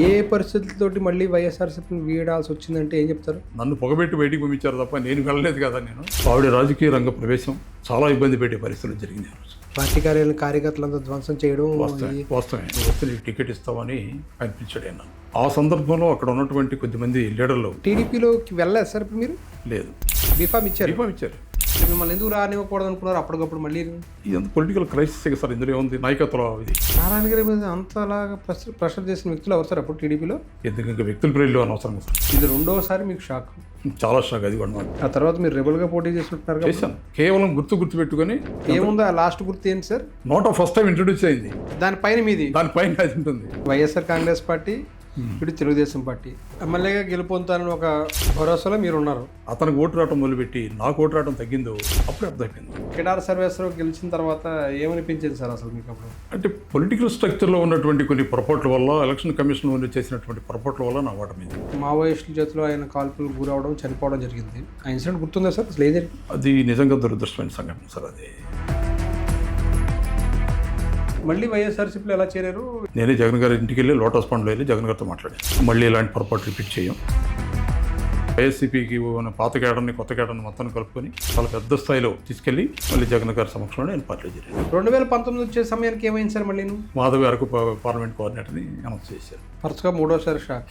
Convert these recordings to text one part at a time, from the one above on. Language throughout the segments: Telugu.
ఏ పరిస్థితులతోటి మళ్ళీ వైఎస్ఆర్సీపీని వీడాల్సి వచ్చిందంటే ఏం చెప్తారు? నన్ను పొగబెట్టి బయటికి పంపించారు తప్ప నేను వెళ్ళలేదు కదా. నేను ఆవిడ రాజకీయ రంగ ప్రవేశం చాలా ఇబ్బంది పెట్టే పరిస్థితులు జరిగింది. ఆ రోజు పార్టీ కార్యాలయం కార్యకర్తలంతా ధ్వంసం చేయడం వాస్తవమే వస్తే నీకు టికెట్ ఇస్తామని ఆయన పిలిచాడు. ఆయన ఆ సందర్భంలో అక్కడ ఉన్నటువంటి కొద్దిమంది లీడర్లు టీడీపీలోకి వెళ్ళలేదు సార్. ఇప్పుడు మీరు లేదు బీఫామ్ ఇచ్చారు. ఇచ్చారు. మిమ్మల్ని ఎందుకు రానివ్వకూడదు అనుకున్నారు అప్పటికప్పుడు? మళ్ళీ ఇదంతా పొలిటికల్ క్రైసిస్ సార్. ఇందులో ఏముంది నాయకత్వం ఇది. నారాయణ గారి మీద అంతలాగా ప్రెషర్ చేసిన వ్యక్తులు ఎవరు సార్ అప్పుడు టీడీపీలో? ఎందుకు ఇంకా వ్యక్తుల పేర్లు అనవసరం సార్. ఇది రెండోసారి మీకు షాక్. చాలా షాక్ అది కూడా. ఆ తర్వాత మీరు రెబల్గా పోటీ చేసినట్టున్నారు. చేశాను. కేవలం గుర్తు పెట్టుకొని. ఏముందా లాస్ట్ గుర్తు ఏంటి sir? Note first time introduce అయింది. దానిపైన మీది దానిపైన అది ఉంటుంది. వైఎస్ఆర్ కాంగ్రెస్ పార్టీ ఇప్పుడు తెలుగుదేశం పార్టీ ఎమ్మెల్యేగా గెలుపొందుతానని ఒక భరోసాలో మీరు ఉన్నారు. అతనికి ఓటు రావడం మొదలుపెట్టి నాకు ఓటు రావడం తగ్గిందో అప్పుడే అర్థమైపోయింది. కిడార్ సర్వేశ్వరరావు గెలిచిన తర్వాత ఏమనిపించింది సార్ అసలు మీకు అప్పుడు? అంటే పొలిటికల్ స్ట్రక్చర్లో ఉన్నటువంటి కొన్ని పొరపాట్ల వల్ల, ఎలక్షన్ కమిషన్ వాళ్ళు చేసినటువంటి పొరపాట్ల వల్ల నా ఓటమైంది. మావోయిస్టుల చేతిలో ఆయన కాల్పులు గురవడం, చనిపోవడం జరిగింది. ఆ ఇన్సిడెంట్ గుర్తుందా సార్? అసలు ఏం జరిగింది? అది నిజంగా దురదృష్టమైన సంఘటన సార్. అది మళ్ళీ వైఎస్ఆర్సీపీలో ఎలా చేరారు? నేనే జగన్ గారి ఇంటికి వెళ్ళి లోటస్ పండ్లో వెళ్ళి జగన్ గారితో మాట్లాడాను. మళ్ళీ ఇలాంటి పొరపాటు రిపీట్ చేయం. వైఎస్సీపీకి ఉన్న పాత కేడర్ని కొత్త కేడర్ని మొత్తాన్ని కలుపుకొని చాలా పెద్ద స్థాయిలో తీసుకెళ్లి మళ్ళీ జగన్ గారి సమక్షంలో నేను పార్టీలో చేరాను. 2019 వచ్చే సమయానికి ఏమైంది సార్? మళ్ళీ మాధవ్ గారికి పార్లమెంట్ కోఆర్డినేటర్ని అనౌన్స్ చేశారు. వరుసగా మూడోసారి షాక్.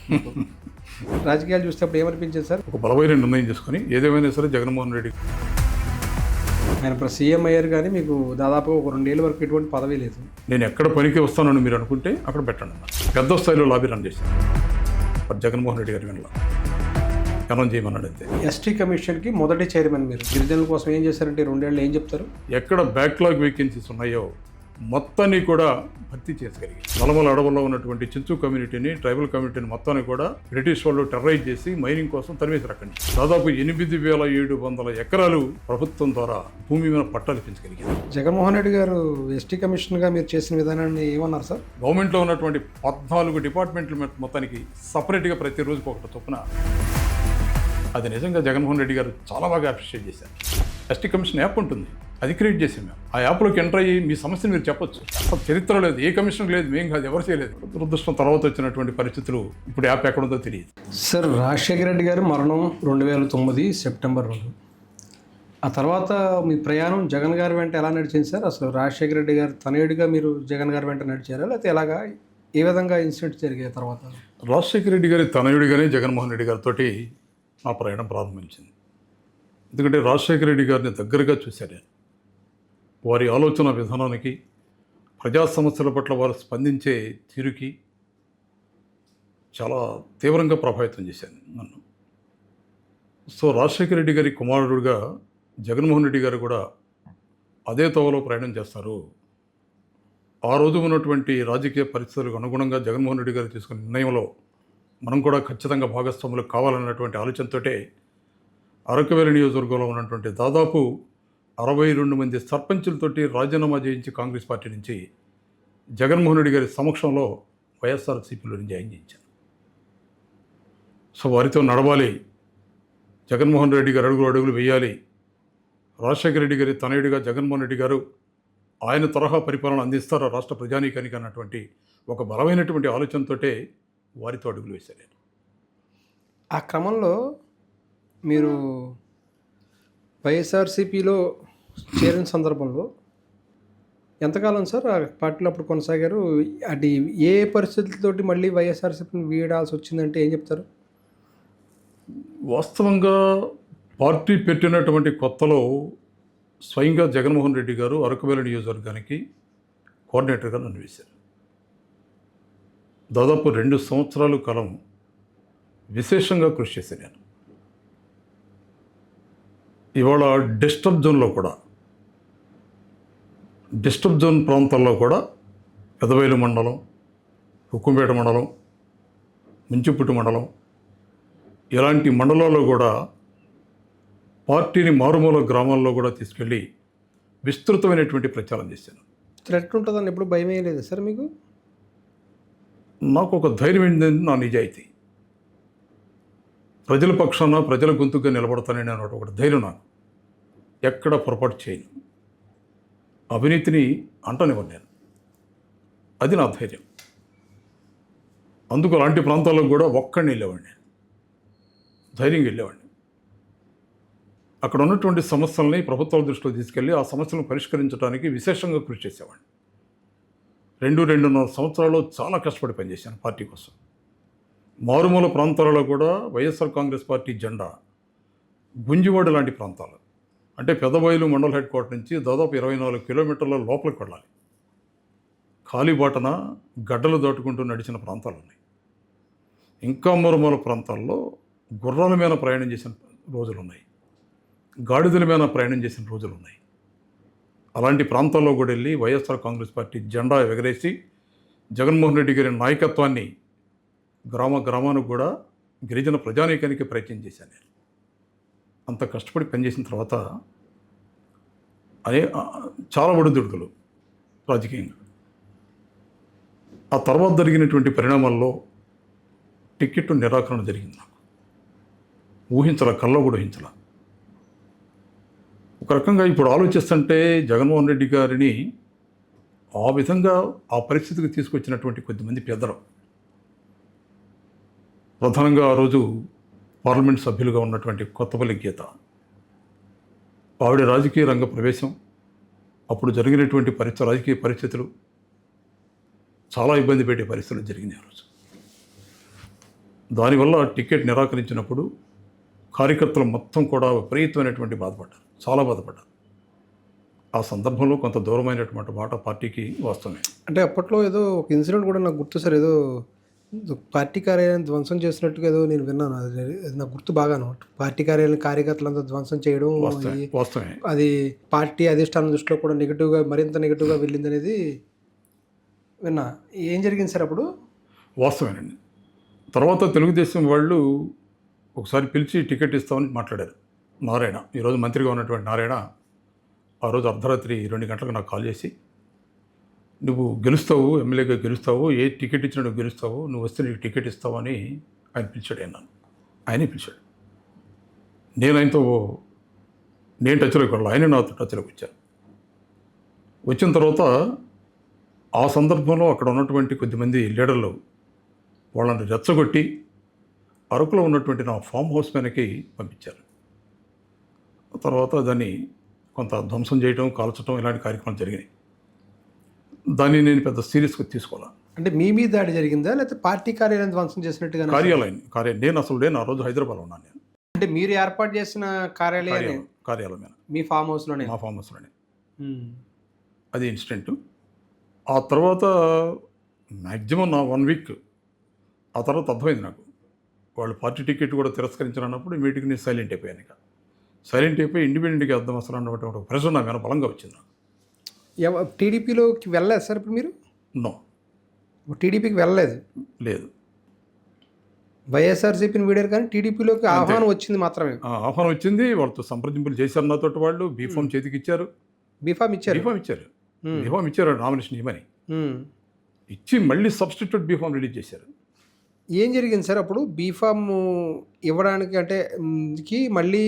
రాజకీయాలు చూసేటప్పుడు ఏమనిపించింది సార్? ఒక బలమైన నిర్ణయం చేసుకుని ఏదేమైనా సరే జగన్మోహన్ రెడ్డి ఆయన ఇప్పుడు సీఎం అయ్యారు, కానీ మీకు దాదాపు ఒక 2 ఏళ్ళ వరకు ఎటువంటి పదవి లేదు. నేను ఎక్కడ పనికి వస్తానని మీరు అనుకుంటే అక్కడ పెట్టండి. పెద్ద స్థాయిలో లాబీ రన్ చేశాను జగన్మోహన్ రెడ్డి గారి వెనక అనౌన్స్ చేయమన్నాడు. అంతే. ఎస్టీ కమిషన్కి మొదటి చైర్మన్ మీరు. గిరిజనుల కోసం ఏం చేశారంటే 2 ఏళ్ళు ఏం చెప్తారు? ఎక్కడ బ్యాక్లాగ్ వేకెన్సీస్ ఉన్నాయో మొత్తాన్ని కూడా భర్తీ చేసుగలిగి నల్లమల అడవుల్లో ఉన్నటువంటి చించు కమ్యూనిటీని, ట్రైబల్ కమ్యూనిటీని మొత్తాన్ని కూడా బ్రిటిష్ వాళ్ళు టెర్రరైజ్ చేసి మైనింగ్ కోసం తరివేసి రకండి. దాదాపు 8,700 ఎకరాలు ప్రభుత్వం ద్వారా భూమి మీద పట్టాలు పెంచగలిగారు. జగన్మోహన్ రెడ్డి గారు ఎస్టీ కమిషన్గా మీరు చేసిన విధానాన్ని ఏమన్నారు సార్? గవర్నమెంట్లో ఉన్నటువంటి 14 డిపార్ట్మెంట్ల మొత్తానికి సపరేట్గా ప్రతిరోజుకి ఒకటి చొప్పున. అది నిజంగా జగన్మోహన్ రెడ్డి గారు చాలా బాగా అప్రిషియేట్ చేశారు. ఎస్టీ కమిషన్ యాప్ ఉంటుంది, అది క్రియేట్ చేసాం మేము. ఆ యాప్లోకి ఎంటర్ అయ్యి మీ సమస్యను మీరు చెప్పొచ్చు. అసలు చరిత్ర లేదు, ఏ కమిషన్ లేదు, మేము కాదు, ఎవరు చేయలేదు. దురదృష్టం తర్వాత వచ్చినటువంటి పరిస్థితులు. ఇప్పుడు యాప్ ఎక్కడుందో తెలియదు. సార్, రాజశేఖర రెడ్డి గారు మరణం 2009 సెప్టెంబర్ 2. ఆ తర్వాత మీ ప్రయాణం జగన్ గారి వెంట ఎలా నడిచింది సార్? అసలు రాజశేఖర రెడ్డి గారు తనయుడిగా మీరు జగన్ గారి వెంట నడిచారా, లేకపోతే ఎలాగా, ఏ విధంగా ఇన్సిడెంట్ జరిగాయి తర్వాత? రాజశేఖర రెడ్డి గారి తనయుడిగానే జగన్మోహన్ రెడ్డి గారితో నా ప్రయాణం ప్రారంభించింది. ఎందుకంటే రాజశేఖర రెడ్డి గారిని దగ్గరగా చూశాను. వారి ఆలోచన విధానానికి, ప్రజా సమస్యల పట్ల వారు స్పందించే తీరుకి చాలా తీవ్రంగా ప్రభావితం చేశాను నన్ను. సో రాజశేఖర రెడ్డి గారి కుమారుడుగా జగన్మోహన్ రెడ్డి గారు కూడా అదే తోవలో ప్రయాణం చేస్తారు. ఆ రోజు ఉన్నటువంటి రాజకీయ పరిస్థితులకు అనుగుణంగా జగన్మోహన్ రెడ్డి గారు తీసుకున్న నిర్ణయంలో మనం కూడా ఖచ్చితంగా భాగస్వాములు కావాలన్నటువంటి ఆలోచనతో అరకువేలి నియోజకవర్గంలో ఉన్నటువంటి దాదాపు 62 మంది సర్పంచులతోటి రాజీనామా చేయించి కాంగ్రెస్ పార్టీ నుంచి జగన్మోహన్ రెడ్డి గారి సమక్షంలో వైఎస్ఆర్సీపీలో జాయిన్ చేయించాను. సో వారితో నడవాలి, జగన్మోహన్ రెడ్డి గారు అడుగులు వేయాలి, రాజశేఖర రెడ్డి గారి తనయుడిగా జగన్మోహన్ రెడ్డి గారు ఆయన తరహా పరిపాలన అందిస్తారా రాష్ట్ర ప్రజానీకానికి అన్నటువంటి ఒక బలమైనటువంటి ఆలోచనతోటే వారితో అడుగులు వేశారు. ఆ క్రమంలో మీరు వైఎస్ఆర్సీపీలో చేరిన సందర్భంలో ఎంతకాలం సార్ ఆ పార్టీలో అప్పుడు కొనసాగారు? అది ఏ పరిస్థితులతోటి మళ్ళీ వైఎస్ఆర్సీపీని వీడాల్సి వచ్చిందంటే ఏం చెప్తారు? వాస్తవంగా పార్టీ పెట్టినటువంటి కొత్తలో స్వయంగా జగన్మోహన్ రెడ్డి గారు అరకువేలి నియోజకవర్గానికి కోఆర్డినేటర్గా నన్ను వేశారు. దాదాపు 2 సంవత్సరాల కాలం విశేషంగా కృషి చేశాను నేను. ఇవాళ డిస్టర్బ్ జోన్ ప్రాంతాల్లో కూడా పెదవేలు మండలం, హుక్కుంపేట మండలం, ముంచుపుట్టు మండలం, ఇలాంటి మండలాల్లో కూడా పార్టీని మారుమూల గ్రామాల్లో కూడా తీసుకెళ్ళి విస్తృతమైనటువంటి ప్రచారం చేశాను. థ్రెట్ ఉంటుందని ఎప్పుడు భయం ఏం లేదు సార్ మీకు? నాకు ఒక ధైర్యం ఏంటంటే నా నిజాయితీ, ప్రజల పక్షాన ప్రజల గొంతుగా నిలబడతానని అన్నట్టు ఒకటి ధైర్యం. నాకు ఎక్కడ పొరపాటు చేయను, అవినీతిని అంటనివ్వను నేను. అది నా ధైర్యం. అందుకు అలాంటి ప్రాంతాలకు కూడా ఒక్కడిని వెళ్ళేవాడిని, ధైర్యంగా వెళ్ళేవాడిని. అక్కడ ఉన్నటువంటి సమస్యల్ని ప్రభుత్వాల దృష్టిలో తీసుకెళ్ళి ఆ సమస్యలను పరిష్కరించడానికి విశేషంగా కృషి చేసేవాడిని. 2-2.5 సంవత్సరాలు చాలా కష్టపడి పనిచేశాను పార్టీ కోసం. మారుమూల ప్రాంతాలలో కూడా వైఎస్ఆర్ కాంగ్రెస్ పార్టీ జెండా గుంజివాడ లాంటి ప్రాంతాలు, అంటే పెదబయలు మండల హెడ్ క్వార్టర్ నుంచి దాదాపు 24 కిలోమీటర్ల లోపలికి వెళ్ళాలి. కాలిబాటన గడ్డలు దాటుకుంటూ నడిచిన ప్రాంతాలు ఉన్నాయి. ఇంకా మారుమూల ప్రాంతాల్లో గుర్రాల మీద ప్రయాణం చేసిన రోజులు ఉన్నాయి, గాడిదల మీద ప్రయాణం చేసిన రోజులు ఉన్నాయి. అలాంటి ప్రాంతాల్లో కూడా వెళ్ళి వైఎస్ఆర్ కాంగ్రెస్ పార్టీ జెండా ఎగరేసి జగన్మోహన్ రెడ్డి గారి నాయకత్వాన్ని గ్రామానికి కూడా గిరిజన ప్రజానీకానికి ప్రయత్నం చేశాను నేను. అంత కష్టపడి పనిచేసిన తర్వాత చాలా ఒడిదుడుకులు రాజకీయంగా. ఆ తర్వాత జరిగినటువంటి పరిణామాల్లో టికెట్ నిరాకరణ జరిగింది. నాకు ఊహించాల, కల్లో కూడా ఊహించాల. ఒక రకంగా ఇప్పుడు ఆలోచిస్తుంటే జగన్మోహన్ రెడ్డి గారిని ఆ విధంగా ఆ పరిస్థితికి తీసుకొచ్చినటువంటి కొద్దిమంది పెద్దలు, ప్రధానంగా ఆ రోజు పార్లమెంట్ సభ్యులుగా ఉన్నటువంటి కొత్తపల్లి గీత, ఆవిడ రాజకీయ రంగ ప్రవేశం, అప్పుడు జరిగినటువంటి రాజకీయ పరిస్థితులు చాలా ఇబ్బంది పెట్టే పరిస్థితులు జరిగినాయి ఆ రోజు. దానివల్ల టికెట్ నిరాకరించినప్పుడు కార్యకర్తలు మొత్తం కూడా విపరీతమైనటువంటి బాధపడ్డారు, చాలా బాధపడ్డారు. ఆ సందర్భంలో కొంత దూరమైనటువంటి మాట పార్టీకి వాస్తవమే. అంటే అప్పట్లో ఏదో ఒక ఇన్సిడెంట్ కూడా నాకు గుర్తు సార్, ఏదో పార్టీ కార్యాలయం ధ్వంసం చేసినట్టుగా ఏదో నేను విన్నాను. అది నాకు గుర్తు బాగాను. పార్టీ కార్యాలయం కార్యకర్తలంతా ధ్వంసం చేయడం, వాస్తవమే. అది పార్టీ అధిష్టానం దృష్టిలో కూడా నెగిటివ్గా, మరింత నెగిటివ్గా వెళ్ళింది అనేది విన్నా. ఏం జరిగింది సార్ అప్పుడు? వాస్తవేనండి. తర్వాత తెలుగుదేశం వాళ్ళు ఒకసారి పిలిచి టికెట్ ఇస్తామని మాట్లాడారు. నారాయణ, ఈరోజు మంత్రిగా ఉన్నటువంటి నారాయణ, ఆ రోజు అర్ధరాత్రి 2 గంటలకు నాకు కాల్ చేసి, నువ్వు గెలుస్తావు, ఎమ్మెల్యేగా గెలుస్తావు, ఏ టికెట్ ఇచ్చినా నువ్వు గెలుస్తావు, నువ్వు వస్తే నీకు టికెట్ ఇస్తావని ఆయన పిలిచాడు. ఆయనే పిలిచాడు. నేను టచ్లోకి వెళ్ళాలి, ఆయన నాతో టచ్లోకి వచ్చాను. వచ్చిన తర్వాత ఆ సందర్భంలో అక్కడ ఉన్నటువంటి కొద్దిమంది లీడర్లు వాళ్ళని రెచ్చగొట్టి అరకులో ఉన్నటువంటి నా ఫామ్ హౌస్ పైనకి పంపించారు. తర్వాత దాన్ని కొంత ధ్వంసం చేయడం, కాల్చడం, ఇలాంటి కార్యక్రమాలు జరిగినాయి. దాన్ని నేను పెద్ద సీరియస్గా తీసుకోవాలి. అంటే మీ మీద దాడి జరిగిందా, లేకపోతే పార్టీ కార్యాలయం ధ్వంసం చేసినట్టుగా? నేను అసలు లేను, ఆ రోజు హైదరాబాద్లో ఉన్నాను నేను. అంటే మీరు ఏర్పాటు చేసిన కార్యాలయం మీ ఫామ్ హౌస్లోనే? మా ఫామ్ హౌస్లోనే. అది ఇన్సిడెంట్. ఆ తర్వాత మ్యాక్సిమం నా 1 వీక్ ఆ తర్వాత అర్థమైంది నాకు, వాళ్ళు పార్టీ టికెట్ కూడా తిరస్కరించాలన్నప్పుడు ఇమీడియట్గా నేను సైలెంట్ అయిపోయాను. సైలెంట్ అయిపోయి ఇండిపెండెంట్గా అర్థం అసలు అన్నటువంటి ప్రెషర్ నా మీద బలంగా వచ్చింది నాకు. టీడీపీలోకి వెళ్ళలేదు సార్ ఇప్పుడు మీరు? నో, టీడీపీకి వెళ్ళలేదు. లేదు. వైఎస్ఆర్సీపీని వీడారు కానీ టీడీపీలోకి ఆహ్వానం వచ్చింది మాత్రమే. ఆహ్వానం వచ్చింది, వాళ్ళతో సంప్రదింపులు చేశారు నాతో. వాళ్ళు బీఫామ్ చేతికి ఇచ్చారు. బీఫామ్ ఇచ్చారు నామినేషన్ ఇవ్వని ఇచ్చి మళ్ళీ సబ్స్టిట్యూట్ బీఫామ్ రిలీజ్ చేశారు. ఏం జరిగింది సార్ అప్పుడు? బీఫామ్ ఇవ్వడానికి అంటే మళ్ళీ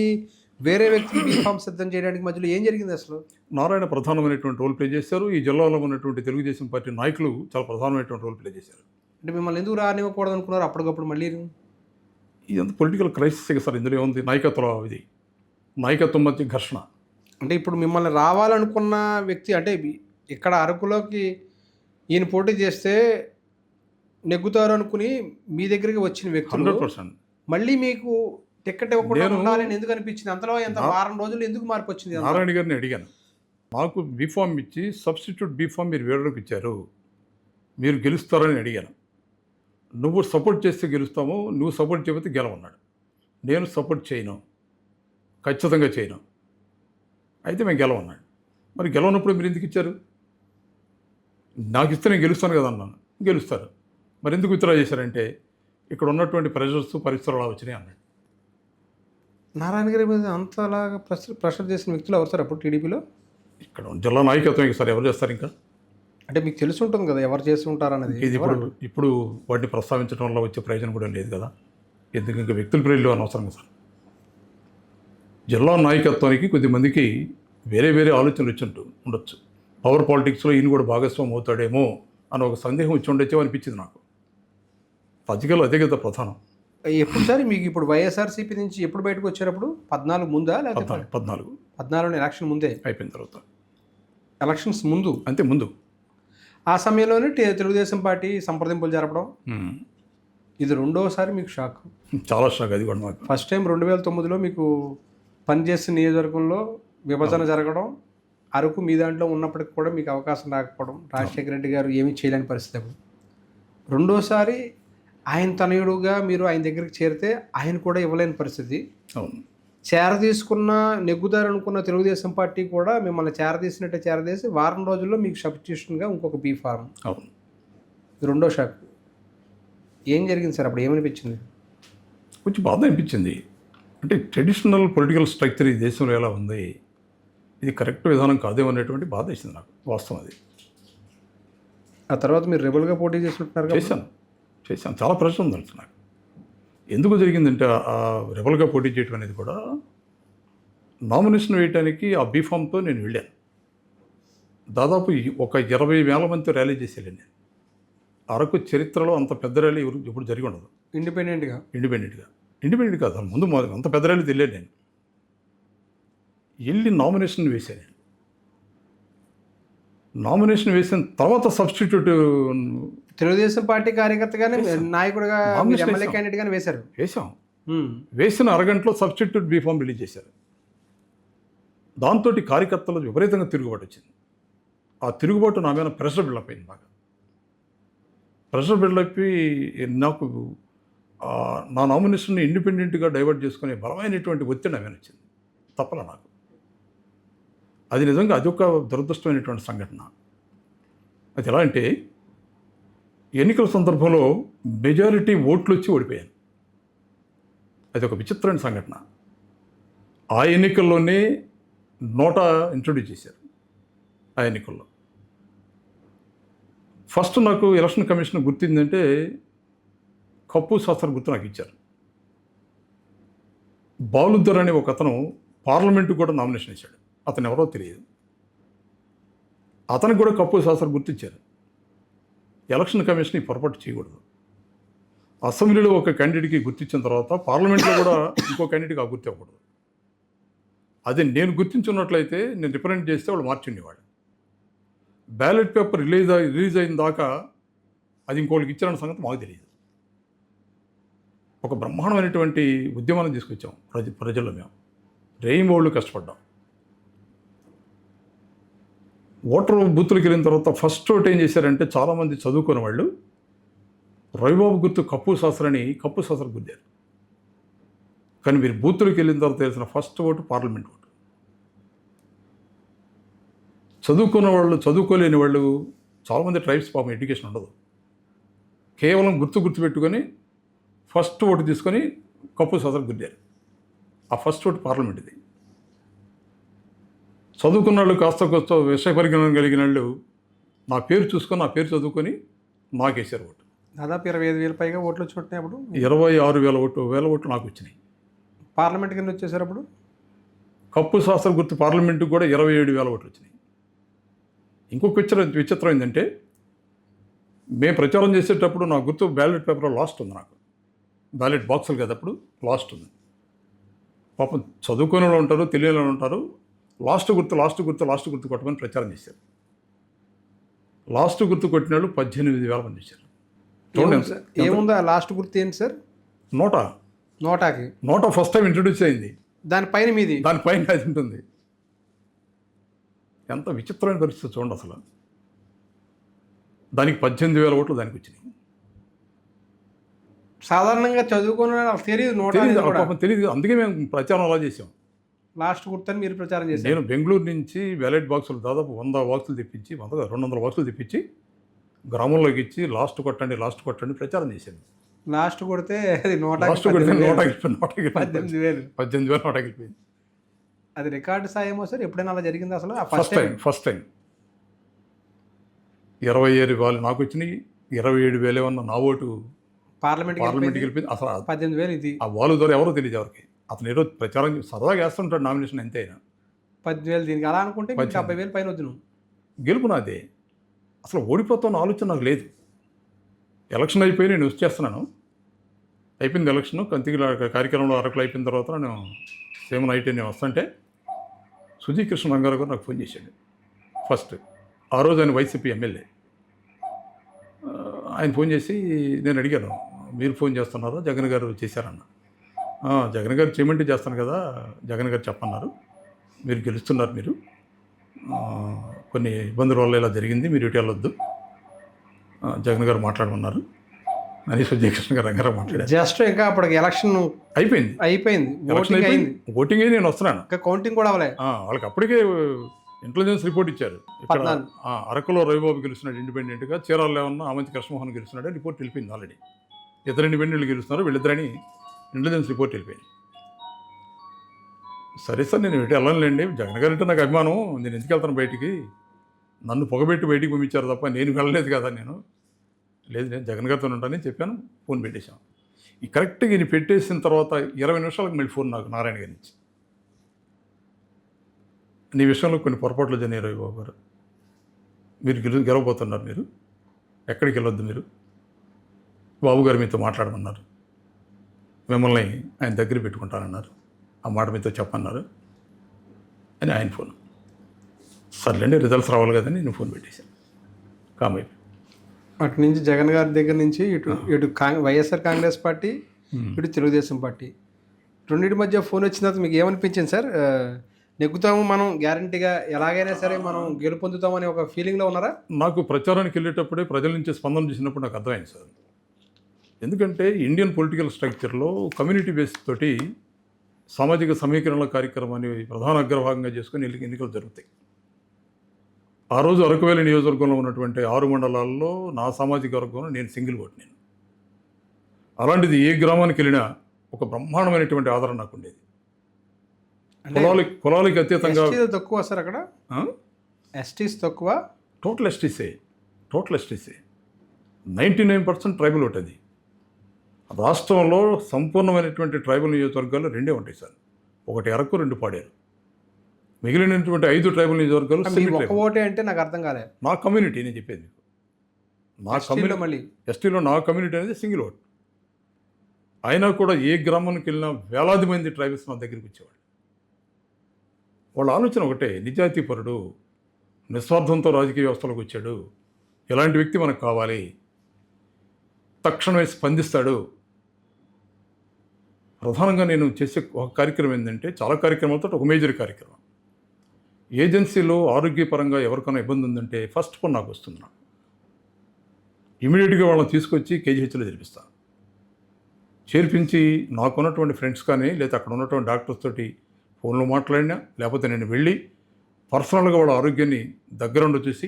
వేరే వ్యక్తికి బీఫామ్ సిద్ధం చేయడానికి మధ్యలో ఏం జరిగింది అసలు? నారాయణ ప్రధానమైనటువంటి రోల్ ప్లే చేశారు. ఈ జిల్లాలో ఉన్నటువంటి తెలుగుదేశం పార్టీ నాయకులు చాలా ప్రధానమైనటువంటి రోల్ ప్లే చేశారు. అంటే మిమ్మల్ని ఎందుకు రానివ్వకూడదు అనుకున్నారు అప్పటికప్పుడు? మళ్ళీ ఇదంతా పొలిటికల్ క్రైసిస్ సార్. ఇందులో ఏముంది? నాయకత్వం మధ్య ఘర్షణ. అంటే ఇప్పుడు మిమ్మల్ని రావాలనుకున్న వ్యక్తి, అంటే ఇక్కడ అరకులోకి ఈయన పోటీ చేస్తే నెగ్గుతారు అనుకుని మీ దగ్గరికి వచ్చిన వ్యక్తి 100% మళ్ళీ మీకు టికెట్ ఇవ్వకుండా ఉండాలని ఎందుకు అనిపించింది? అంతలో వారం రోజులు ఎందుకు మార్పు వచ్చింది? నారాయణ గారిని అడిగాను, నాకు బీఫామ్ ఇచ్చి సబ్స్టిట్యూట్ బీఫామ్ మీరు వేరేకి ఇచ్చారు, మీరు గెలుస్తారని అడిగాను. నువ్వు సపోర్ట్ చేస్తే గెలుస్తాము, నువ్వు సపోర్ట్ చేయకపోతే గెలవన్నాడు. నేను సపోర్ట్ చేయను, ఖచ్చితంగా చేయను. అయితే మేము గెలవన్నాడు. మరి గెలవనప్పుడు మీరు ఎందుకు ఇచ్చారు? నాకు ఇస్తే నేను గెలుస్తాను కదా అన్నాను. గెలుస్తారు, మరి ఎందుకు విత్డ్రా చేశారంటే ఇక్కడ ఉన్నటువంటి ప్రెషర్స్, పరిస్థితులు అలా వచ్చినాయి అన్నాడు. నారాయణ గారి మీద అంతలాగా ప్రెషర్ చేసిన వ్యక్తులు ఎవరు సార్ అప్పుడు టీడీపీలో? ఇక్కడ జిల్లా నాయకత్వం సార్. ఎవరు చేస్తారు ఇంకా? అంటే మీకు తెలిసి ఉంటుంది కదా ఎవరు చేసి ఉంటారన్నది. ఇది ఇప్పుడు వాటిని ప్రస్తావించడం వల్ల వచ్చే ప్రయోజనం కూడా లేదు కదా. ఎందుకు ఇంకా వ్యక్తుల పేర్లు అనవసరం కదా సార్. జిల్లా నాయకత్వానికి కొద్దిమందికి వేరే ఆలోచనలు వచ్చి ఉండొచ్చు. పవర్ పాలిటిక్స్లో ఈయన కూడా భాగస్వామి అవుతాడేమో అని ఒక సందేహం వచ్చి ఉండొచ్చో అనిపించింది నాకు. రాజకీయాలు అదే కదా ప్రధానం. ఎప్పుడు సార్ మీకు ఇప్పుడు వైఎస్ఆర్సీపీ నుంచి ఎప్పుడు బయటకు వచ్చారప్పుడు 14 ముందా లేకపోతే 14 14 ఎలక్షన్ ముందే? అయిపోయిన తర్వాత ఎలక్షన్స్ ముందు. అంతే ముందు. ఆ సమయంలోనే తెలుగుదేశం పార్టీ సంప్రదింపులు జరపడం, ఉమ్. ఇది రెండోసారి మీకు షాక్. చాలా షాక్ అది కూడా మాకు. ఫస్ట్ టైం 2009లో మీకు పనిచేసిన నియోజకవర్గంలో విభజన జరగడం, అరకు మీ దాంట్లో ఉన్నప్పటికి కూడా మీకు అవకాశం రాకపోవడం, రాజశేఖర రెడ్డి గారు ఏమీ చేయలేని పరిస్థితి అప్పుడు. రెండోసారి ఆయన తనయుడుగా మీరు ఆయన దగ్గరికి చేరితే ఆయన కూడా ఇవ్వలేని పరిస్థితి. అవును. చేరదీసుకున్న నెగ్గుదారు అనుకున్న తెలుగుదేశం పార్టీ కూడా మిమ్మల్ని చేరదీసినట్టే చేరదీసి వారం రోజుల్లో మీకు సబ్స్టిట్యూషన్గా ఇంకొక బీ ఫారం. అవును. రెండో షాక్. ఏం జరిగింది సార్ అప్పుడు, ఏమనిపించింది? కొంచెం బాధ అనిపించింది. అంటే ట్రెడిషనల్ పొలిటికల్ స్ట్రక్చర్ ఈ దేశంలో ఎలా ఉంది, ఇది కరెక్ట్ విధానం కాదేమో అనేటువంటి బాధ వేసింది నాకు. వాస్తవం అది. ఆ తర్వాత మీరు రెబల్గా పోటీ చేస్తుంటున్నారు కదా? చేశాను. చాలా ప్రశ్న ఉంది నాకు. ఎందుకు జరిగిందంటే ఆ రెబల్గా పోటీ చేయడం అనేది కూడా నామినేషన్ వేయడానికి ఆ బీఫామ్తో నేను వెళ్ళాను. దాదాపు ఒక 20,000 మందితో ర్యాలీ చేసి వెళ్ళాను నేను. అరకు చరిత్రలో అంత పెద్ద ర్యాలీ ఎప్పుడు జరిగి ఉండదు. ఇండిపెండెంట్గా కాదు, ముందు అంత పెద్ద ర్యాలీ తెలియదు. నేను వెళ్ళి నామినేషన్ వేశాను. నామినేషన్ వేసిన తర్వాత సబ్స్టిట్యూట్ తెలుగుదేశం పార్టీ కార్యకర్తగానే నాయకుడిగా ఎమ్మెల్యే క్యాండిడేట్గానే వేశాం. వేసిన అరగంటలో సబ్స్టిట్యూట్ బీఫామ్ రిలీజ్ చేశారు. దాంతో కార్యకర్తలు విపరీతంగా తిరుగుబాటు వచ్చింది. ఆ తిరుగుబాటు నా మీద ప్రెషర్ బిల్డప్ అయింది. బాగా ప్రెషర్ బిల్డప్ నాకు నా నామినేషన్ని ఇండిపెండెంట్గా డైవర్ట్ చేసుకునే బలమైనటువంటి ఒత్తిడి నా మీద వచ్చింది. తప్పలా నాకు. అది నిజంగా అదొక దురదృష్టమైనటువంటి సంఘటన. అది ఎలా అంటే ఎన్నికల సందర్భంలో మెజారిటీ ఓట్లు వచ్చి ఓడిపోయాను. అది ఒక విచిత్రమైన సంఘటన. ఆ ఎన్నికల్లోనే నోటా ఇంట్రొడ్యూస్ చేశారు. ఆ ఎన్నికల్లో ఫస్ట్ నాకు ఎలక్షన్ కమిషన్ గుర్తిందంటే కప్పు శాస్త్రం గుర్తు నాకు ఇచ్చారు. బాలుద్దర్ అనే ఒక అతను పార్లమెంటు కూడా నామినేషన్ ఇచ్చాడు. అతను ఎవరో తెలియదు. అతనికి కూడా కప్పు శాస్త్రం గుర్తించారు. ఎలక్షన్ కమిషన్ ఈ పొరపాటు చేయకూడదు. అసెంబ్లీలో ఒక క్యాండిడేట్కి గుర్తించిన తర్వాత పార్లమెంట్లో కూడా ఇంకో క్యాండిడేట్కి ఆ గుర్తు ఇవ్వకూడదు. అది నేను గుర్తించున్నట్లయితే నేను రిప్రజెంట్ చేస్తే వాళ్ళు మార్చుండేవాడు. బ్యాలెట్ పేపర్ రిలీజ్ అయిన దాకా అది ఇంకోళ్ళకి ఇచ్చారన్న సంగతి మాకు తెలియదు. ఒక బ్రహ్మాండమైనటువంటి ఉద్యమాన్ని తీసుకొచ్చాం ప్రజల్లో. మేము రేయింబోళ్ళు కష్టపడ్డాం. ఓటర్ బూత్తులకు వెళ్ళిన తర్వాత ఫస్ట్ ఓట్ ఏం చేశారంటే చాలామంది చదువుకున్న వాళ్ళు రవిబాబు గుర్తు కప్పు శాస్త్రం గుద్దారు. కానీ మీరు బూత్తులకు వెళ్ళిన తర్వాత తెలిసిన ఫస్ట్ ఓటు పార్లమెంట్ ఓటు. చదువుకున్న వాళ్ళు, చదువుకోలేని వాళ్ళు చాలామంది ట్రైబ్స్ పాపం ఎడ్యుకేషన్ ఉండదు. కేవలం గుర్తుపెట్టుకొని ఫస్ట్ ఓటు తీసుకొని కప్పు శాస్త్రం గుద్దారు. ఆ ఫస్ట్ ఓటు పార్లమెంట్ ఇది. చదువుకున్న వాళ్ళు కాస్త విషయ పరిజ్ఞానం కలిగిన వాళ్ళు నా పేరు చూసుకొని నా పేరు చదువుకొని నాకేసారు ఓటు. దాదాపు 25,000 పైగా ఓట్లు వచ్చి అప్పుడు 26,000 ఓట్లు నాకు వచ్చినాయి. పార్లమెంట్ కింద వచ్చేసారు. అప్పుడు కప్పు శాస్త్రం గుర్తు పార్లమెంటుకు కూడా 27,000 ఓట్లు వచ్చినాయి. ఇంకొక విచిత్రం ఏంటంటే మేము ప్రచారం చేసేటప్పుడు నా గుర్తు బ్యాలెట్ పేపర్లో లాస్ట్ ఉంది. నాకు బ్యాలెట్ బాక్సులు కదా అప్పుడు లాస్ట్ ఉంది. పాపం చదువుకునే వాళ్ళు ఉంటారు, తెలియని వాళ్ళు ఉంటారు. లాస్ట్ గుర్తు కొట్టమని ప్రచారం చేశారు. లాస్ట్ గుర్తు కొట్టిన వాళ్ళు 18,000 మంది వచ్చారు. చూడండి ఏముందా లాస్ట్ గుర్తు ఏంటి సార్? నోటా ఫస్ట్ టైం ఇంట్రొడ్యూస్ అయింది. దానిపైన అది ఉంటుంది. ఎంత విచిత్రమైన పరిస్థితి చూడండి అసలు. దానికి 18,000 ఓట్లు దానికి వచ్చినాయి. సాధారణంగా చదువుకున్న తెలియదు. అందుకే మేము ప్రచారం అలా చేసాం. లాస్ట్ గుర్తని మీరు ప్రచారం చేశారు. నేను బెంగళూరు నుంచి బ్యాలెట్ బాక్సులు దాదాపు 100 బాక్సులు తెప్పించి 200 బాక్సులు తెప్పించి గ్రామంలోకి ఇచ్చి లాస్ట్ కొట్టండి ప్రచారం చేశాను. లాస్ట్ కొడితే అది నోటా 18,000 నోటా గెలిపోయింది. అది రికార్డు సాయేమో సార్? ఎప్పుడైనా అలా జరిగింది అసలు? ఫస్ట్ టైం 27,000 నాకు వచ్చినాయి. 27,000 ఏమన్నా నా ఓటు పార్లమెంట్ గెలిపింది. అసలు 18,000 ఇది. ఆ వాళ్ళు ద్వారా ఎవరో తెలియదు ఎవరికి. అతను ఏదో ప్రచారం సరదాగా వేస్తుంటాడు నామినేషన్ అంతే. అయినా 10,000 దీనికి అలా అనుకుంటే 70,000 పైన వద్దు. గెలుపు నాదే. అసలు ఓడిపోతాన్న ఆలోచన నాకు లేదు. ఎలక్షన్ అయిపోయి నేను వచ్చేస్తున్నాను. అయిపోయింది ఎలక్షన్ కంతికి కార్యక్రమంలో అరకులు అయిపోయిన తర్వాత నేను సేమ్ నైట్ నేను వస్తుంటే సుజీ కృష్ణ రంగారావు గారు నాకు ఫోన్ చేశాడు ఫస్ట్. ఆ రోజు ఆయన వైసీపీ ఎమ్మెల్యే. ఆయన ఫోన్ చేసి నేను అడిగాను, మీరు ఫోన్ చేస్తున్నారా, జగన్ గారు చేశారన్న. జగన్ గారు చేయమంటే చేస్తాను కదా, జగన్ గారు చెప్పన్నారు, మీరు గెలుస్తున్నారు, మీరు కొన్ని ఇబ్బందుల వల్ల ఇలా జరిగింది, మీరు ఇటు వెళ్ళొద్దు, జగన్ గారు మాట్లాడమన్నారు అని సుజయకృష్ణ గారు రంగారావు మాట్లాడారు. జస్ట్ ఇంకా అప్పటికి ఎలక్షన్ అయిపోయింది ఎలక్షన్ అయిపోయింది, ఓటింగ్ అయ్యి నేను వస్తున్నాను, ఇంకా కౌంటింగ్ కూడా అవ్వలే. వాళ్ళకి అప్పటికే ఇంటెలిజెన్స్ రిపోర్ట్ ఇచ్చారు. ఇక్కడ అరకులో రవిబాబు గెలుస్తున్నాడు ఇండిపెండెంట్గా, చీరాల్లో ఏమన్నా అమంతి కృష్ణమోహన్ గెలుస్తున్నాడు రిపోర్ట్ వెళ్ళిపోయింది ఆల్రెడీ. ఇద్దరు ఇండిపెండెంట్లు గెలుస్తున్నారు, వీళ్ళిద్దరని ఇంటెలిజెన్స్ రిపోర్ట్ వెళ్ళిపోయింది. సరే సార్ నేను ఇటు వెళ్ళనులేండి, జగన్ గారు అంటే నాకు అభిమానం, నేను ఎందుకు వెళ్తాను బయటికి, నన్ను పొగబెట్టి బయటికి పంపించారు తప్ప నేను వెళ్ళలేదు కదా, నేను లేదు నేను జగన్ గారితో ఉంటానని చెప్పాను. ఫోన్ పెట్టేశాం. ఈ కరెక్ట్గా ఈయన పెట్టేసిన తర్వాత 20 నిమిషాలకు మళ్ళీ ఫోన్ నాకు నారాయణ గారి నుంచి, నీ విషయంలో కొన్ని పొరపాట్లు జరిగాయి రవిబాబు గారు, మీరు గెలవబోతున్నారు, మీరు ఎక్కడికి వెళ్ళొద్దు, మీరు బాబు గారు మీతో మాట్లాడమన్నారు, మిమ్మల్ని ఆయన దగ్గర పెట్టుకుంటానన్నారు, ఆ మాట మీతో చెప్పన్నారు అని ఆయన ఫోన్. సర్లేండి రిజల్ట్స్ రావాలి కదని నేను ఫోన్ పెట్టేశాను. కామైపోయి అటు నుంచి జగన్ గారి దగ్గర నుంచి ఇటు వైఎస్ఆర్ కాంగ్రెస్ పార్టీ, ఇటు తెలుగుదేశం పార్టీ, రెండింటి మధ్య ఫోన్ వచ్చిన తర్వాత మీకు ఏమనిపించింది సార్? నెగ్గుతాము మనం గ్యారంటీగా, ఎలాగైనా సరే మనం గెలుపొందుతామని ఒక ఫీలింగ్లో ఉన్నారా? నాకు ప్రచారానికి వెళ్ళేటప్పుడే ప్రజల నుంచి స్పందన చూసినప్పుడు నాకు అర్థమైంది సార్. ఎందుకంటే ఇండియన్ పొలిటికల్ స్ట్రక్చర్లో కమ్యూనిటీ బేస్ తోటి సామాజిక సమీకరణల కార్యక్రమాన్ని ప్రధాన అగ్రభాగంగా చేసుకుని ఎన్నికలు జరుగుతాయి. ఆ రోజు అరకువేలి నియోజకవర్గంలో ఉన్నటువంటి 6 మండలాల్లో నా సామాజిక వర్గంలో నేను సింగిల్ ఓట్. నేను అలాంటిది ఏ గ్రామానికి వెళ్ళినా ఒక బ్రహ్మాండమైనటువంటి ఆదరణ నాకు ఉండేది. కులాలకి అతీతంగా తక్కువ సార్ అక్కడ, ఎస్టీస్ తక్కువ, టోటల్ ఎస్టీసే 99% ట్రైబల్ ఓట్. అది రాష్ట్రంలో సంపూర్ణమైనటువంటి ట్రైబల్ నియోజకవర్గాలు 2 ఉంటాయి సార్, ఒకటి అరకు, 2 పాడేరు. మిగిలినటువంటి 5 ట్రైబల్ నియోజకవర్గాలు ఓటే అంటే నాకు అర్థం కాలేదు. నా కమ్యూనిటీ నేను చెప్పేది, నా కమ్యూనిటీ మళ్ళీ ఎస్టీలో నా కమ్యూనిటీ అనేది సింగిల్ ఓట్. అయినా కూడా ఏ గ్రామానికి వెళ్ళినా వేలాది మంది ట్రైబల్స్ నా దగ్గరికి వచ్చేవాళ్ళు. వాళ్ళ ఆలోచన ఒకటే, నిజాయితీపరుడు, నిస్వార్థంతో రాజకీయ వ్యవస్థలోకి వచ్చాడు, ఇలాంటి వ్యక్తి మనకు కావాలి, తక్షణమే స్పందిస్తాడు. ప్రధానంగా నేను చేసే ఒక కార్యక్రమం ఏంటంటే, చాలా కార్యక్రమాలతో ఒక మేజర్ కార్యక్రమం, ఏజెన్సీలో ఆరోగ్యపరంగా ఎవరికైనా ఇబ్బంది ఉందంటే ఫస్ట్ ఫోన్ నాకు వస్తుంది. నాకు ఇమీడియట్గా వాళ్ళని తీసుకొచ్చి కేజీహెచ్లో చేర్పిస్తాను. చేర్పించి నాకున్నటువంటి ఫ్రెండ్స్ కానీ లేదా అక్కడ ఉన్నటువంటి డాక్టర్స్ తోటి ఫోన్లో మాట్లాడినా, లేకపోతే నేను వెళ్ళి పర్సనల్గా వాళ్ళ ఆరోగ్యాన్ని దగ్గరుండి చూసి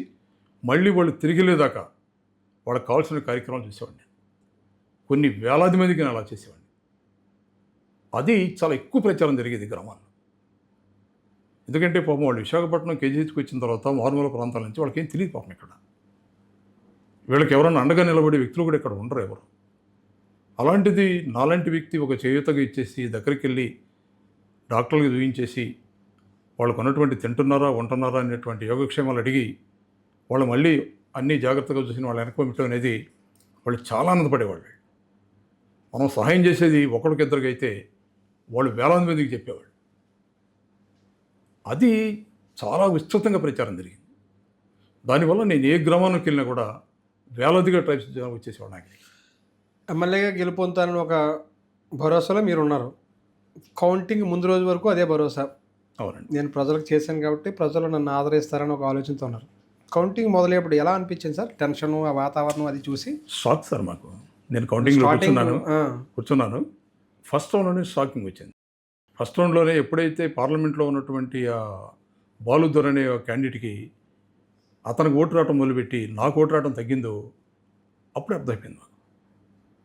మళ్ళీ వాళ్ళు తిరిగిలేదాకా వాళ్ళకి కావాల్సిన కార్యక్రమాలు చూసేవాడిని. కొన్ని వేలాది మందికి నేను అలా చేసేవాడిని. అది చాలా ఎక్కువ ప్రచారం జరిగేది గ్రామాల్లో. ఎందుకంటే పాపం వాళ్ళు విశాఖపట్నం కేజీహెచ్కి వచ్చిన తర్వాత మారుమూల ప్రాంతాల నుంచి వాళ్ళకి ఏం తెలియదు పాపం. ఇక్కడ వీళ్ళకి ఎవరైనా అండగా నిలబడే వ్యక్తులు కూడా ఇక్కడ ఉండరు ఎవరు. అలాంటిది నాలాంటి వ్యక్తి ఒక చేయూతగా ఇచ్చేసి దగ్గరికి వెళ్ళి డాక్టర్లకు చూపించేసి వాళ్ళకు ఉన్నటువంటి తింటున్నారా ఉంటున్నారా అనేటువంటి యోగక్షేమాలు అడిగి వాళ్ళు మళ్ళీ అన్నీ జాగ్రత్తగా చూసిన వాళ్ళు వెనకపోవటం అనేది వాళ్ళు చాలా ఆనందపడేవాళ్ళు. మనం సహాయం చేసేది ఒకరికిద్దరికి అయితే వాళ్ళు వేలాది మందికి చెప్పేవాళ్ళు. అది చాలా విస్తృతంగా ప్రచారం జరిగింది. దానివల్ల నేను ఏ గ్రామానికి వెళ్ళినా కూడా వేలాదిగా ట్రైబ్స్ వచ్చేసేవాడు. నాకు ఎమ్మెల్యేగా గెలుపొందుతానని ఒక భరోసాలో మీరు ఉన్నారు. కౌంటింగ్ ముందు రోజు వరకు అదే భరోసా. అవునండి, నేను ప్రజలకు చేశాను కాబట్టి ప్రజలు నన్ను ఆదరిస్తారని ఒక ఆలోచనతో ఉన్నారు. కౌంటింగ్ మొదలయ్యేప్పుడు ఎలా అనిపించింది సార్? టెన్షన్, ఆ వాతావరణం అది చూసి షాక్ సార్ మాకు. నేను కౌంటింగ్లో కూర్చున్నాను. ఫస్ట్ రౌండ్లోనే షాకింగ్ వచ్చింది. ఫస్ట్ రౌండ్లోనే ఎప్పుడైతే పార్లమెంట్లో ఉన్నటువంటి ఆ బాలుద్దర్ అనే క్యాండిడేట్కి అతనికి ఓటు రావడం మొదలుపెట్టి నాకు ఓటు రావడం తగ్గిందో అప్పుడే అర్థమైపోయింది మాకు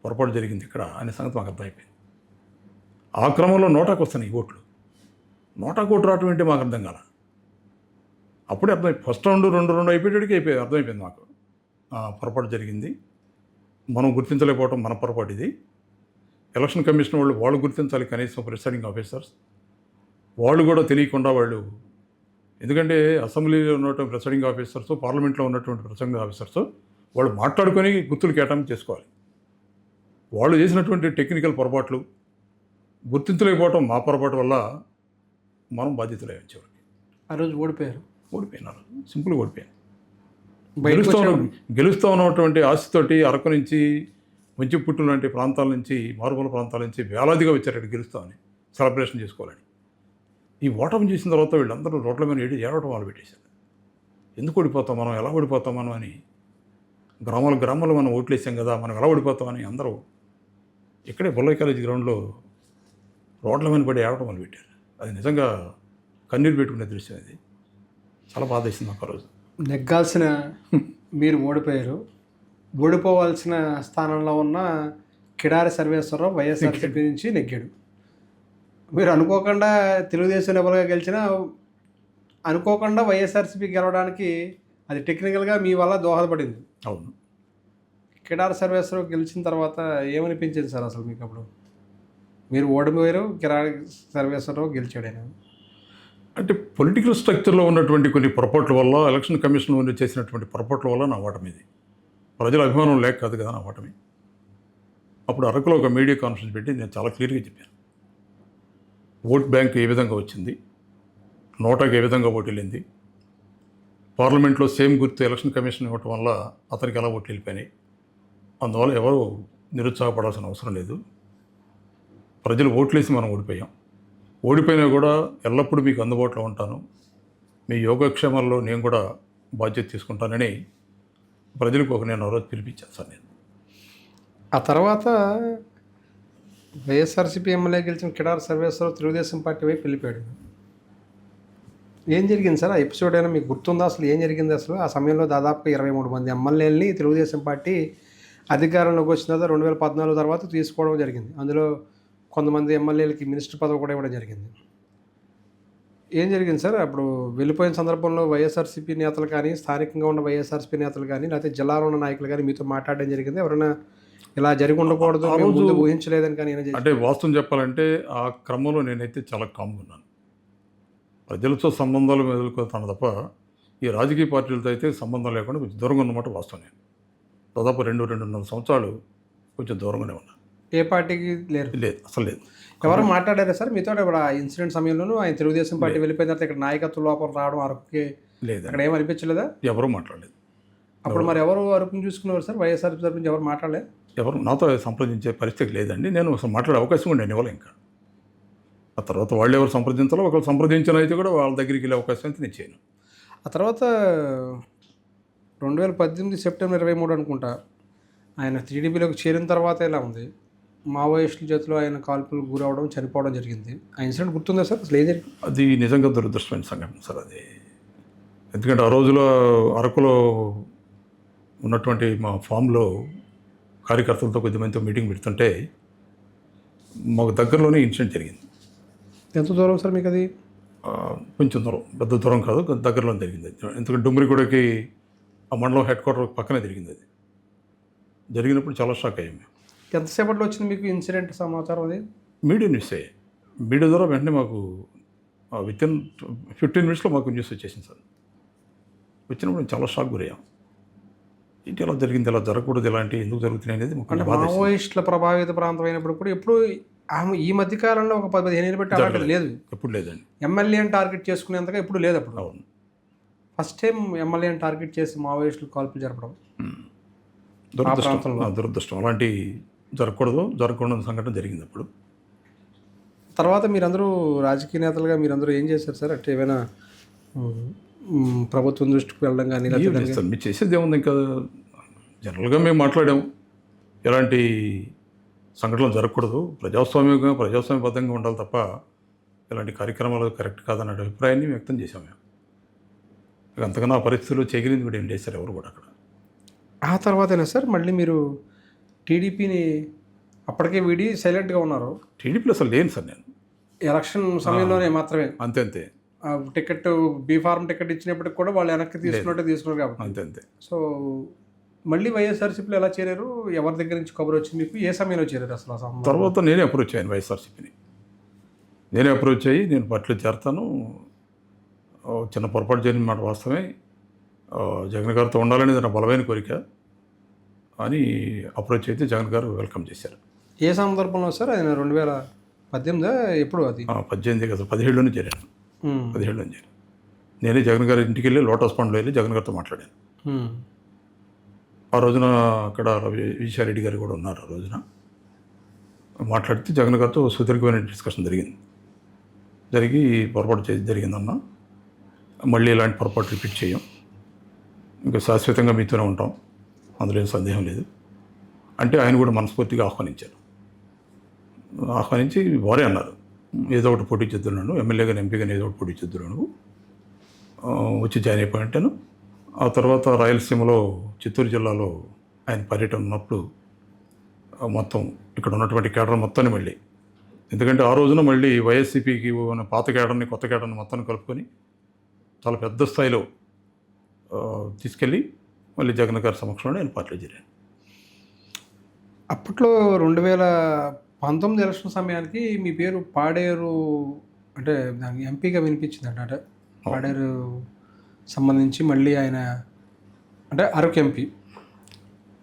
పొరపాటు జరిగింది ఇక్కడ అనే సంగతి మాకు అర్థమైపోయింది. ఆ క్రమంలో నోటాకు వస్తున్నాయి ఓట్లు. నోటాకు ఓటు రావటం ఏంటి మాకు అర్థం కాల. అప్పుడే అర్థమైంది. ఫస్ట్ రౌండ్ 2 రౌండ్ అయిపోయేటికి అర్థమైపోయింది మాకు పొరపాటు జరిగింది, మనం గుర్తించలేకపోవడం మన పొరపాటు ఇది. ఎలక్షన్ కమిషన్ వాళ్ళు గుర్తించాలి, కనీసం ప్రిసైడింగ్ ఆఫీసర్స్ వాళ్ళు కూడా తెలియకుండా వాళ్ళు, ఎందుకంటే అసెంబ్లీలో ఉన్నటువంటి ప్రిసైడింగ్ ఆఫీసర్స్, పార్లమెంట్లో ఉన్నటువంటి ప్రిసైడింగ్ ఆఫీసర్స్ వాళ్ళు మాట్లాడుకొని గుర్తులు కేటాయింపు చేసుకోవాలి. వాళ్ళు చేసినటువంటి టెక్నికల్ పొరపాట్లు గుర్తించలేకపోవటం మా పొరపాటు వల్ల మనం బాధ్యతలే చివరికి ఆ రోజు ఓడిపోయారు. ఓడిపోయినారు. సింపుల్గా ఓడిపోయాను. బయటకు గెలుస్తూ ఉన్నటువంటి ఆశతోటి అరకు నుంచి మంచిపుట్టు లాంటి ప్రాంతాల నుంచి మారుమూల ప్రాంతాల నుంచి వేలాదిగా వచ్చారు గెలుస్తామని సెలబ్రేషన్ చేసుకోవాలని. ఈ ఓటమి చేసిన తర్వాత వీళ్ళందరూ రోడ్ల మీద ఏడవటం వాళ్ళు పెట్టేశారు. ఎందుకు ఓడిపోతాం మనం, ఎలా ఓడిపోతాం మనం అని. గ్రామాలు మనం ఓట్లేసాం కదా, మనం ఎలా ఓడిపోతామని అందరూ ఇక్కడే బొల్లయ్య కాలేజీ గ్రౌండ్లో రోడ్ల మీద పడి ఏడవటం వాళ్ళు పెట్టారు. అది నిజంగా కన్నీరు పెట్టుకునే దృశ్యం. అది చాలా బాధ వేసింది నాకు ఆ రోజు. నెగ్గాల్సిన మీరు ఓడిపోయారు. ఓడిపోవాల్సిన స్థానంలో ఉన్న కిడారి సర్వేశ్వరరావు వైఎస్ఆర్సీపీ నుంచి నెగ్గాడు. మీరు అనుకోకుండా తెలుగుదేశం లెవెల్గా గెలిచినా అనుకోకుండా వైఎస్ఆర్సీపీ గెలవడానికి అది టెక్నికల్గా మీ వల్ల దోహదపడింది. అవును. కిడారి సర్వేశ్వరరావు గెలిచిన తర్వాత ఏమనిపించింది సార్ అసలు మీకు అప్పుడు? మీరు ఓడిపోయారు, కిడారి సర్వేశ్వరరావు గెలిచాడు. ఆయన అంటే పొలిటికల్ స్ట్రక్చర్లో ఉన్నటువంటి కొన్ని పొరపాట్ల వల్ల, ఎలక్షన్ కమిషన్ నుండి చేసినటువంటి పొరపాట్ల వల్ల నా ఓటమిది. ప్రజల అభిమానం లేక కాదు కదా నా ఓటమి. అప్పుడు అరకులో ఒక మీడియా కాన్ఫరెన్స్ పెట్టి నేను చాలా క్లియర్గా చెప్పాను. ఓట్ బ్యాంక్ ఏ విధంగా వచ్చింది, నోటాకి ఏ విధంగా ఓటు వెళ్ళింది, పార్లమెంట్లో సేమ్ గుర్తు ఎలక్షన్ కమిషన్ ఇవ్వటం వల్ల అతనికి ఎలా ఓట్లు వెళ్ళిపోయినాయి. అందువల్ల ఎవరు నిరుత్సాహపడాల్సిన అవసరం లేదు. ప్రజలు ఓట్లేసి మనం ఓడిపోయాం. ఓడిపోయినా కూడా ఎల్లప్పుడూ మీకు అందుబాటులో ఉంటాను, మీ యోగక్షేమాల్లో నేను కూడా బాధ్యత తీసుకుంటానని ప్రజలకు నేను ఆ రోజు పిలిపించాను సార్. నేను ఆ తర్వాత వైఎస్ఆర్సీపీ ఎమ్మెల్యే గెలిచిన కిడారి సర్వేశ్వరరావు తెలుగుదేశం పార్టీ వైపు వెళ్ళిపోయాడు. ఏం జరిగింది సార్ ఆ ఎపిసోడ్? అయినా మీకు గుర్తుందా అసలు ఏం జరిగింది? అసలు ఆ సమయంలో దాదాపుగా 23 మంది ఎమ్మెల్యేలని తెలుగుదేశం పార్టీ అధికారంలోకి వచ్చిన తర్వాత 2014 తర్వాత తీసుకోవడం జరిగింది. అందులో కొంతమంది ఎమ్మెల్యేలకి మినిస్టర్ పదవి కూడా ఇవ్వడం జరిగింది. ఏం జరిగింది సార్ అప్పుడు వెళ్ళిపోయిన సందర్భంలో? వైఎస్ఆర్సీపీ నేతలు కానీ, స్థానికంగా ఉన్న వైఎస్ఆర్సీపీ నేతలు కానీ, లేకపోతే జిల్లాలో ఉన్న నాయకులు కానీ మీతో మాట్లాడడం జరిగింది? ఎవరైనా ఇలా జరిగి ఉండకూడదు, ముందు ఊహించలేదని కానీ? అంటే వాస్తవం చెప్పాలంటే ఆ క్రమంలో నేనైతే చాలా కామ్గా ఉన్నాను. ప్రజలతో సంబంధాలు మెదులుకుతాను తప్ప ఈ రాజకీయ పార్టీలతో అయితే సంబంధం లేకుండా కొంచెం దూరంగా ఉన్నమాట వాస్తవం. నేను దాదాపు 2-2.5 సంవత్సరాలు కొంచెం దూరంగానే ఉన్నాను. ఏ పార్టీకి లేరు? లేదు, అసలు లేదు. ఎవరు మాట్లాడారా సార్ మీతో? ఇప్పుడు ఆ ఇన్సిడెంట్ సమయంలోనూ ఆయన తెలుగుదేశం పార్టీ వెళ్ళిపోయిన తర్వాత ఇక్కడ నాయకత్వ లోపం రావడం అరకుకి లేదు, అక్కడ ఏం అనిపించలేదా? ఎవరూ మాట్లాడలేదు. అప్పుడు మరి ఎవరు అరుపుని చూసుకున్నారు సార్? వైఎస్ఆర్సీపీ తరపు నుంచి ఎవరు మాట్లాడలేదు? ఎవరు నాతో సంప్రదించే పరిస్థితి లేదండి. నేను అసలు మాట్లాడే అవకాశం కూడా నేను ఇవ్వలే. ఇంకా ఆ తర్వాత వాళ్ళు ఎవరు సంప్రదించాలో ఒకరు సంప్రదించిన అయితే కూడా వాళ్ళ దగ్గరికి వెళ్ళే అవకాశం అయితే నేను చేయను. ఆ తర్వాత 2018 సెప్టెంబర్ 23 అనుకుంటా ఆయన టీడీపీలోకి చేరిన తర్వాత ఎలా ఉంది? మావోయిస్టుల చేతిలో ఆయన కాల్పులు గురవడం, చనిపోవడం జరిగింది. ఆ ఇన్సిడెంట్ గుర్తుందా సార్? అసలు ఏం జరిగింది? అది నిజంగా దురదృష్టమైన సంఘటన సార్ అది. ఎందుకంటే ఆ రోజులో అరకులో ఉన్నటువంటి మా ఫామ్లో కార్యకర్తలతో కొద్దిమందితో మీటింగ్ పెడుతుంటే మాకు దగ్గరలోనే ఇన్సిడెంట్ జరిగింది. ఎంత దూరం సార్ మీకు అది? కొంచెం దూరం, పెద్ద దూరం కాదు, దగ్గరలో జరిగింది. ఎందుకంటే డుమ్రిగూడకి ఆ మండలం హెడ్ క్వార్టర్ పక్కనే జరిగింది. అది జరిగినప్పుడు చాలా షాక్ అయ్యాం మేము. ఎంతసేపట్లో వచ్చింది మీకు ఇన్సిడెంట్ సమాచారం? అది మీడియా న్యూసే. మీడియా ద్వారా వెంటనే మాకు వితిన్ 15 మినిట్స్లో మాకు న్యూస్ వచ్చేసింది సార్. వచ్చినప్పుడు మేము చాలా షాక్ గురయ్యాం. ఏంటి ఎలా జరిగింది, ఇలా జరగకూడదు, ఇలాంటి ఎందుకు జరుగుతున్నాయి అనేది అంటే మావోయిస్టుల ప్రభావిత ప్రాంతం అయినప్పుడు కూడా ఎప్పుడు ఈ మధ్య కాలంలో ఒక 10-15 ఏళ్ళు బట్టి అలాంటి లేదు. ఎప్పుడు లేదండి. ఎమ్మెల్యేని టార్గెట్ చేసుకునేంతగా ఎప్పుడు లేదు. అప్పుడు అవును, ఫస్ట్ టైం ఎమ్మెల్యేని టార్గెట్ చేసి మావోయిస్టులు కాల్పులు జరపడం దురదృష్టం. అలాంటి జరగకూడదు సంఘటన జరిగింది అప్పుడు. తర్వాత మీరందరూ రాజకీయ నేతలుగా మీరందరూ ఏం చేశారు సార్? అంటే ఏమైనా ప్రభుత్వం దృష్టికి వెళ్ళడం కానీ? మీరు చేసేది ఏముంది, ఇంకా జనరల్గా మేము మాట్లాడాము, ఎలాంటి సంఘటనలు జరగకూడదు, ప్రజాస్వామ్యబద్ధంగా ఉండాలి తప్ప ఇలాంటి కార్యక్రమాలు కరెక్ట్ కాదన్న అభిప్రాయాన్ని వ్యక్తం చేశాము మేము. అంతకన్నా ఆ పరిస్థితుల్లో చేయగలిగింది కూడా ఏం లేదు సార్ ఎవరు కూడా అక్కడ. ఆ తర్వాతైనా సార్ మళ్ళీ మీరు టీడీపీని అప్పటికే వీడి సైలెంట్గా ఉన్నారు? టీడీపీలో అసలు లేను సార్ నేను. ఎలక్షన్ సమయంలోనే మాత్రమే అంతే. టికెట్ బీఫార్మ్ టికెట్ ఇచ్చినప్పటికి కూడా వాళ్ళు వెనక్కి తీసుకున్నారు కాబట్టి అంతే. సో మళ్ళీ వైఎస్ఆర్సీపీలో ఎలా చేరారు? ఎవరి దగ్గర నుంచి కబురు వచ్చింది మీకు? ఏ సమయంలో చేరారు అసలు? తర్వాత నేనే అప్రోచ్ అయ్యాను వైఎస్ఆర్సీపీని. నేనే అప్రోచ్ అయ్యి నేను పార్టీలో చేరతాను, చిన్న పొరపాటు జరిగిన మాట వాస్తవమే, జగన్ గారితో ఉండాలనేది నా బలమైన కోరిక, అని అప్రోచ్ అయితే జగన్ గారు వెల్కమ్ చేశారు. ఏ సందర్భంలో సార్ ఆయన 2018 ఎప్పుడు అది? 18 కదా, 17లోనే చేరాను. ఉమ్, 17లోనే చేరాను. నేనే జగన్ గారి ఇంటికి వెళ్ళి లోటస్ పండ్లో వెళ్ళి జగన్ గారితో మాట్లాడాను. ఉమ్, ఆ రోజున అక్కడ విజయారెడ్డి గారు కూడా ఉన్నారు. ఆ రోజున మాట్లాడితే జగన్ గారితో సుదీర్ఘమైన డిస్కషన్ జరిగి పొరపాటు జరిగిందన్న, మళ్ళీ ఇలాంటి పొరపాటు రిపీట్ చేయం, ఇంకా శాశ్వతంగా మీతోనే ఉంటాం, అందులో ఏం సందేహం లేదు అంటే ఆయన కూడా మనస్ఫూర్తిగా ఆహ్వానించారు. ఆహ్వానించి వారే అన్నారు, ఏదో ఒకటి పోటీ చేద్దున్నాను, ఎమ్మెల్యేగాని ఎంపీగాని ఏదో ఒకటి పోటీ చేద్దున్నాను, వచ్చి జాయిన్ అయిపోయింటాను. ఆ తర్వాత రాయలసీమలో చిత్తూరు జిల్లాలో ఆయన పర్యటన ఉన్నప్పుడు మొత్తం ఇక్కడ ఉన్నటువంటి కేడర్ మొత్తాన్ని మళ్ళీ, ఎందుకంటే ఆ రోజున మళ్ళీ వైఎస్సీపీకి ఉన్న పాత కేడర్ని కొత్త కేడర్ని మొత్తాన్ని కలుపుకొని చాలా పెద్ద స్థాయిలో తీసుకెళ్ళి మళ్ళీ జగన్ గారి సమక్షంలో నేను పార్టీలో చేరాను. అప్పట్లో 2019 ఎలక్షన్ సమయానికి మీ పేరు పాడేరు అంటే దానికి ఎంపీగా వినిపించిందంట. అంటే పాడేరు సంబంధించి మళ్ళీ ఆయన అంటే అరకు ఎంపీ,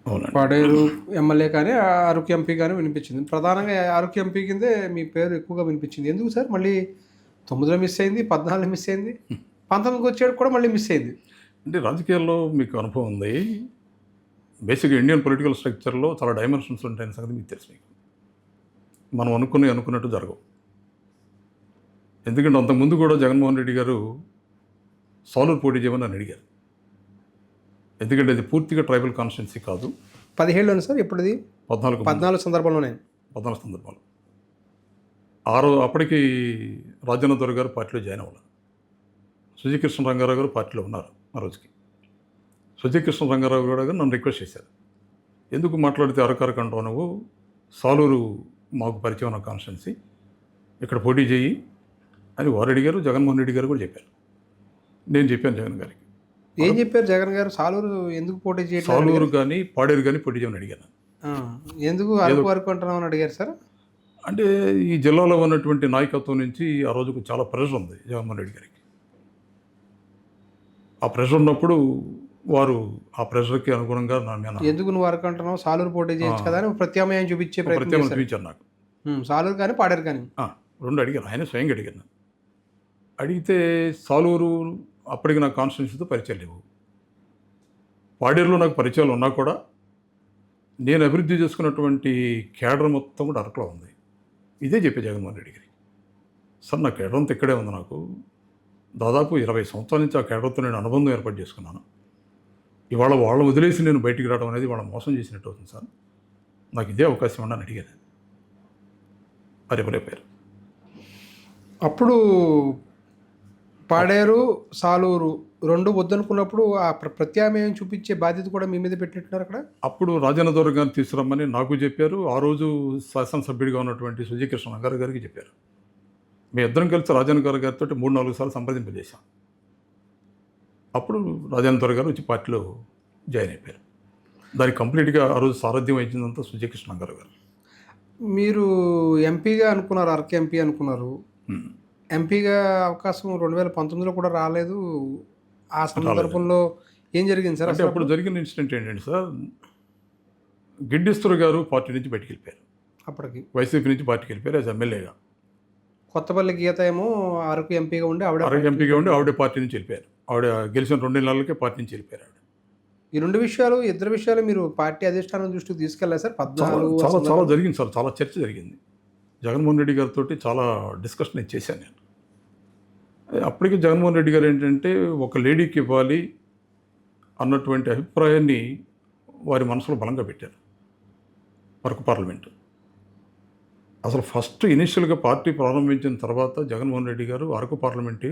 అవునండి. పాడేరు ఎమ్మెల్యే కానీ అరకు ఎంపీ కానీ వినిపించింది. ప్రధానంగా అరకు ఎంపీ కిందే మీ పేరు ఎక్కువగా వినిపించింది. ఎందుకు సార్? మళ్ళీ 9లో మిస్ అయింది, 14లో మిస్ అయింది, 19కి వచ్చాడు కూడా మళ్ళీ మిస్ అయింది. అంటే రాజకీయాల్లో మీకు అనుభవం ఉంది. బేసిక్గా ఇండియన్ పొలిటికల్ స్ట్రక్చర్లో చాలా డైమెన్షన్స్ ఉంటాయని సంగతి మీకు తెలుసు. మీకు మనం అనుకున్నట్టు జరగవు. ఎందుకంటే అంతకుముందు కూడా జగన్మోహన్ రెడ్డి గారు సాలూరు పోటీ చేయమని నన్ను అడిగారు. ఎందుకంటే అది పూర్తిగా ట్రైబల్ కాన్స్టిట్యున్సీ కాదు. 17లోనే సార్? ఎప్పుడుది? 14 సందర్భంలోనే. 14 సందర్భాలు. అప్పటికి రాజన్న దొర గారు పార్టీలో జాయిన్ అవ్వాలి. సుజయకృష్ణ రంగారావు గారు పార్టీలో ఉన్నారు ఆ రోజుకి. సుజయకృష్ణ రంగారావు గారు నన్ను రిక్వెస్ట్ చేశారు, ఎందుకు మాట్లాడితే అరకు అంటావు నువ్వు, సాలూరు మాకు పరిచయం ఉన్న కాన్స్టిట్యున్సీ, ఇక్కడ పోటీ చేయి అని వారు అడిగారు. జగన్మోహన్ రెడ్డి గారు కూడా చెప్పారు. నేను చెప్పాను జగన్ గారికి. ఏం చెప్పారు జగన్ గారు? సాలూరు ఎందుకు పోటీ చేయడం? సాలూరు కానీ పాడేరు కానీ పోటీ చేయమని అడిగాను. ఎందుకు అరకు అంటున్నావు అని అడిగారు సార్? అంటే ఈ జిల్లాలో ఉన్నటువంటి నాయకత్వం నుంచి ఆ రోజుకు చాలా ప్రెషర్ ఉంది జగన్మోహన్ రెడ్డి గారికి. ఆ ప్రెషర్ ఉన్నప్పుడు వారు ఆ ప్రెషర్కి అనుగుణంగా నా మీద ఎందుకు నువ్వు అరకు అంటున్నావు, సాలూరు పోటీ చేయొచ్చు కదా అని ప్రత్యామ్నాయం చూపించే ప్రత్యేకం చూపించారు నాకు. సాలూరు కానీ పాడేరు కానీ రెండు అడిగాను, ఆయన స్వయంగా అడిగాను. అడిగితే సాలూరు అప్పటికి నాకు కాన్స్టిట్యున్సీతో పరిచయం లేవు, పాడేరులో నాకు పరిచయాలు ఉన్నా కూడా నేను అభివృద్ధి చేసుకున్నటువంటి కేడర్ మొత్తం కూడా అరకులో ఉంది. ఇదే చెప్పే జగన్మోహన్ రెడ్డి గారికి, సార్ నా కేడర్ అంతా ఇక్కడే ఉంది, నాకు దాదాపు 20 సంవత్సరాల నుంచి ఆ కేడర్తో నేను అనుబంధం ఏర్పాటు చేసుకున్నాను. ఇవాళ వాళ్ళు వదిలేసి నేను బయటికి రావడం అనేది వాళ్ళ మోసం చేసినట్టు అవుతుంది సార్, నాకు ఇదే అవకాశం ఉండని అడిగాను. రేపారు అప్పుడు పాడేరు సాలూరు రెండు వద్దనుకున్నప్పుడు ఆ ప్రత్యామ్నాయం చూపించే బాధ్యత కూడా మీ మీద పెట్టినట్టున్నారు అక్కడ. అప్పుడు రాజన్న దొర గారిని తీసుకురమ్మని నాకు చెప్పారు. ఆ రోజు శాసనసభ్యుడిగా ఉన్నటువంటి సుజయకృష్ణ రంగారావు గారికి చెప్పారు. మీ ఇద్దరం కలిసి రాజన్న గారితో 3-4 సార్లు సంప్రదింపజేశాం. అప్పుడు రాజన్న దొర గారు వచ్చి పార్టీలో జాయిన్ అయిపోయారు. దానికి కంప్లీట్గా ఆ రోజు సారథ్యం వహించిందంతా సుజయకృష్ణ రంగారావు గారు. మీరు ఎంపీగా అనుకున్నారు, అరకు ఎంపీ అనుకున్నారు. ఎంపీగా అవకాశం 2019లో కూడా రాలేదు. ఆ సందర్భంలో ఏం జరిగింది సార్? అంటే అప్పుడు జరిగిన ఇన్సిడెంట్ ఏంటంటే సార్, గిడ్డీశ్వర్ గారు పార్టీ నుంచి బయటికి వెళ్ళిపోయారు. అప్పటికి వైసీపీ నుంచి పార్టీకి వెళ్ళిపోయారు యాజ్ ఎమ్మెల్యేగా. కొత్తపల్లి గీత ఏమో అరకు ఎంపీగా ఉండి అరకు ఎంపీగా ఉండి ఆవిడ పార్టీ నుంచి వెళ్ళిపోయారు. ఆవిడ గెలిచిన 2 నెలలకే పార్టీ నుంచి వెళ్ళిపోయారు ఆవిడ. ఈ ఇద్దరు విషయాలు మీరు పార్టీ అధిష్టానం దృష్టికి తీసుకెళ్ళారు సార్? 14 చాలా జరిగింది సార్, చాలా చర్చ జరిగింది. జగన్మోహన్ రెడ్డి గారితో చాలా డిస్కషన్ చేశాను నేను. అప్పటికి జగన్మోహన్ రెడ్డి గారు ఏంటంటే ఒక లేడీకి ఇవ్వాలి అన్నటువంటి అభిప్రాయాన్ని వారి మనసులో బలంగా పెట్టారు. అరకు పార్లమెంటు అసలు ఫస్ట్ ఇనిషియల్గా పార్టీ ప్రారంభించిన తర్వాత జగన్మోహన్ రెడ్డి గారు అరకు పార్లమెంటు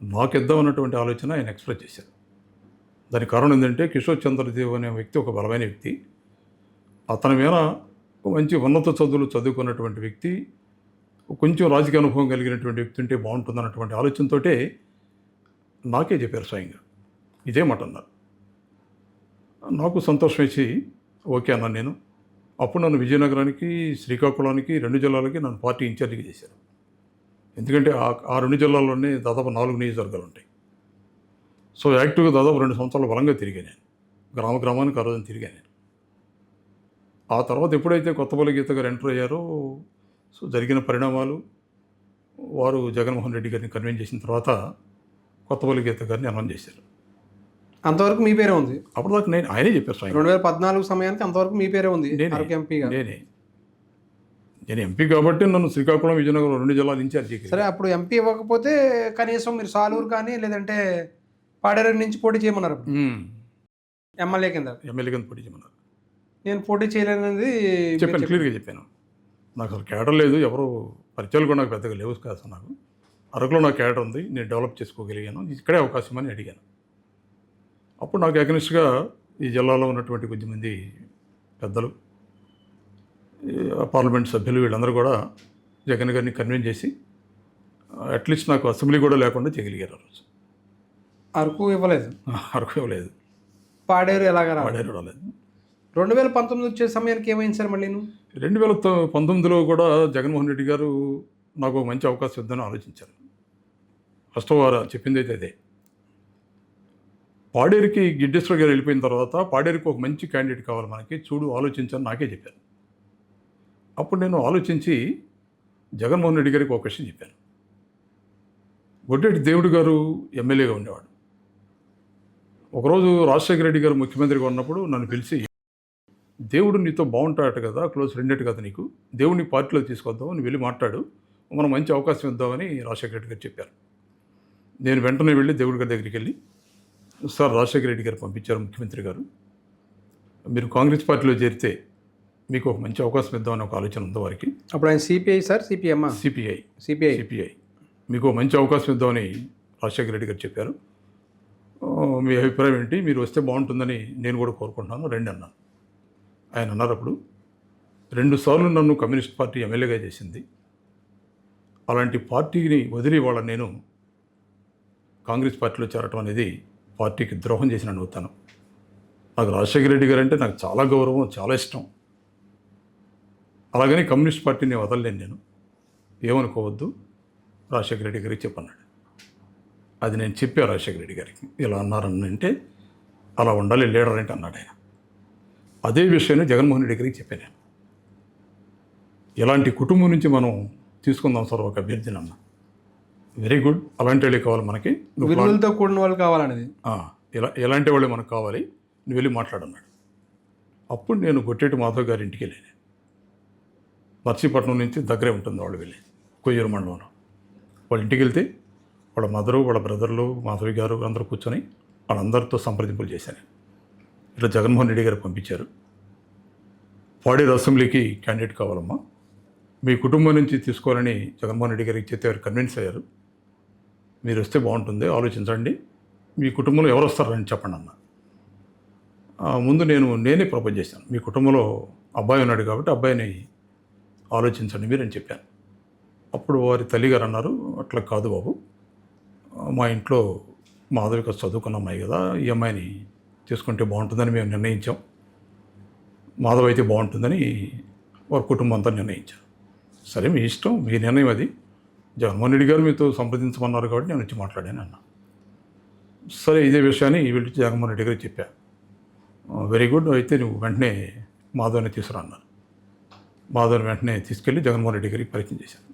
నాకు ఇద్దామన్నటువంటి ఆలోచన ఆయన ఎక్స్ప్రెస్ చేశారు. దానికి కారణం ఏంటంటే కిషోర్ చంద్రదేవ్ అనే వ్యక్తి ఒక బలమైన వ్యక్తి, అతని మీద మంచి ఉన్నత చదువులు చదువుకున్నటువంటి వ్యక్తి, కొంచెం రాజకీయ అనుభవం కలిగినటువంటి వ్యక్తి ఉంటే బాగుంటుందన్నటువంటి ఆలోచనతో నాకే చెప్పారు స్వయంగా. ఇదే మాట అన్నారు. నాకు సంతోషం వేసి ఓకే అన్నాను నేను. అప్పుడు నన్ను విజయనగరానికి, శ్రీకాకుళానికి 2 జిల్లాలకి నన్ను పార్టీ ఇన్ఛార్జిగా చేశారు. ఎందుకంటే ఆ 2 జిల్లాల్లోనే దాదాపు 4 నియోజకవర్గాలు ఉంటాయి. సో యాక్టివ్గా దాదాపు 2 సంవత్సరాలు బలంగా తిరిగాను నేను. గ్రామానికి ఆ రోజున తిరిగాను నేను. ఆ తర్వాత ఎప్పుడైతే కొత్తపల్లి గీత గారు ఎంటర్ అయ్యారో, సో జరిగిన పరిణామాలు, వారు జగన్మోహన్ రెడ్డి గారిని కన్విన్స్ చేసిన తర్వాత కొత్తపల్లి గీత గారిని అనౌన్స్ చేశారు. అంతవరకు మీ పేరే ఉంది. అప్పటిదాకా నేను ఆయనే చెప్పారు స్వయంగా. 2014 సమయానికి అంతవరకు మీ పేరే ఉంది అరకు ఎంపీగా. నేను ఎంపీ కాబట్టి నన్ను శ్రీకాకుళం, విజయనగరం 2 జిల్లాల ఇన్ఛార్జ్ చేశారు. సరే, అప్పుడు ఎంపీ ఇవ్వకపోతే కనీసం మీరు సాలూరు కానీ లేదంటే పాడేరు నుంచి పోటీ చేయమన్నారు. ఎమ్మెల్యే కింద పోటీ చేయమన్నారు. నేను పోటీ చేయలేనది చెప్పాను, క్లియర్గా చెప్పాను. నాకు అసలు క్యాడర్ లేదు, ఎవరు పరిచయాలు కూడా నాకు పెద్దగా లేవు కాదు. నాకు అరకులో నాకు క్యాడర్ ఉంది, నేను డెవలప్ చేసుకోగలిగాను, ఇక్కడే అవకాశం అని అడిగాను. అప్పుడు నాకు అగెనిస్ట్గా ఈ జిల్లాలో ఉన్నటువంటి కొద్దిమంది పెద్దలు, పార్లమెంట్ సభ్యులు, వీళ్ళందరూ కూడా జగన్ గారిని కన్విన్స్ చేసి అట్లీస్ట్ నాకు అసెంబ్లీ కూడా లేకుండా చేయగలిగారు. ఆ రోజు అరకు ఇవ్వలేదు. అరకు ఇవ్వలేదు, పాడేరు ఎలాగా పాడేరు రాలేదు. 2019 వచ్చే సమయానికి ఏమైంది సార్? మళ్ళీ 2019లో కూడా జగన్మోహన్ రెడ్డి గారు నాకు ఒక మంచి అవకాశం ఇద్దని ఆలోచించారు. ఫస్ట్ వారు చెప్పింది అయితే అదే. పాడేరుకి గిడ్డేశ్వర గారు వెళ్ళిపోయిన తర్వాత పాడేరుకి ఒక మంచి క్యాండిడేట్ కావాలి మనకి, చూడు ఆలోచించని నాకే చెప్పారు. అప్పుడు నేను ఆలోచించి జగన్మోహన్ రెడ్డి గారికి ఒక క్వశ్చన్ చెప్పాను. గొడ్డేటి దేవుడు గారు ఎమ్మెల్యేగా ఉండేవాడు. ఒకరోజు రాజశేఖర రెడ్డి గారు ముఖ్యమంత్రిగా ఉన్నప్పుడు నన్ను పిలిచి, దేవుడు నీతో బాగుంటాడట కదా, క్లోజ్ ఫ్రెండ్ కదా నీకు, దేవుడిని పార్టీలో తీసుకొద్దాం, నువ్వు వెళ్ళి మాట్లాడు, మనం మంచి అవకాశం ఇద్దామని రాజశేఖర రెడ్డి గారు చెప్పారు. నేను వెంటనే వెళ్ళి దేవుడి గారి దగ్గరికి వెళ్ళి, సార్ రాజశేఖర రెడ్డి గారు పంపించారు ముఖ్యమంత్రి గారు, మీరు కాంగ్రెస్ పార్టీలో చేరితే మీకు ఒక మంచి అవకాశం ఇద్దామని ఒక ఆలోచన ఉంది వారికి. అప్పుడు ఆయన సిపిఐ సార్, సిపిఎం? సిపిఐ మీకు మంచి అవకాశం ఇద్దామని రాజశేఖర రెడ్డి గారు చెప్పారు. మీ అభిప్రాయం ఏంటి, మీరు వస్తే బాగుంటుందని నేను కూడా కోరుకుంటున్నాను, రండి అన్నాను. ఆయన అన్నారు, అప్పుడు 2 సార్లు నన్ను కమ్యూనిస్ట్ పార్టీ ఎమ్మెల్యేగా చేసింది, అలాంటి పార్టీని వదిలి వాళ్ళ నేను కాంగ్రెస్ పార్టీలో చేరటం అనేది పార్టీకి ద్రోహం చేసిన అవుతాను. నాకు రాజశేఖర రెడ్డి గారు అంటే నాకు చాలా గౌరవం, చాలా ఇష్టం. అలాగని కమ్యూనిస్ట్ పార్టీని వదలలేను నేను, ఏమనుకోవద్దు, రాజశేఖర రెడ్డి గారికి చెప్పన్నాడు. అది నేను చెప్పా రాజశేఖర రెడ్డి గారికి, ఇలా అన్నారని అంటే అలా ఉండాలి లీడర్ అంటే అన్నాడు ఆయన. అదే విషయాన్ని జగన్మోహన్ రెడ్డి గారికి చెప్పాను నేను. ఇలాంటి కుటుంబం నుంచి మనం తీసుకుందాం సార్ ఒక అభ్యర్థిని అన్న. వెరీ గుడ్, అలాంటి వాళ్ళే కావాలి మనకి, విలువలతో కూడిన వాళ్ళు కావాలనేది. ఎలాంటి వాళ్ళే మనకు కావాలి, నువ్వు వెళ్ళి మాట్లాడన్నాడు. అప్పుడు నేను గొట్టేటి మాధవ్ గారి ఇంటికి వెళ్ళాను. నర్సీపట్నం నుంచి దగ్గరే ఉంటుంది వాళ్ళు వెళ్ళి, కొయ్యూరు మండలంలో. వాళ్ళ ఇంటికి వెళ్తే వాళ్ళ మదరు, వాళ్ళ బ్రదర్లు, మాధవి గారు అందరూ కూర్చొని వాళ్ళందరితో సంప్రదింపులు చేశాను. ఇట్లా జగన్మోహన్ రెడ్డి గారు పంపించారు, పాడేరు అసెంబ్లీకి క్యాండిడేట్ కావాలమ్మా, మీ కుటుంబం నుంచి తీసుకోవాలని జగన్మోహన్ రెడ్డి గారికి చెప్తే వారు కన్విన్స్ అయ్యారు, మీరు వస్తే బాగుంటుంది, ఆలోచించండి, మీ కుటుంబంలో ఎవరు వస్తారని చెప్పండి అన్న. ముందు నేనే ప్రపోజ్ చేశాను, మీ కుటుంబంలో అబ్బాయి ఉన్నాడు కాబట్టి అబ్బాయిని ఆలోచించండి మీరు అని చెప్పాను. అప్పుడు వారి తల్లిగారు అన్నారు, అట్లా కాదు బాబు, మా ఇంట్లో మాధవిక చదువుకున్న అమ్మాయి కదా, ఈ అమ్మాయిని తీసుకుంటే బాగుంటుందని మేము నిర్ణయించాం, మాధవ్ అయితే బాగుంటుందని వారి కుటుంబం అంతా నిర్ణయించారు. సరే మీ ఇష్టం, మీ నిర్ణయం అది, జగన్మోహన్ రెడ్డి గారు మీతో సంప్రదించమన్నారు కాబట్టి నేను వచ్చి మాట్లాడాను అన్న. సరే ఇదే విషయాన్ని వీళ్ళు జగన్మోహన్ రెడ్డి గారికి చెప్పా. వెరీ గుడ్, అయితే నువ్వు వెంటనే మాధవ్ని తీసుకురా అన్నారు. మాధవ్ని వెంటనే తీసుకెళ్ళి జగన్మోహన్ రెడ్డి గారికి పరిచయం చేశాను.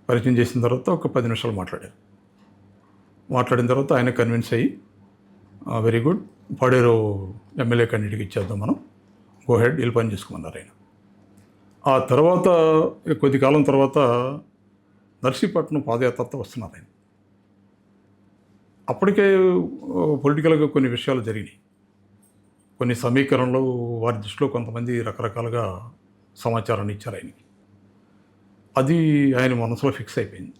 పరిచయం చేసిన తర్వాత ఒక 10 నిమిషాలు మాట్లాడారు. మాట్లాడిన తర్వాత ఆయన కన్విన్స్ అయ్యి, వెరీ గుడ్, పాడేరు ఎమ్మెల్యే క్యాండిడేట్కి ఇచ్చేద్దాం మనం, గో హెడ్, వెళ్ళి పని చేసుకోమన్నారు ఆయన. ఆ తర్వాత కొద్ది కాలం తర్వాత నర్సీపట్నం పాదయాత్రతో వస్తున్నారు ఆయన. అప్పటికే పొలిటికల్గా కొన్ని విషయాలు జరిగినాయి, కొన్ని సమీకరణలు, వారి దృష్టిలో కొంతమంది రకరకాలుగా సమాచారాన్ని ఇచ్చారు ఆయనకి. అది ఆయన మనసులో ఫిక్స్ అయిపోయింది.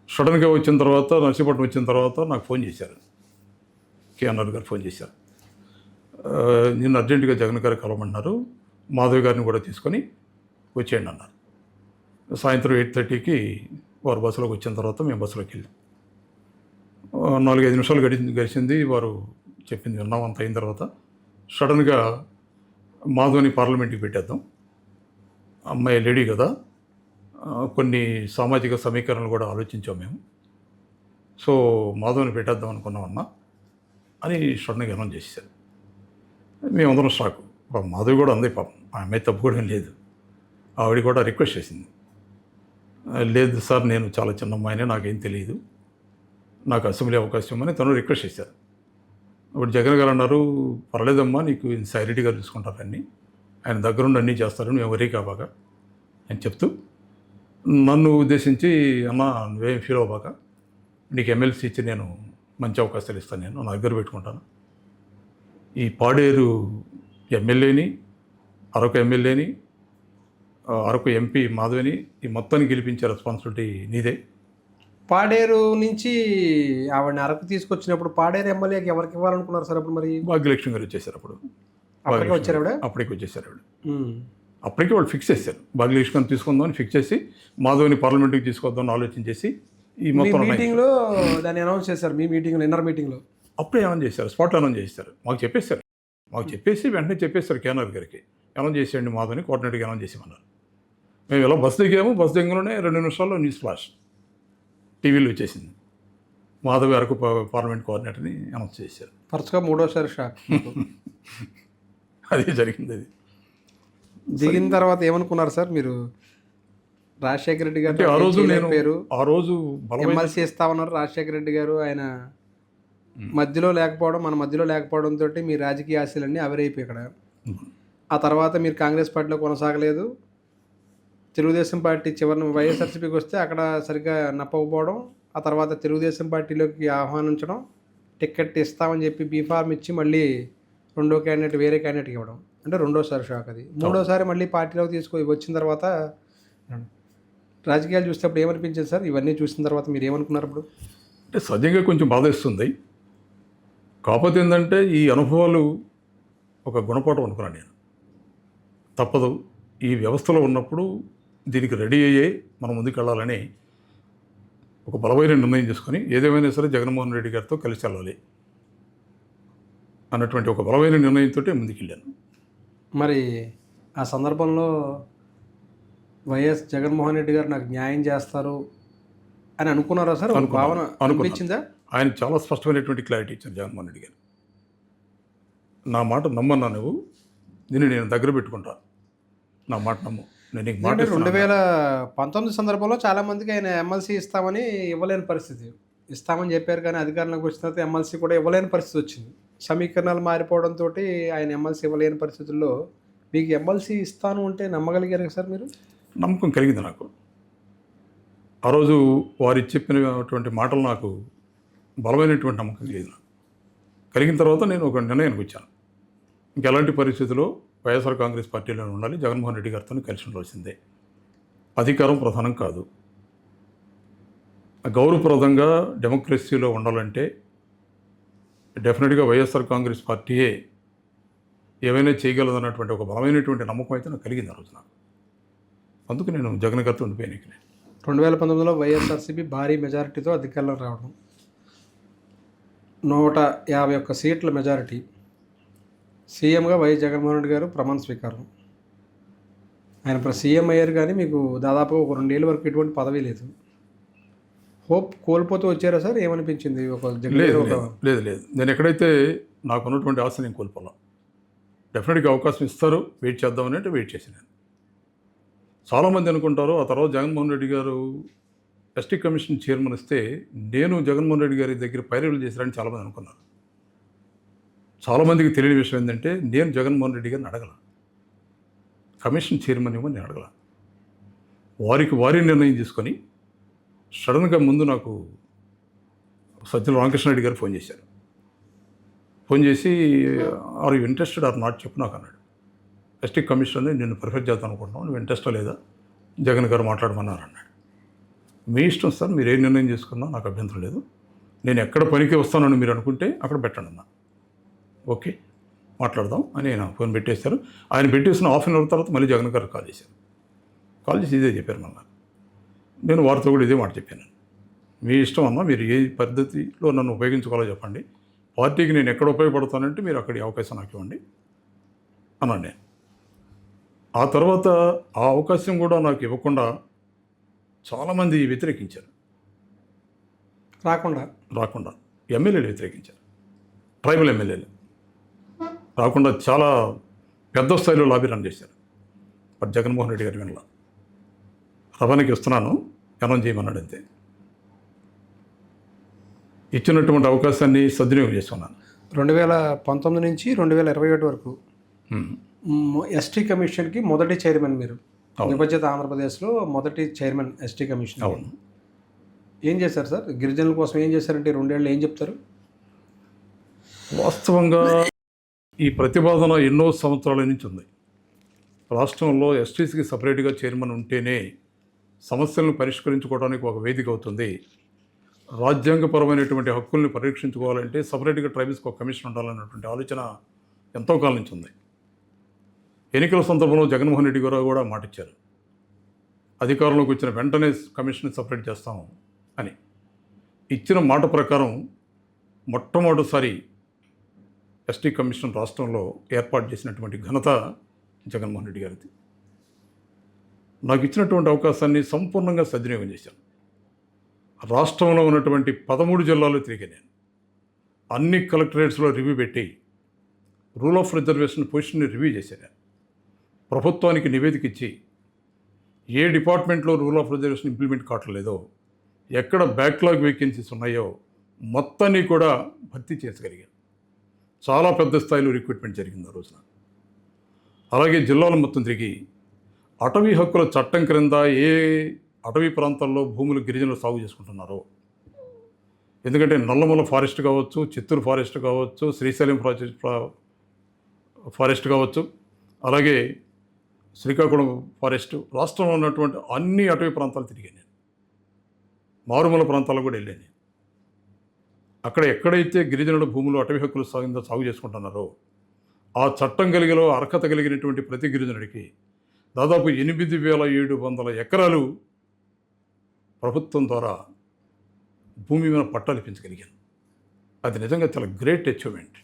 సడన్గా వచ్చిన తర్వాత, నర్సీపట్నం వచ్చిన తర్వాత నాకు ఫోన్ చేశారు, కేఎన్ఆర్ గారు ఫోన్ చేశారు, నిన్ను అర్జెంటుగా జగన్ గారు కలవమంటున్నారు, మాధవి గారిని కూడా తీసుకొని వచ్చేయండి అన్నారు. సాయంత్రం 8:30కి వారు బస్సులోకి వచ్చిన తర్వాత మేము బస్సులోకి వెళ్ళాం. 4-5 నిమిషాలు గడిచింది, వారు చెప్పింది విన్నాం. అంత అయిన తర్వాత సడన్గా మాధవ్ని పార్లమెంట్కి పెట్టేద్దాం, అమ్మాయి లేడీ కదా, కొన్ని సామాజిక సమీకరణలు కూడా ఆలోచించాం మేము, సో మాధవ్ని పెట్టేద్దాం అనుకున్నామన్నా అని సడన్గా అనౌన్స్ చేశారు. మేమందరం షాక్, పాపం మాధవి కూడా అంది, పాపం ఆ అమ్మాయి తప్పు కూడా ఏం లేదు. ఆవిడ కూడా రిక్వెస్ట్ చేసింది, లేదు సార్ నేను చాలా చిన్న అమ్మాయినే, నాకేం తెలియదు, నాకు అసెంబ్లీ అవకాశం అని తను రిక్వెస్ట్ చేశారు. ఇప్పుడు జగన్ గారు అన్నారు, పర్లేదమ్మా నీకు సైరెడ్డి గారు చూసుకుంటారని, ఆయన దగ్గరుండి అన్నీ చేస్తారు, నువ్వు ఎవరీ కాబాక అని చెప్తూ నన్ను ఉద్దేశించి, అమ్మ నువ్వేం ఫీల్ అవ్వబాక, నీకు ఎమ్మెల్సీ ఇచ్చి నేను మంచి అవకాశాలు ఇస్తాను, నేను నా దగ్గర పెట్టుకుంటాను, ఈ పాడేరు ఎమ్మెల్యేని, అరకు ఎమ్మెల్యేని, అరకు ఎంపీ మాధవిని ఈ మొత్తాన్ని గెలిపించే రెస్పాన్సిబిలిటీ నీదే. పాడేరు నుంచి ఆవిడని అరకు తీసుకొచ్చినప్పుడు పాడేరు ఎమ్మెల్యేకి ఎవరికి ఇవ్వాలనుకున్నారు సార్ అప్పుడు? మరి భాగ్యలక్ష్మి గారు వచ్చేసారు అప్పుడు. అప్పటికే వచ్చారు ఆవిడ? అప్పటికి వచ్చేసారు ఆవిడ. అప్పటికే వాళ్ళు ఫిక్స్ చేశారు, భాగ్యలక్ష్మి గారిని తీసుకుందామని ఫిక్స్ చేసి మాధవిని పార్లమెంట్కి తీసుకొద్దామని ఆలోచన చేసి ఈ మొత్తం మీటింగ్లో దాన్ని అనౌన్స్ చేశారు. మీ మీటింగ్లో, ఇన్నర్ మీటింగ్లో అప్పుడే అనౌన్స్ చేశారు, స్పాట్లో అనౌన్స్ చేశారు. మాకు చెప్పేసి వెంటనే చెప్పేశారు కేఆర్ గారికి, అనౌన్స్ చేసేయండి మాధవిని కోఆర్డినేటర్కి అనౌన్స్ చేసేమన్నారు. మేము ఇలా బస్ దిగాము, బస్ దిగంలోనే 2 నిమిషాల్లో న్యూస్ ఫ్లాష్ టీవీలో వచ్చేసింది, మాధవి అరకు పార్లమెంట్ కోఆర్డినేటర్ని అనౌన్స్ చేశారు. తరచుగా 3వ షాక్. అదే జరిగింది. అది దిగిన తర్వాత ఏమనుకున్నారు సార్ మీరు? రాజశేఖర రెడ్డి గారు ఆ రోజు నేను ఆ రోజు ఎమ్మెల్సీ ఇస్తామన్నారు రాజశేఖర రెడ్డి గారు. ఆయన మధ్యలో లేకపోవడం, మన మధ్యలో లేకపోవడంతో మీ రాజకీయ ఆశలన్నీ ఆవిరైపోయి ఇక్కడ. ఆ తర్వాత మీరు కాంగ్రెస్ పార్టీలో కొనసాగలేదు, తెలుగుదేశం పార్టీ చివరిని వైఎస్ఆర్సీపీకి వస్తే అక్కడ సరిగ్గా నప్పకపోవడం, ఆ తర్వాత తెలుగుదేశం పార్టీలోకి ఆహ్వానించడం, టికెట్ ఇస్తామని చెప్పి బీఫార్మ్ ఇచ్చి మళ్ళీ రెండో క్యాండిడేట్ వేరే క్యాండిడేట్కి ఇవ్వడం, అంటే 2వసారి షాక్ అది. 3వసారి మళ్ళీ పార్టీలోకి వచ్చిన తర్వాత రాజకీయాలు చూసేటప్పుడు ఏమనిపించింది సార్? ఇవన్నీ చూసిన తర్వాత మీరు ఏమనుకున్నారు అప్పుడు? అంటే సహజంగా కొంచెం బాధేస్తుంది. కాకపోతే ఏంటంటే ఈ అనుభవాలు ఒక గుణపాఠం అనుకున్నాను నేను. తప్పదు, ఈ వ్యవస్థలో ఉన్నప్పుడు దీనికి రెడీ అయ్యే మనం ముందుకు వెళ్ళాలని ఒక బలమైన నిర్ణయం చేసుకొని ఏదేమైనా సరే జగన్మోహన్ రెడ్డి గారితో కలిసి వెళ్ళాలి అన్నటువంటి ఒక బలమైన నిర్ణయంతో ముందుకెళ్ళాను. మరి ఆ సందర్భంలో వైఎస్ జగన్మోహన్ రెడ్డి గారు నాకు న్యాయం చేస్తారు అని అనుకున్నారా సార్? భావన అనిపించిందా? ఆయన చాలా స్పష్టమైనటువంటి క్లారిటీ ఇచ్చారు జగన్మోహన్ రెడ్డి గారు. నా మాట నమ్మన్నా నువ్వు, దీన్ని నేను దగ్గర పెట్టుకుంటా, నా మాట నమ్ము, నేను నీకు మాట. 2019 సందర్భంలో చాలామందికి ఆయన ఎమ్మెల్సీ ఇస్తామని ఇవ్వలేని పరిస్థితి, ఇస్తామని చెప్పారు కానీ అధికారంలోకి వచ్చిన తర్వాత ఎమ్మెల్సీ కూడా ఇవ్వలేని పరిస్థితి వచ్చింది. సమీకరణాలు మారిపోవడంతో ఆయన ఎమ్మెల్సీ ఇవ్వలేని పరిస్థితుల్లో మీకు ఎమ్మెల్సీ ఇస్తాను అంటే నమ్మగలిగారు సార్ మీరు? నమ్మకం కలిగింది నాకు. ఆ రోజు వారు చెప్పినటువంటి మాటలు నాకు బలమైనటువంటి నమ్మకం కలిగిన తర్వాత నేను ఒక నిర్ణయానికి వచ్చాను, ఇంకెలాంటి పరిస్థితుల్లో వైఎస్ఆర్ కాంగ్రెస్ పార్టీలో ఉండాలి, జగన్మోహన్ రెడ్డి గారితో కలిసి ఉండాల్సిందే, అధికారం ప్రధానం కాదు, గౌరవప్రదంగా డెమోక్రసీలో ఉండాలంటే డెఫినెట్గా వైఎస్ఆర్ కాంగ్రెస్ పార్టీయే ఏమైనా చేయగలదన్నటువంటి ఒక బలమైనటువంటి నమ్మకం అయితే నాకు కలిగింది ఆ రోజు నాకు. అందుకు నేను జగన్ గారితో ఉండిపోయాను. 2019లో వైఎస్ఆర్సీపీ భారీ మెజారిటీతో అధికారంలో రావడం, 151 సీట్ల మెజారిటీ, సీఎంగా వైఎస్ జగన్మోహన్ రెడ్డి గారు ప్రమాణ స్వీకారం. ఆయన సీఎం అయ్యారు కానీ మీకు దాదాపు ఒక 2 ఏళ్ళ వరకు ఎటువంటి పదవి లేదు. హోప్ కోల్పోతూ వచ్చారా సార్? ఏమనిపించింది? లేదు, నేను ఎక్కడైతే నాకు ఉన్నటువంటి ఆశ నేను కోల్పోలా. డెఫినెట్గా అవకాశం ఇస్తారు, వెయిట్ చేద్దామని అంటే వెయిట్ చేశాను. చాలామంది అనుకుంటారు ఆ తర్వాత జగన్మోహన్ రెడ్డి గారు ఎస్టీ కమిషన్ చైర్మన్ ఇస్తే నేను జగన్మోహన్ రెడ్డి గారి దగ్గర పైరవీలు చేశారని చాలామంది అనుకున్నారు. చాలామందికి తెలియని విషయం ఏంటంటే నేను జగన్మోహన్ రెడ్డి గారిని అడగల, కమిషన్ చైర్మన్ ఇవ్వని నేను అడగల. వారి నిర్ణయం తీసుకొని సడన్గా ముందు నాకు సజ్జల రామకృష్ణారెడ్డి గారు ఫోన్ చేశారు. ఫోన్ చేసి are you interested or not చెప్పు నాకు అన్నాడు. ఎస్టీ కమిషన్ని నేను ప్రిఫర్ చేద్దాం అనుకుంటున్నాను, నువ్వు ఇంట్రెస్టా లేదా, జగన్ గారు మాట్లాడమన్నారు అన్నాడు. మీ ఇష్టం సార్, మీరు ఏ నిర్ణయం చేసుకున్నా నాకు అభ్యంతరం లేదు, నేను ఎక్కడ పనికి వస్తానని మీరు అనుకుంటే అక్కడ పెట్టండి అన్నా. ఓకే మాట్లాడదాం అని ఆయన ఫోన్ పెట్టేశారు. ఆయన పెట్టేసిన హాఫ్ అన్ అవర్ తర్వాత మళ్ళీ జగన్ గారు కాల్ చేశారు. కాల్ చేసి ఇదే చెప్పారు మళ్ళీ. నేను వారితో కూడా ఇదే మాట చెప్పాను, మీ ఇష్టం అన్నా, మీరు ఏ పద్ధతిలో నన్ను ఉపయోగించుకోవాలో చెప్పండి, పార్టీకి నేను ఎక్కడ ఉపయోగపడతానంటే మీరు అక్కడి అవకాశం నాకు ఇవ్వండి అన్నాను నేను. ఆ తర్వాత ఆ అవకాశం కూడా నాకు ఇవ్వకుండా చాలామంది వ్యతిరేకించారు. రాకుండా ఎమ్మెల్యేలు వ్యతిరేకించారు, ట్రైబల్ ఎమ్మెల్యేలు రాకుండా చాలా పెద్ద స్థాయిలో లాబీ రన్ చేశారు. బట్ జగన్మోహన్ రెడ్డి గారి వినలా. రవాణాకి ఇస్తున్నాను, అనౌన్స్ చేయమన్నాడు అంతే. ఇచ్చినటువంటి అవకాశాన్ని సద్వినియోగం చేసుకున్నాను. 2019 నుంచి 2021 వరకు ఎస్టీ కమిషన్కి మొదటి చైర్మన్ మీరు. విభజిత ఆంధ్రప్రదేశ్లో మొదటి చైర్మన్ ఎస్టీ కమిషన్. అవును. ఏం చేశారు సార్? గిరిజనుల కోసం ఏం చేశారంటే 2 ఏళ్ళు ఏం చెప్తారు? వాస్తవంగా ఈ ప్రతిపాదన ఎన్నో సంవత్సరాల నుంచి ఉంది. రాష్ట్రంలో ఎస్టీసీకి సపరేట్గా చైర్మన్ ఉంటేనే సమస్యలను పరిష్కరించుకోవడానికి ఒక వేదిక అవుతుంది. రాజ్యాంగపరమైనటువంటి హక్కుల్ని పరీక్షించుకోవాలంటే సపరేట్గా ట్రైబల్స్కి ఒక కమిషన్ ఉండాలన్నటువంటి ఆలోచన ఎంతో కాలం నుంచి ఉంది. ఎన్నికల సందర్భంలో జగన్మోహన్ రెడ్డి గారు కూడా మాటిచ్చారు, అధికారంలోకి వచ్చిన వెంటనే కమిషన్ సపరేట్ చేస్తాము అని. ఇచ్చిన మాట ప్రకారం మొట్టమొదటిసారి ఎస్టీ కమిషన్ రాష్ట్రంలో ఏర్పాటు చేసినటువంటి ఘనత జగన్మోహన్ రెడ్డి గారిది. నాకు ఇచ్చినటువంటి అవకాశాన్ని సంపూర్ణంగా సద్వినియోగం చేశాను. రాష్ట్రంలో ఉన్నటువంటి 13 జిల్లాలు తిరిగి నేను అన్ని కలెక్టరేట్స్లో రివ్యూ పెట్టి రూల్ ఆఫ్ రిజర్వేషన్ పొజిషన్ని రివ్యూ చేశాను. ప్రభుత్వానికి నివేదిక ఇచ్చి ఏ డిపార్ట్మెంట్లో రూల్ ఆఫ్ రిజర్వేషన్ ఇంప్లిమెంట్ కావట్లేదో, ఎక్కడ బ్యాక్లాగ్ వేకెన్సీస్ ఉన్నాయో మొత్తాన్ని కూడా భర్తీ చేయగలిగాను. చాలా పెద్ద స్థాయిలో రిక్రూట్మెంట్ జరిగింది ఆ రోజున. అలాగే జిల్లాలు మొత్తం తిరిగి అటవీ హక్కుల చట్టం క్రింద ఏ అటవీ ప్రాంతాల్లో భూములు గిరిజనులు సాగు చేసుకుంటున్నారో, ఎందుకంటే నల్లమల ఫారెస్ట్ కావచ్చు, చిత్తూరు ఫారెస్ట్ కావచ్చు, శ్రీశైలం ఫారెస్ట్ కావచ్చు, అలాగే శ్రీకాకుళం ఫారెస్ట్, రాష్ట్రంలో ఉన్నటువంటి అన్ని అటవీ ప్రాంతాలు తిరిగాను నేను. మారుమూల ప్రాంతాలకు కూడా వెళ్ళాను. అక్కడ ఎక్కడైతే గిరిజనుల భూములు అటవీ హక్కులు సాగు చేసుకుంటున్నారో ఆ చట్టం కలిగిలో అర్హత కలిగినటువంటి ప్రతి గిరిజనుడికి దాదాపు 8,700 ఎకరాలు ప్రభుత్వం ద్వారా భూమి మీద పట్టాలు ఇప్పించగలిగాను. అది నిజంగా చాలా గ్రేట్ అచీవ్మెంట్.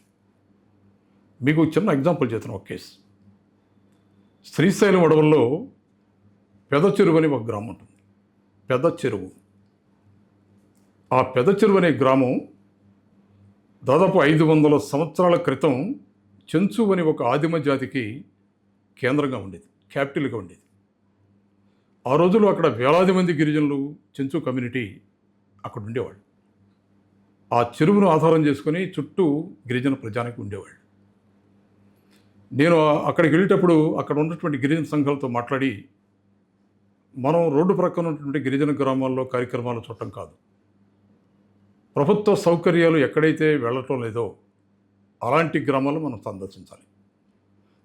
మీకు చిన్న ఎగ్జాంపుల్ చేస్తాను. ఒక కేసు, శ్రీశైలం అడవుల్లో పెద్ద చెరువు అని ఒక గ్రామం ఉంటుంది. పెద్ద చెరువు, ఆ పెద్ద చెరువు అనే గ్రామం దాదాపు 500 సంవత్సరాల క్రితం చెంచు అని ఒక ఆదిమ జాతికి కేంద్రంగా ఉండేది, క్యాపిటల్గా ఉండేది. ఆ రోజుల్లో అక్కడ వేలాది మంది గిరిజనులు, చెంచు కమ్యూనిటీ అక్కడ ఉండేవాళ్ళు. ఆ చెరువును ఆధారం చేసుకొని చుట్టూ గిరిజన ప్రజానికి ఉండేవాళ్ళు. నేను అక్కడికి వెళ్ళేటప్పుడు అక్కడ ఉన్నటువంటి గిరిజన సంఘాలతో మాట్లాడి, మనం రోడ్డు ప్రక్కన ఉన్నటువంటి గిరిజన గ్రామాల్లో కార్యక్రమాలు చూడటం కాదు, ప్రభుత్వ సౌకర్యాలు ఎక్కడైతే వెళ్ళటం లేదో అలాంటి గ్రామాలు మనం సందర్శించాలి.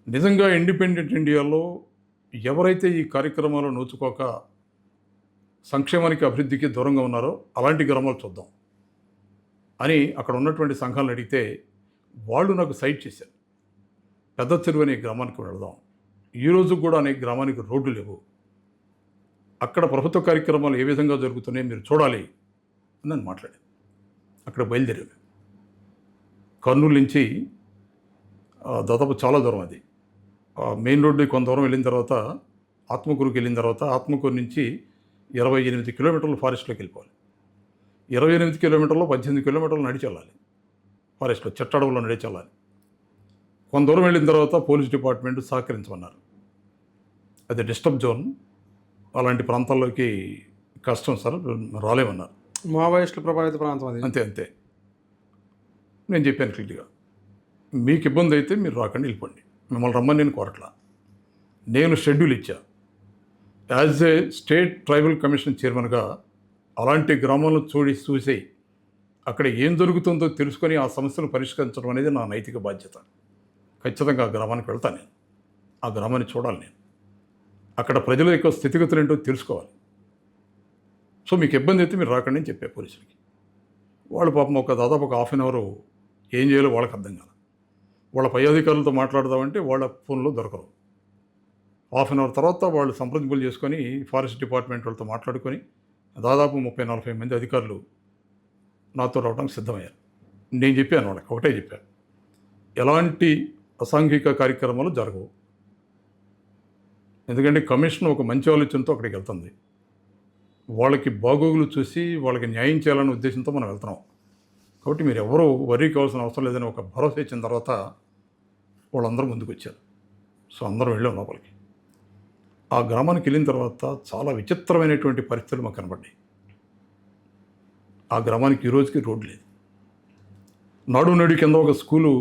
నిజంగా ఇండిపెండెంట్ ఇండియాలో ఎవరైతే ఈ కార్యక్రమాలు నోచుకోక సంక్షేమానికి అభివృద్ధికి దూరంగా ఉన్నారో అలాంటి గ్రామాలు చూద్దాం అని అక్కడ ఉన్నటువంటి సంఘాలను అడిగితే వాళ్ళు నాకు సైట్ చేశారు. పెద్ద చెరువు అనే గ్రామానికి వెళదాం, ఈరోజు కూడా అనే గ్రామానికి రోడ్లు లేవు, అక్కడ ప్రభుత్వ కార్యక్రమాలు ఏ విధంగా జరుగుతున్నాయో మీరు చూడాలి అని నేను మాట్లాడాను. అక్కడ బయలుదేరాను. కర్నూలు నుంచి దాదాపు చాలా దూరం, అది మెయిన్ రోడ్డు కొంత దూరం వెళ్ళిన తర్వాత ఆత్మకూరుకి వెళ్ళిన తర్వాత ఆత్మకూరు నుంచి 28 కిలోమీటర్లు ఫారెస్ట్లోకి వెళ్ళిపోవాలి. 28 కిలోమీటర్లు 18 కిలోమీటర్లు నడిచి వెళ్ళాలి. ఫారెస్ట్లో చెట్టడవులో నడిచి వెళ్ళాలి. కొంత దూరం వెళ్ళిన తర్వాత పోలీస్ డిపార్ట్మెంట్ సహకరించమన్నారు. అది డిస్టర్బ్ జోన్, అలాంటి ప్రాంతాల్లోకి కష్టం సార్, రాలేమన్నారు. మావోయిస్టుల ప్రభావిత ప్రాంతం అది. అంతే. నేను చెప్పాను క్లియర్గా, మీకు ఇబ్బంది అయితే మీరు రాకండి, వెళ్ళిపోండి, మిమ్మల్ని రమ్మని నేను కోరట్లా. నేను షెడ్యూల్ ఇచ్చా. As a state tribal commission చైర్మన్గా అలాంటి గ్రామాలను చూసి అక్కడ ఏం జరుగుతుందో తెలుసుకొని ఆ సమస్యను పరిష్కరించడం అనేది నా నైతిక బాధ్యత. ఖచ్చితంగా ఆ గ్రామానికి వెళ్తాను నేను, ఆ గ్రామాన్ని చూడాలి నేను, అక్కడ ప్రజల యొక్క స్థితిగతులు ఏంటో తెలుసుకోవాలి. సో మీకు ఇబ్బంది అయితే మీరు రాకండి అని చెప్పా పోలీసులకి. వాళ్ళు పాపం దాదాపు ఒక హాఫ్ అన్ అవర్ ఏం చేయాలో వాళ్ళకి అర్థం కాదు. వాళ్ళ పై అధికారులతో మాట్లాడదామంటే వాళ్ళ ఫోన్లో దొరకరు. హాఫ్ అన్ అవర్ తర్వాత వాళ్ళు సంప్రదింపులు చేసుకొని ఫారెస్ట్ డిపార్ట్మెంట్ వాళ్ళతో మాట్లాడుకొని దాదాపు 30-40 మంది అధికారులు నాతో రావడానికి సిద్ధమయ్యారు. నేను చెప్పాను వాళ్ళకి, ఒకటే చెప్పాను, ఎలాంటి అసాంఘిక కార్యక్రమాలు జరగవు. ఎందుకంటే కమిషన్ ఒక మంచి ఆలోచనతో అక్కడికి వెళ్తుంది. వాళ్ళకి బాగోగులు చూసి వాళ్ళకి న్యాయం చేయాలనే ఉద్దేశంతో మనం వెళ్తున్నాం. కాబట్టి మీరు ఎవరూ వర్రీ కావాల్సిన అవసరం లేదని ఒక భరోసా ఇచ్చిన తర్వాత వాళ్ళందరూ ముందుకు వచ్చారు. సో అందరం వెళ్ళాం లోపలికి. ఆ గ్రామానికి వెళ్ళిన తర్వాత చాలా విచిత్రమైనటువంటి పరిస్థితులు మాకు కనబడ్డాయి. ఆ గ్రామానికి ఈ రోజుకి రోడ్డు లేదు. నాడు నేడు కింద ఒక స్కూలు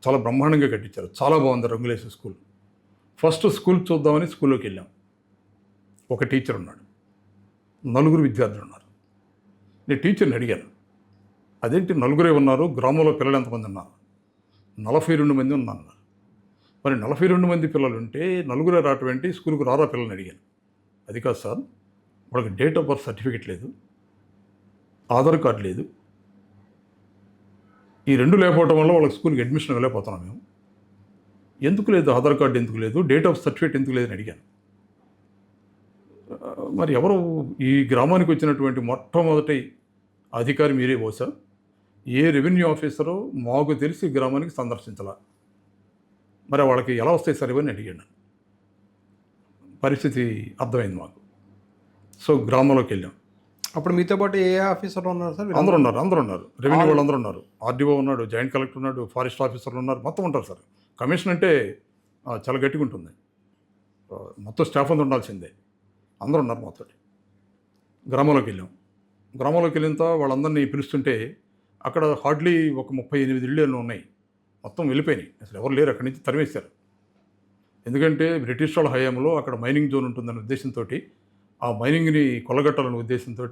చాలా బ్రహ్మాండంగా కట్టించారు. చాలా బాగుంది, రంగులేసే స్కూల్. ఫస్ట్ స్కూల్ చూద్దామని స్కూల్లోకి వెళ్ళాం. ఒక టీచర్ ఉన్నాడు, 4 విద్యార్థులు ఉన్నారు. నేను టీచర్ని అడిగాను, అదేంటి 4 ఉన్నారు, గ్రామంలో పిల్లలు ఎంతమంది ఉన్నారు? 42 మంది ఉన్నారు. మరి 42 మంది పిల్లలు ఉంటే 4 రావటం ఏంటి, స్కూల్కి రారా పిల్లల్ని అడిగాను. అది కాదు సార్, వాళ్ళకి డేట్ ఆఫ్ బర్త్ సర్టిఫికేట్ లేదు, ఆధార్ కార్డు లేదు, ఈ 2 లేకపోవడం వల్ల వాళ్ళకి స్కూల్కి అడ్మిషన్ వెళ్ళకపోతున్నాం మేము. ఎందుకు లేదు, ఆధార్ కార్డు ఎందుకు లేదు, డేట్ ఆఫ్ సర్టిఫికేట్ ఎందుకు లేదని అడిగాను. మరి ఎవరు ఈ గ్రామానికి వచ్చినటువంటి మొట్టమొదటి అధికారి మీరే బహుశా, ఏ రెవెన్యూ ఆఫీసరో మాకు తెలిసి గ్రామానికి సందర్శించాల, మరి వాళ్ళకి ఎలా వస్తాయి సార్ ఇవన్నీ అడిగాను. పరిస్థితి అర్థమైంది మాకు. సో గ్రామంలోకి వెళ్ళాం. అప్పుడు మీతో పాటు ఏ ఆఫీసర్లు ఉన్నారు సార్? అందరూ ఉన్నారు, రెవెన్యూ వాళ్ళు అందరూ ఉన్నారు, ఆర్డీఓ ఉన్నాడు, జాయింట్ కలెక్టర్ ఉన్నాడు, ఫారెస్ట్ ఆఫీసర్లు ఉన్నారు, మొత్తం ఉంటారు సార్. కమిషన్ అంటే చాలా గట్టిగా ఉంటుంది, మొత్తం స్టాఫ్ అంతా ఉండాల్సిందే. అందరూ ఉన్నారు మాతో. గ్రామంలోకి వెళ్ళాం. గ్రామంలోకి వెళ్ళినంత వాళ్ళందరినీ పిలుస్తుంటే అక్కడ హార్డ్లీ ఒక 38 ఇళ్ళు ఉన్నాయి, మొత్తం వెళ్ళిపోయినాయి, అసలు ఎవరు లేరు, అక్కడి నుంచి తరిమేశారు. ఎందుకంటే బ్రిటిష్ వాళ్ళ హయాంలో అక్కడ మైనింగ్ జోన్ ఉంటుందనే ఉద్దేశంతో, ఆ మైనింగ్ని కొల్లగట్టాలనే ఉద్దేశంతో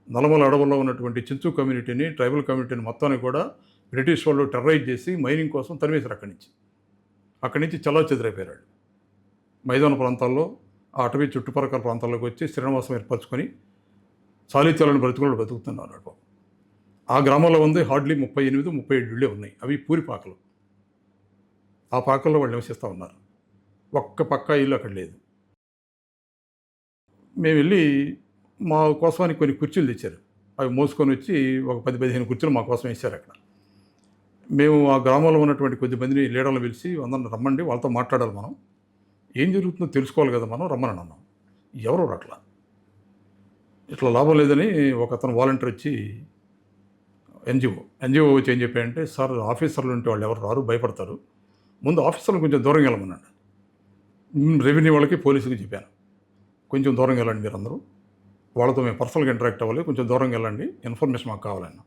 నల్లమల అడవుల్లో ఉన్నటువంటి చెంచు కమ్యూనిటీని, ట్రైబల్ కమ్యూనిటీని మొత్తాన్ని కూడా బ్రిటిష్ వాళ్ళు టెర్రరైజ్ చేసి మైనింగ్ కోసం తరిమేశారు. అక్కడి నుంచి చల్లా చెదిరైపోయారు. మైదాన ప్రాంతాల్లో, ఆ అటవీ చుట్టుపక్కల ప్రాంతాల్లోకి వచ్చి శ్రీనివాసం ఏర్పరచుకొని చాలీచాలని బతుకుతున్నారు. ఆ గ్రామంలో ఉంది హార్డ్లీ 38-37 ఇళ్ళే ఉన్నాయి. అవి పూరి పాకలు. ఆ పాకల్లో వాళ్ళు నివసిస్తూ ఉన్నారు. ఒక్క పక్కా ఇల్లు అక్కడ లేదు. మేము వెళ్ళి మా కోసమని కొన్ని కుర్చీలు తెచ్చారు. అవి మోసుకొని వచ్చి ఒక 10-15 కుర్చీలు మా కోసం వేశారు అక్కడ. మేము ఆ గ్రామంలో ఉన్నటువంటి కొద్దిమందిని లీడర్లు పిలిచి అందరిని రమ్మండి, వాళ్ళతో మాట్లాడాలి, మనం ఏం జరుగుతుందో తెలుసుకోవాలి కదా, మనం రమ్మని అన్నాం. ఎవరో అట్లా ఇట్లా లాభం లేదని ఒక అతను వాలంటీర్ వచ్చి, ఎన్జిఓ వచ్చి ఏం చెప్పాయంటే, సార్ ఆఫీసర్లు ఉంటే వాళ్ళు ఎవరు రారు, భయపడతారు, ముందు ఆఫీసర్లు కొంచెం దూరంగా వెళ్ళమన్నాడు. రెవెన్యూ వాళ్ళకి పోలీసుకి చెప్పాను, కొంచెం దూరంగా వెళ్ళండి మీరు అందరూ, వాళ్ళతో మేము పర్సనల్గా ఇంటరాక్ట్ అవ్వాలి, కొంచెం దూరంగా వెళ్ళండి, ఇన్ఫర్మేషన్ మాకు కావాలన్నా.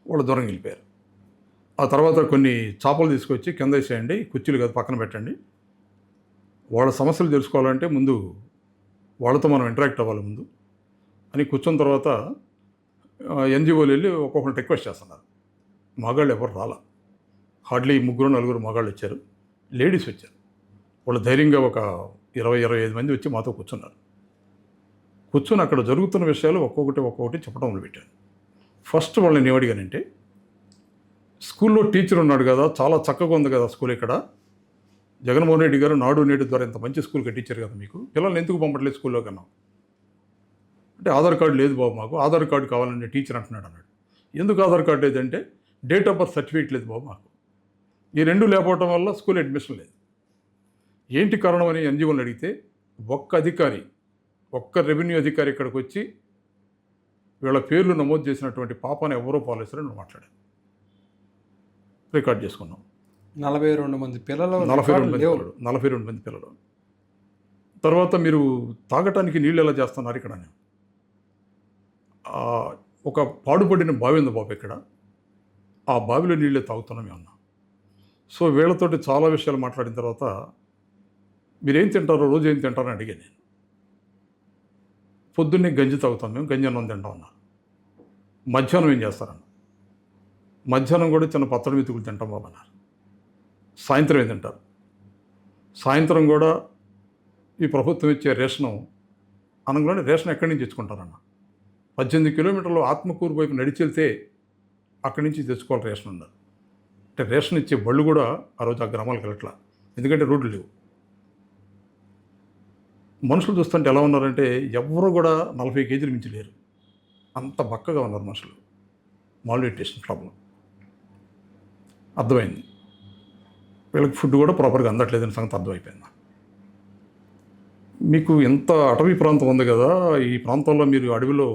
వాళ్ళు దూరంగా వెళ్ళిపోయారు. ఆ తర్వాత కొన్ని చాపలు తీసుకొచ్చి కింద వేసేయండి, కుర్చీలు కాదు పక్కన పెట్టండి, వాళ్ళ సమస్యలు తెలుసుకోవాలంటే ముందు వాళ్ళతో మనం ఇంటరాక్ట్ అవ్వాలి ముందు అని కూర్చున్న తర్వాత ఎన్జిఓలు వెళ్ళి ఒక్కొక్కరిని రిక్వెస్ట్ చేస్తున్నారు. మగాళ్ళు ఎవరు రాలా, హార్డ్లీ 3-4 మగాళ్ళు వచ్చారు, లేడీస్ వచ్చారు. వాళ్ళు ధైర్యంగా ఒక 20-25 మంది వచ్చి మాతో కూర్చున్నారు. కూర్చొని అక్కడ జరుగుతున్న విషయాలు ఒక్కొక్కటి చెప్పడం మొదలుపెట్టాను. ఫస్ట్ వాళ్ళని ఏమడిగానంటే, స్కూల్లో టీచర్ ఉన్నాడు కదా, చాలా చక్కగా ఉంది కదా స్కూల్, ఇక్కడ జగన్మోహన్ రెడ్డి గారు నాడు నేడు ద్వారా ఇంత మంచి స్కూల్ కట్టించారు కదా, మీకు పిల్లల్ని ఎందుకు పంపట్లేదు స్కూల్లో కన్నా అంటే, ఆధార్ కార్డు లేదు బాబు, మాకు ఆధార్ కార్డు కావాలని టీచర్ అంటున్నాడు అన్నాడు. ఎందుకు ఆధార్ కార్డు లేదంటే, డేట్ ఆఫ్ బర్త్ సర్టిఫికేట్ లేదు బాబు మాకు, ఈ 2 లేకపోవడం వల్ల స్కూల్ అడ్మిషన్ లేదు. ఏంటి కారణం అని ఎన్జిఓని అడిగితే, ఒక్క రెవెన్యూ అధికారి ఇక్కడికి వచ్చి వీళ్ళ పేర్లు నమోదు చేసినటువంటి పాపాన్ని ఎవరో పాలిస్తారని మాట్లాడాను. రికార్డ్ చేసుకున్నాం. 42 మంది పిల్లలు, 42 మంది పిల్లలు. తర్వాత మీరు తాగటానికి నీళ్ళు ఎలా చేస్తున్నారు ఇక్కడ? ఒక పాడుపడిన బావి ఉంది బాబు ఇక్కడ, ఆ బావిలో నీళ్ళే తాగుతున్నామే అన్నా. సో వీళ్ళతోటి చాలా విషయాలు మాట్లాడిన తర్వాత, మీరేం తింటారో, రోజు ఏం తింటారని అడిగాను నేను. పొద్దున్నే గంజి తాగుతాం మేము, గంజి అన్నం తింటాం అన్నా. మధ్యాహ్నం ఏం చేస్తారన్న, మధ్యాహ్నం కూడా చిన్న పచ్చడి మెతుకులు తింటాం బాబు అన్నారు. సాయంత్రం ఏం తింటారు, సాయంత్రం కూడా ఈ ప్రభుత్వం ఇచ్చే రేషను అనగానే, రేషన్ ఎక్కడి నుంచి తెచ్చుకుంటారన్న, 18 కిలోమీటర్లు ఆత్మకూరు వైపు నడిచి వెళ్తే అక్కడి నుంచి తెచ్చుకోవాలి రేషన్ ఉన్నారు. అంటే రేషన్ ఇచ్చే బళ్ళు కూడా ఆ రోజు ఆ గ్రామాలకు వెళ్ళట్లా, ఎందుకంటే రోడ్లు లేవు. మనుషులు చూస్తుంటే ఎలా ఉన్నారంటే, ఎవరు కూడా 40 కేజీలు మించి లేరు, అంత బక్కగా ఉన్నారు మనుషులు. మాల్న్యూట్రిషన్ ప్రాబ్లం అర్థమైంది. వీళ్ళకి ఫుడ్ కూడా ప్రాపర్గా అందట్లేదని సంగతి అర్థమైపోయింది. మీకు ఎంత అటవీ ప్రాంతం ఉంది కదా, ఈ ప్రాంతంలో మీరు అడవిలో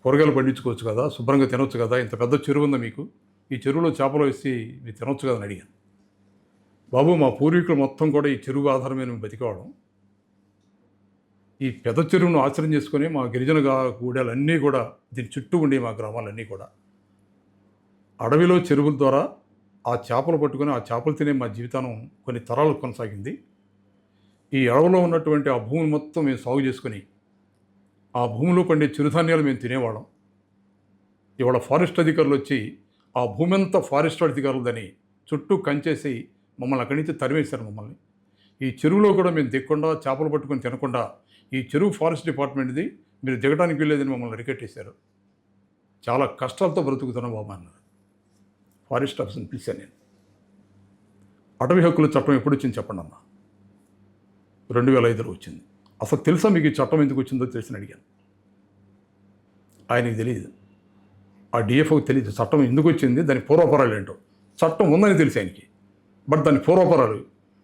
కూరగాయలు పండించుకోవచ్చు కదా, శుభ్రంగా తినొచ్చు కదా, ఇంత పెద్ద చెరువు ఉందా మీకు, ఈ చెరువులో చేపలు వేసి మీరు తినొచ్చు కదా అని అడిగాను. బాబు మా పూర్వీకులు మొత్తం కూడా ఈ చెరువు ఆధారమే మేము బతికేవాళ్ళం. ఈ పెద్ద చెరువును ఆశ్రయం చేసుకుని మా గిరిజన గూడాలన్నీ కూడా దీని చుట్టూ ఉండే మా గ్రామాలన్నీ కూడా అడవిలో చెరువుల ద్వారా ఆ చేపలు పట్టుకొని ఆ చేపలు తినే మా జీవితానం కొన్ని తరాలు కొనసాగింది. ఈ అడవిలో ఉన్నటువంటి ఆ భూమిని మొత్తం మేము సాగు చేసుకొని ఆ భూమిలో పండే చిరుధాన్యాలు మేము తినేవాళ్ళం. ఇవాళ ఫారెస్ట్ అధికారులు వచ్చి ఆ భూమి అంతా ఫారెస్ట్ అధికారులదని చుట్టూ కంచేసి మమ్మల్ని అక్కడి నుంచి తరిమేశారు. మమ్మల్ని ఈ చెరువులో కూడా మేము దిగకుండా చేపలు పట్టుకొని తినకుండా ఈ చెరువు ఫారెస్ట్ డిపార్ట్మెంట్ది, మీరు దిగడానికి వెళ్ళేదని మమ్మల్ని అరికట్టేశారు. చాలా కష్టాలతో బ్రతుకుతున్నాం బాబా అన్నారు. ఫారెస్ట్ ఆఫీసర్ని పిలిచాను నేను. అటవీ హక్కుల చట్టం ఎప్పుడు వచ్చింది చెప్పండి అన్న. 2005లో వచ్చింది. అసలు తెలుసా మీకు ఈ చట్టం ఎందుకు వచ్చిందో తెలిసి అడిగాను. ఆయనకి తెలియదు, ఆ డిఎఫ్ఓకి తెలియదు చట్టం ఎందుకు వచ్చింది, దాని పూర్వపరాలు ఏంటో. చట్టం ఉందని తెలిసి ఆయనకి, బట్ దాని పూర్వపరాలు,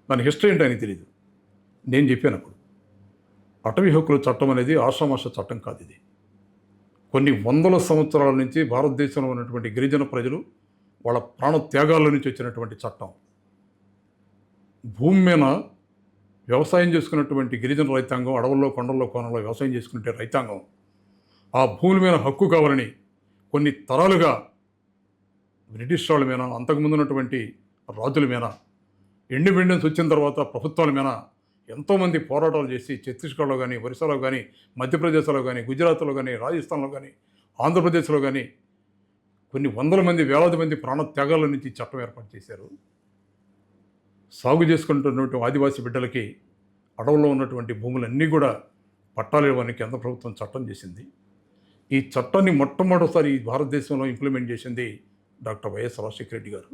దాని హిస్టరీ ఏంటో ఆయనకి తెలియదు. నేను చెప్పాను అప్పుడు, అటవీ హక్కుల చట్టం అనేది ఆషామాష చట్టం కాదు. ఇది కొన్ని వందల సంవత్సరాల నుంచి భారతదేశంలో ఉన్నటువంటి గిరిజన ప్రజలు వాళ్ళ ప్రాణ త్యాగాల నుంచి వచ్చినటువంటి చట్టం. భూమి మీద వ్యవసాయం చేసుకున్నటువంటి గిరిజన రైతాంగం, అడవుల్లో కొండల్లో కోనల్లో వ్యవసాయం చేసుకునే రైతాంగం ఆ భూమి మీద హక్కు కావాలని కొన్ని తరాలుగా బ్రిటిష్ వాళ్ళ మీద, అంతకుముందు ఉన్నటువంటి రాజుల మీద, ఇండిపెండెన్స్ వచ్చిన తర్వాత ప్రభుత్వాల మీద ఎంతోమంది పోరాటాలు చేసి ఛత్తీస్గఢ్లో కానీ, ఒరిస్సాలో కానీ, మధ్యప్రదేశ్లో కానీ, గుజరాత్లో కానీ, రాజస్థాన్లో కానీ, ఆంధ్రప్రదేశ్లో కానీ కొన్ని వందల మంది, వేలాది మంది ప్రాణ త్యాగాల నుంచి చట్టం ఏర్పాటు చేశారు. సాగు చేసుకుంటున్నటువంటి ఆదివాసీ బిడ్డలకి అడవుల్లో ఉన్నటువంటి భూములన్నీ కూడా పట్టాలు ఇవ్వడానికి కేంద్ర ప్రభుత్వం చట్టం చేసింది. ఈ చట్టాన్ని మొట్టమొదటిసారి భారతదేశంలో ఇంప్లిమెంట్ చేసింది డాక్టర్ వైఎస్ రాజశేఖర రెడ్డి గారు.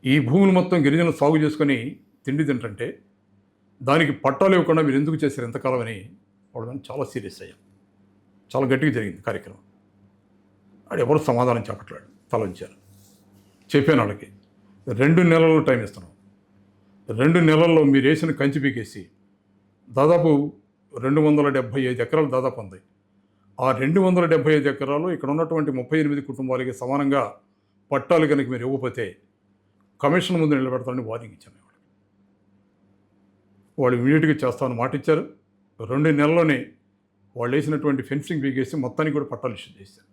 ఈ భూములు మొత్తం గిరిజనులు సాగు చేసుకొని తిండి తింటుంటే దానికి పట్టాలు ఇవ్వకుండా మీరు ఎందుకు చేశారు ఎంతకాలం అని వాళ్ళని చాలా సీరియస్ అయ్యాం. చాలా గట్టిగా జరిగింది కార్యక్రమం. వాడు ఎవరు సమాధానం చెప్పట్లేడు, తలంచారు. చెప్పాను వాళ్ళకి 2 నెలల్లో టైం ఇస్తున్నాం. 2 నెలల్లో మీరు వేసిన కంచి పీకేసి దాదాపు 275 ఎకరాలు దాదాపు ఉంది. ఆ 275 ఎకరాలు ఇక్కడ ఉన్నటువంటి 38 కుటుంబాలకి సమానంగా పట్టాలు కనుక మీరు ఇవ్వకపోతే కమిషన్ ముందు నిలబెడతారని వార్నింగ్ ఇచ్చాను. వాళ్ళు ఇమీడియట్గా చేస్తామని మాట ఇచ్చారు. 2 నెలల్లోనే వాళ్ళు వేసినటువంటి ఫెన్సింగ్ పీకేసి మొత్తానికి కూడా పట్టాలు ఇష్యూ చేశారు.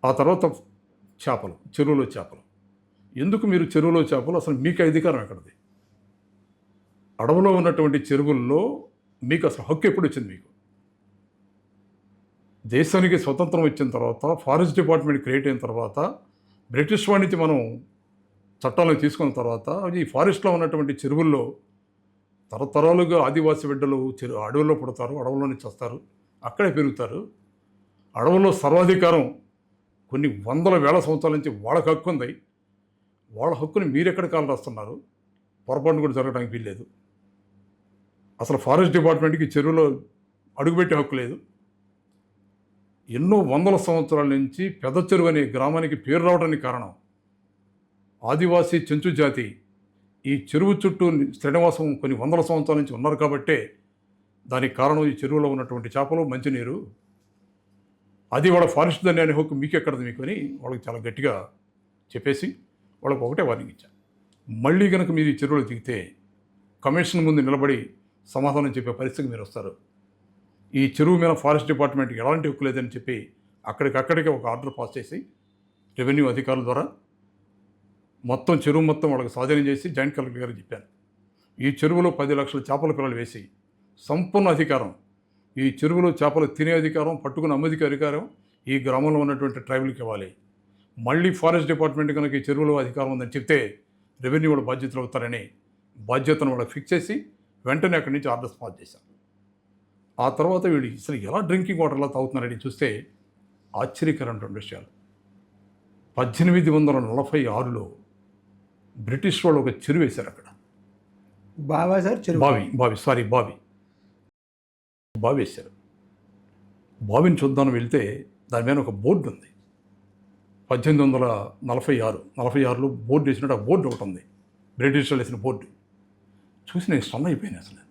ఆ తర్వాత చేపలు, చెరువులో చేపలు. ఎందుకు మీరు చెరువులో చేపలు, అసలు మీకు అధికారం ఎక్కడిది? అడవిలో ఉన్నటువంటి చెరువుల్లో మీకు అసలు హక్కు ఎప్పుడు వచ్చింది? మీకు దేశానికి స్వతంత్రం వచ్చిన తర్వాత, ఫారెస్ట్ డిపార్ట్మెంట్ క్రియేట్ అయిన తర్వాత, బ్రిటిష్ వాడి నుంచి మనం చట్టాలను తీసుకున్న తర్వాత ఈ ఫారెస్ట్లో ఉన్నటువంటి చెరువుల్లో తరతరాలుగా ఆదివాసీ బిడ్డలు అడవుల్లో పుడతారు, అడవుల్లోనే చేస్తారు, అక్కడే పెరుగుతారు. అడవుల్లో సర్వాధికారం కొన్ని వందల వేల సంవత్సరాల నుంచి వాళ్ళకి హక్కు ఉంది. వాళ్ళ హక్కుని మీరెక్కడ కాలు రాస్తున్నారు? పొరపాటును కూడా జరగడానికి వీల్లేదు. అసలు ఫారెస్ట్ డిపార్ట్మెంట్కి చెరువులో అడుగుపెట్టే హక్కు లేదు. ఎన్నో వందల సంవత్సరాల నుంచి పెద్ద చెరువు అనే గ్రామానికి పేరు రావడానికి కారణం ఆదివాసీ చెంచు జాతి ఈ చెరువు చుట్టూ శ్రీనివాసం కొన్ని వందల సంవత్సరాల నుంచి ఉన్నారు కాబట్టే దానికి కారణం ఈ చెరువులో ఉన్నటువంటి చేపలు, మంచినీరు. అది వాళ్ళ ఫారెస్ట్ దాన్ని అనే హక్కు మీకు ఎక్కడది మీకు అని వాళ్ళకి చాలా గట్టిగా చెప్పేసి వాళ్ళకి ఒకటే వార్నింగ్ ఇచ్చాను. మళ్ళీ కనుక మీరు ఈ చెరువులో దిగితే కమిషన్ ముందు నిలబడి సమాధానం చెప్పే పరిస్థితికి మీరు వస్తారు. ఈ చెరువు మీద ఫారెస్ట్ డిపార్ట్మెంట్కి ఎలాంటి హక్కు లేదని చెప్పి అక్కడికక్కడికే ఒక ఆర్డర్ పాస్ చేసి రెవెన్యూ అధికారుల ద్వారా మొత్తం చెరువు మొత్తం వాళ్ళకి స్వాధీనం చేసి జాయింట్ కలెక్టర్ గారికి చెప్పాను. ఈ చెరువులో 10 లక్షల చేపల పిల్లలు వేసి సంపూర్ణ అధికారం, ఈ చెరువులో చేపలు తినే అధికారం, పట్టుకుని అమ్మదికి అధికారం ఈ గ్రామంలో ఉన్నటువంటి ట్రైబల్కి ఇవ్వాలి. మళ్ళీ ఫారెస్ట్ డిపార్ట్మెంట్ కనుక ఈ చెరువులో అధికారం ఉందని చెప్తే రెవెన్యూ వాళ్ళ బాధ్యతలు అవుతారని బాధ్యతను వాళ్ళకి ఫిక్స్ చేసి వెంటనే అక్కడి నుంచి ఆర్డర్స్ పాస్ చేశాను. ఆ తర్వాత వీళ్ళు అసలు ఎలా డ్రింకింగ్ వాటర్ ఎలా తాగుతున్నారని చూస్తే ఆశ్చర్యకరమైన విషయాలు. 1846లో బ్రిటిష్ వాళ్ళు ఒక చెరువు వేశారు అక్కడ. బావి వేశారు. బావిని చూద్దామని వెళ్తే దాని మీద ఒక బోర్డు ఉంది. 1846లో బోర్డు వేసినట్టు ఆ బోర్డు ఒకటి ఉంది, బ్రిటిష్ వాళ్ళు వేసిన బోర్డు. చూసి నేను స్టన్ అయిపోయాను. అసలు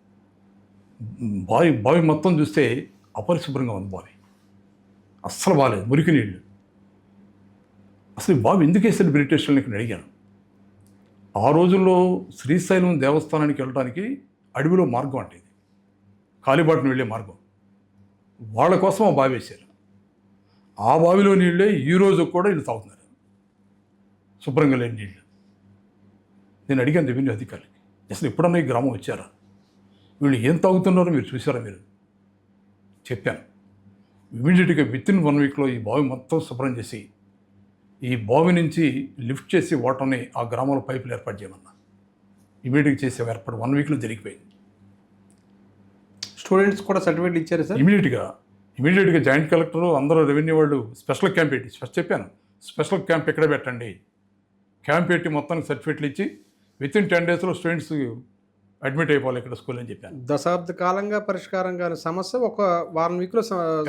బావి మొత్తం చూస్తే అపరిశుభ్రంగా ఉంది. బావి అస్సలు బాగాలేదు, మురికి నీళ్ళు. అసలు బావి ఎందుకు వేసాడు బ్రిటిష్ వాళ్ళని ఇక్కడ అడిగాను. ఆ రోజుల్లో శ్రీశైలం దేవస్థానానికి వెళ్ళడానికి అడవిలో మార్గం అంటే ఇది, కాలిబాటను వెళ్ళే మార్గం. వాళ్ళ కోసం ఆ బావి వేశారు. ఆ బావిలో నీళ్ళే ఈ రోజు కూడా వీళ్ళు తాగుతున్నారు, శుభ్రంగా లేని నీళ్ళు. నేను అడిగాను రెవెన్యూ అధికారులకి, అసలు ఎప్పుడన్నా ఈ గ్రామం వచ్చారా, వీళ్ళు ఏం తాగుతున్నారో మీరు చూసారా మీరు? చెప్పాను. ఇమీడియట్గా వితిన్ 1 వీక్లో ఈ బావి మొత్తం శుభ్రం చేసి, ఈ బావి నుంచి లిఫ్ట్ చేసి వాటర్ని ఆ గ్రామంలో పైపులు ఏర్పాటు చేయమన్నా. ఇమీడియట్గా చేసే ఏర్పాటు 1 వీక్లో జరిగిపోయింది. స్టూడెంట్స్ కూడా సర్టిఫికేట్లు ఇచ్చారు సార్? ఇమీడియట్గా జాయింట్ కలెక్టర్ అందరూ రెవెన్యూ వాళ్ళు స్పెషల్ క్యాంప్ పెట్టి, చెప్పాను స్పెషల్ క్యాంప్ ఎక్కడ పెట్టండి, క్యాంప్ పెట్టి మొత్తానికి సర్టిఫికేట్లు ఇచ్చి వితిన్ 10 డేస్లో స్టూడెంట్స్ అడ్మిట్ అయిపోవాలి ఇక్కడ స్కూల్ అని చెప్పాను. దశాబ్ద కాలంగా పరిష్కారం కాని సమస్య ఒక వారం వీక్లో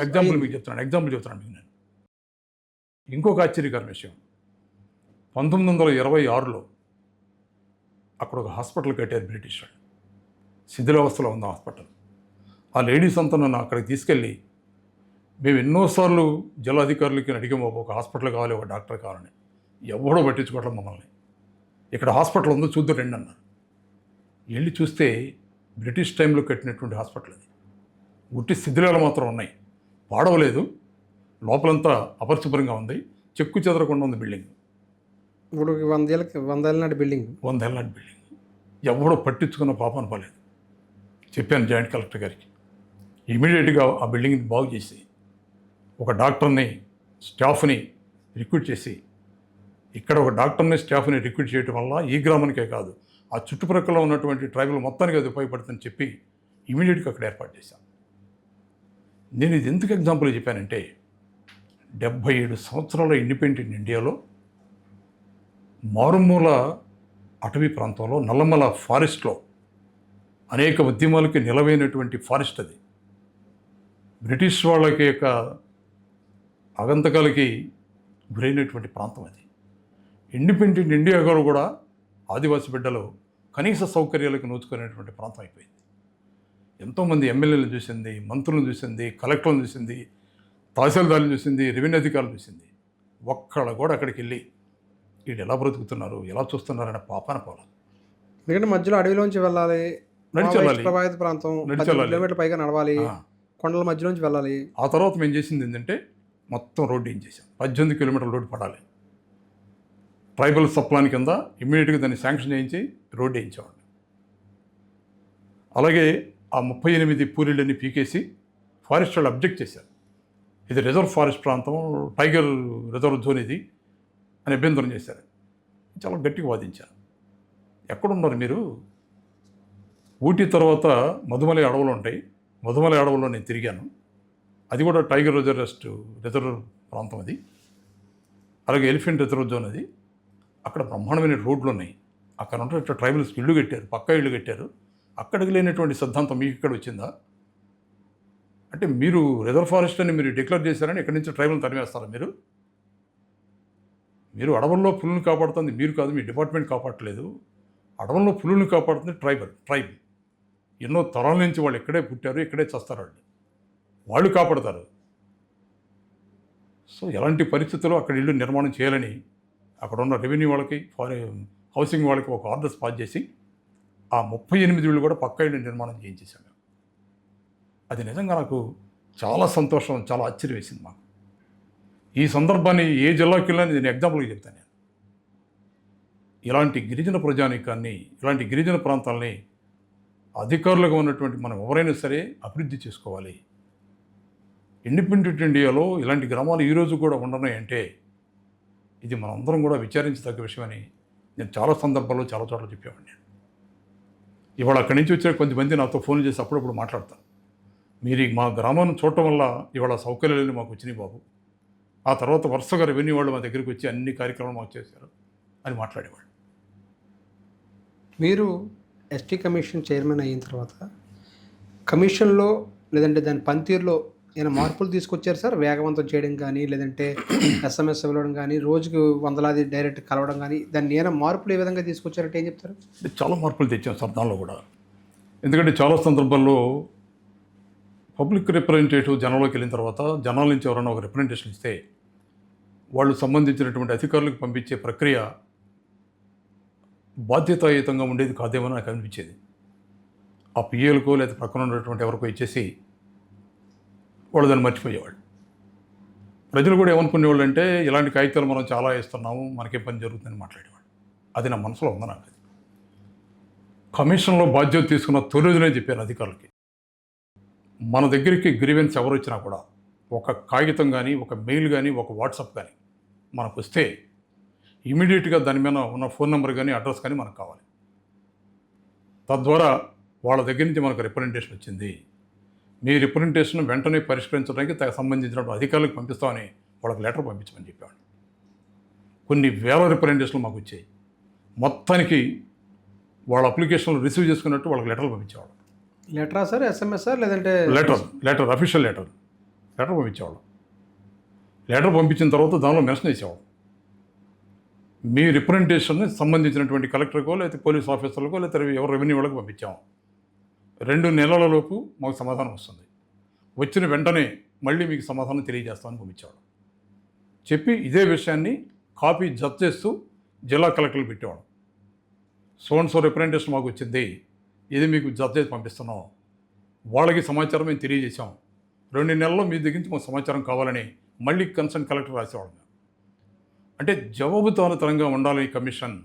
ఎగ్జాంపుల్ చెప్తున్నాను మీకు నేను. ఇంకొక ఆశ్చర్యకరమైన విషయం, 1926లో అక్కడ ఒక హాస్పిటల్ కట్టారు బ్రిటిష్ వాళ్ళు. శిథిలావస్థలో ఉంది హాస్పిటల్. ఆ లేడీస్ అంతా నన్ను అక్కడికి తీసుకెళ్ళి, మేము ఎన్నోసార్లు జిల్లా అధికారులకి అడిగాము, ఒక హాస్పిటల్ కావాలి, ఒక డాక్టర్ కావాలని. ఎవడో పట్టించుకోవట్లేదు మమ్మల్ని. ఇక్కడ హాస్పిటల్ ఉందో చూద్దాం రండి అన్నారు. వెళ్ళి చూస్తే బ్రిటిష్ టైంలో కట్టినటువంటి హాస్పిటల్ అది. ఉట్టి శిథిలాలు మాత్రం ఉన్నాయి, పాడవలేదు. లోపలంతా అపరిశుభ్రంగా ఉంది, చెక్కు చెదరకుండా ఉంది బిల్డింగ్. ఇప్పుడు 100 ఏళ్ళ నాటి బిల్డింగ్. ఎవడో పట్టించుకున్న పాపం పోలేదు. చెప్పాను జాయింట్ కలెక్టర్ గారికి. ఇమీడియట్గా ఆ బిల్డింగ్ని బాగు చేసి ఒక డాక్టర్ని, స్టాఫ్ని రిక్రూట్ చేసి, ఇక్కడ ఒక డాక్టర్ని, స్టాఫ్ని రిక్రూట్ చేయడం వల్ల ఈ గ్రామానికే కాదు, ఆ చుట్టుప్రక్కల ఉన్నటువంటి ట్రైబల్ మొత్తానికి అది ఉపయోగపడుతుందని చెప్పి ఇమీడియట్గా అక్కడ ఏర్పాటు చేశాను. నేను ఇది ఎందుకు ఎగ్జాంపుల్ చెప్పానంటే, 77 సంవత్సరాల ఇండిపెండెంట్ ఇండియాలో మారుమూల అటవీ ప్రాంతంలో నల్లమల ఫారెస్ట్లో అనేక ఉద్యమాలకి నిలవైనటువంటి ఫారెస్ట్ అది. బ్రిటిష్ వాళ్ళకి యొక్క ఆగంతకాలకి గురైనటువంటి ప్రాంతం అది. ఇండిపెండెంట్ ఇండియా గారు కూడా ఆదివాసీ బిడ్డలు కనీస సౌకర్యాలకు నోచుకునేటువంటి ప్రాంతం అయిపోయింది. ఎంతోమంది ఎమ్మెల్యేలు చూసింది, మంత్రులను చూసింది, కలెక్టర్లను చూసింది, తహసీల్దార్లను చూసింది, రెవెన్యూ అధికారులు చూసింది. ఒక్కడ కూడా అక్కడికి వెళ్ళి వీళ్ళు ఎలా బ్రతుకుతున్నారు, ఎలా చూస్తున్నారనే పాపాన పోలేదు. ఎందుకంటే మధ్యలో అడవిలోంచి వెళ్ళాలి, ప్రభావిత ప్రాంతం, 10 కిలోమీటర్ల పైగా నడవాలి, కొండల మధ్యలోంచి వెళ్ళాలి. ఆ తర్వాత మేము చేసింది ఏంటంటే, మొత్తం రోడ్డు ఏం చేసాం, 18 కిలోమీటర్ల రోడ్డు పడాలి. ట్రైబల్ సప్లాన్ కింద ఇమ్మీడియట్గా దాన్ని శాంక్షన్ చేయించి రోడ్డు వేయించేవాడిని. అలాగే ఆ 38 పూరీలన్నీ పీకేసి ఫారెస్ట్ వాళ్ళు అబ్జెక్ట్ చేశారు. ఇది రిజర్వ్ ఫారెస్ట్ ప్రాంతం, టైగర్ రిజర్వ్ జోన్ ఇది అని అభ్యంతరం చేశారు. చాలా గట్టిగా వాదించాను. ఎక్కడున్నారు మీరు? ఊటీ తర్వాత మధుమలై అడవులు ఉంటాయి, మధుమలై అడవుల్లో నేను తిరిగాను. అది కూడా టైగర్ రిజర్వ్ ప్రాంతం అది. అలాగే ఎలిఫెంట్ రిజర్వ్ జోన్ అది. అక్కడ బ్రహ్మాండమైన రోడ్లు ఉన్నాయి. అక్కడ ఉంటే ట్రైబల్స్కి ఇళ్ళు కట్టారు, పక్కా ఇళ్ళు కట్టారు. అక్కడికి లేనటువంటి సిద్ధాంతం మీకు ఇక్కడ వచ్చిందా? అంటే మీరు రిజర్వ్ ఫారెస్ట్ అని మీరు డిక్లేర్ చేశారని ఇక్కడి నుంచి ట్రైబల్ తరిమేస్తారా? మీరు అడవుల్లో పులులను కాపాడుతుంది మీరు కాదు, మీ డిపార్ట్మెంట్ కాపాడట్లేదు. అడవుల్లో పులులను కాపాడుతుంది ట్రైబ్. ఎన్నో తరాల నుంచి వాళ్ళు ఇక్కడే పుట్టారు, ఇక్కడే చస్తారు, వాళ్ళు కాపాడతారు. సో ఎలాంటి పరిస్థితుల్లో అక్కడ ఇల్లు నిర్మాణం చేయాలని అక్కడ ఉన్న రెవెన్యూ వాళ్ళకి, హౌసింగ్ వాళ్ళకి ఒక ఆర్డర్స్ పాస్ చేసి ఆ 38 ఇళ్ళు కూడా పక్కా ఇళ్ళు నిర్మాణం చేయించేశాను. అది నిజంగా నాకు చాలా సంతోషం, చాలా ఆశ్చర్యం వేసింది మాకు. ఈ సందర్భాన్ని ఏ జిల్లాకి వెళ్ళని నేను ఎగ్జాంపుల్గా చెప్తాను. నేను ఇలాంటి గిరిజన ప్రజానీకాన్ని, ఇలాంటి గిరిజన ప్రాంతాలని అధికారులుగా ఉన్నటువంటి మనం ఎవరైనా సరే అభివృద్ధి చేసుకోవాలి. ఇండిపెండెంట్ ఇండియాలో ఇలాంటి గ్రామాలు ఈరోజు కూడా ఉండనాయి అంటే ఇది మనందరం కూడా విచారించదగ్గ విషయమని నేను చాలా సందర్భాల్లో చాలా చోట్ల చెప్పేవాడిని. ఇవాళ అక్కడి నుంచి వచ్చిన కొంతమంది నాతో ఫోన్ చేసి అప్పుడప్పుడు మాట్లాడతాను. మీరు మా గ్రామాన్ని చూడటం వల్ల ఇవాళ సౌకర్యాలు మాకు వచ్చినాయి బాబు. ఆ తర్వాత వరుసగా రెవెన్యూ వాళ్ళు మా దగ్గరికి వచ్చి అన్ని కార్యక్రమాలు మాకు చేశారు అని మాట్లాడేవాళ్ళు. మీరు ఎస్టీ కమిషన్ చైర్మన్ అయిన తర్వాత కమిషన్లో లేదంటే దాని పనితీరులో ఏమైనా మార్పులు తీసుకొచ్చారు సార్? వేగవంతం చేయడం కానీ, లేదంటే SMS ఇవ్వడం కానీ, రోజుకు వందలాది డైరెక్ట్ కలవడం కానీ, దాన్ని ఏమైనా మార్పులు ఏ విధంగా తీసుకొచ్చారంటే ఏం చెప్తారు? చాలా మార్పులు తెచ్చాం సార్ దానిలో కూడా. ఎందుకంటే చాలా సందర్భాల్లో పబ్లిక్ రిప్రజెంటేటివ్ జనంలోకి వెళ్ళిన తర్వాత జనాల నుంచి ఎవరైనా ఒక రిప్రజెంటేషన్ ఇస్తే వాళ్ళు సంబంధించినటువంటి అధికారులకు పంపించే ప్రక్రియ బాధ్యతాయుతంగా ఉండేది కాదేమో నాకు అనిపించేది. ఆ పిఏలకో లేదా పక్కన ఉన్నటువంటి ఎవరికో ఇచ్చేసి వాళ్ళు దాన్ని మర్చిపోయేవాళ్ళు. ప్రజలు కూడా ఏమనుకునేవాళ్ళు అంటే ఇలాంటి కాగితాలు మనం చాలా ఇస్తున్నాము, మనకే పని జరుగుతుందని మాట్లాడేవాళ్ళు. అది నా మనసులో ఉంది నాకు. అది కమిషన్లో బాధ్యత తీసుకున్న తొలి రోజునే చెప్పాను అధికారులకి, మన దగ్గరికి గ్రీవెన్స్ ఎవరు వచ్చినా కూడా ఒక కాగితం కానీ, ఒక మెయిల్ కానీ, ఒక వాట్సాప్ కానీ మనకు వస్తే ఇమీడియట్గా దాని మీద ఉన్న ఫోన్ నెంబర్ కానీ, అడ్రస్ కానీ మనకు కావాలి. తద్వారా వాళ్ళ దగ్గర నుంచి మనకు రిప్రజెంటేషన్ వచ్చింది, మీ రిప్రజెంటేషన్ వెంటనే పరిష్కరించడానికి సంబంధించినటువంటి అధికారులకు పంపిస్తామని వాళ్ళకి లెటర్ పంపించమని చెప్పాడు. కొన్ని వేల రిప్రజెంటేషన్లు మాకు వచ్చాయి. మొత్తానికి వాళ్ళ అప్లికేషన్లు రిసీవ్ చేసుకున్నట్టు వాళ్ళకి లెటర్లు పంపించేవాడు. లెటరా సార్, ఎస్ఎంఎస్ లేదంటే లెటర్ అఫీషియల్ లెటర్ పంపించేవాడు. లెటర్ పంపించిన తర్వాత దానిలో మెన్షన్ చేసేవాడు, మీ రిప్రజెంటేషన్ని సంబంధించినటువంటి కలెక్టర్కో లేకపోతే పోలీస్ ఆఫీసర్లకో లేకపోతే ఎవరు రెవెన్యూ వాళ్ళకి పంపించాము. 2 నెలలలోపు మాకు సమాధానం వస్తుంది, వచ్చిన వెంటనే మళ్ళీ మీకు సమాధానం తెలియజేస్తామని పంపించేవాడు. చెప్పి ఇదే విషయాన్ని కాపీ జత చేస్తూ జిల్లా కలెక్టర్లు పెట్టేవాడు. సో రిప్రజెంటేషన్ మాకు వచ్చింది, ఇది మీకు జత చేసి పంపిస్తున్నాం, వాళ్ళకి సమాచారం మేము తెలియజేసాం, 2 నెలల్లో మీ దగ్గర నుంచి మాకు సమాచారం కావాలని మళ్ళీ కన్సర్న్ కలెక్టర్ రాసేవాడు. అంటే జవాబుదారీతనంగా ఉండాలి ఈ కమిషన్.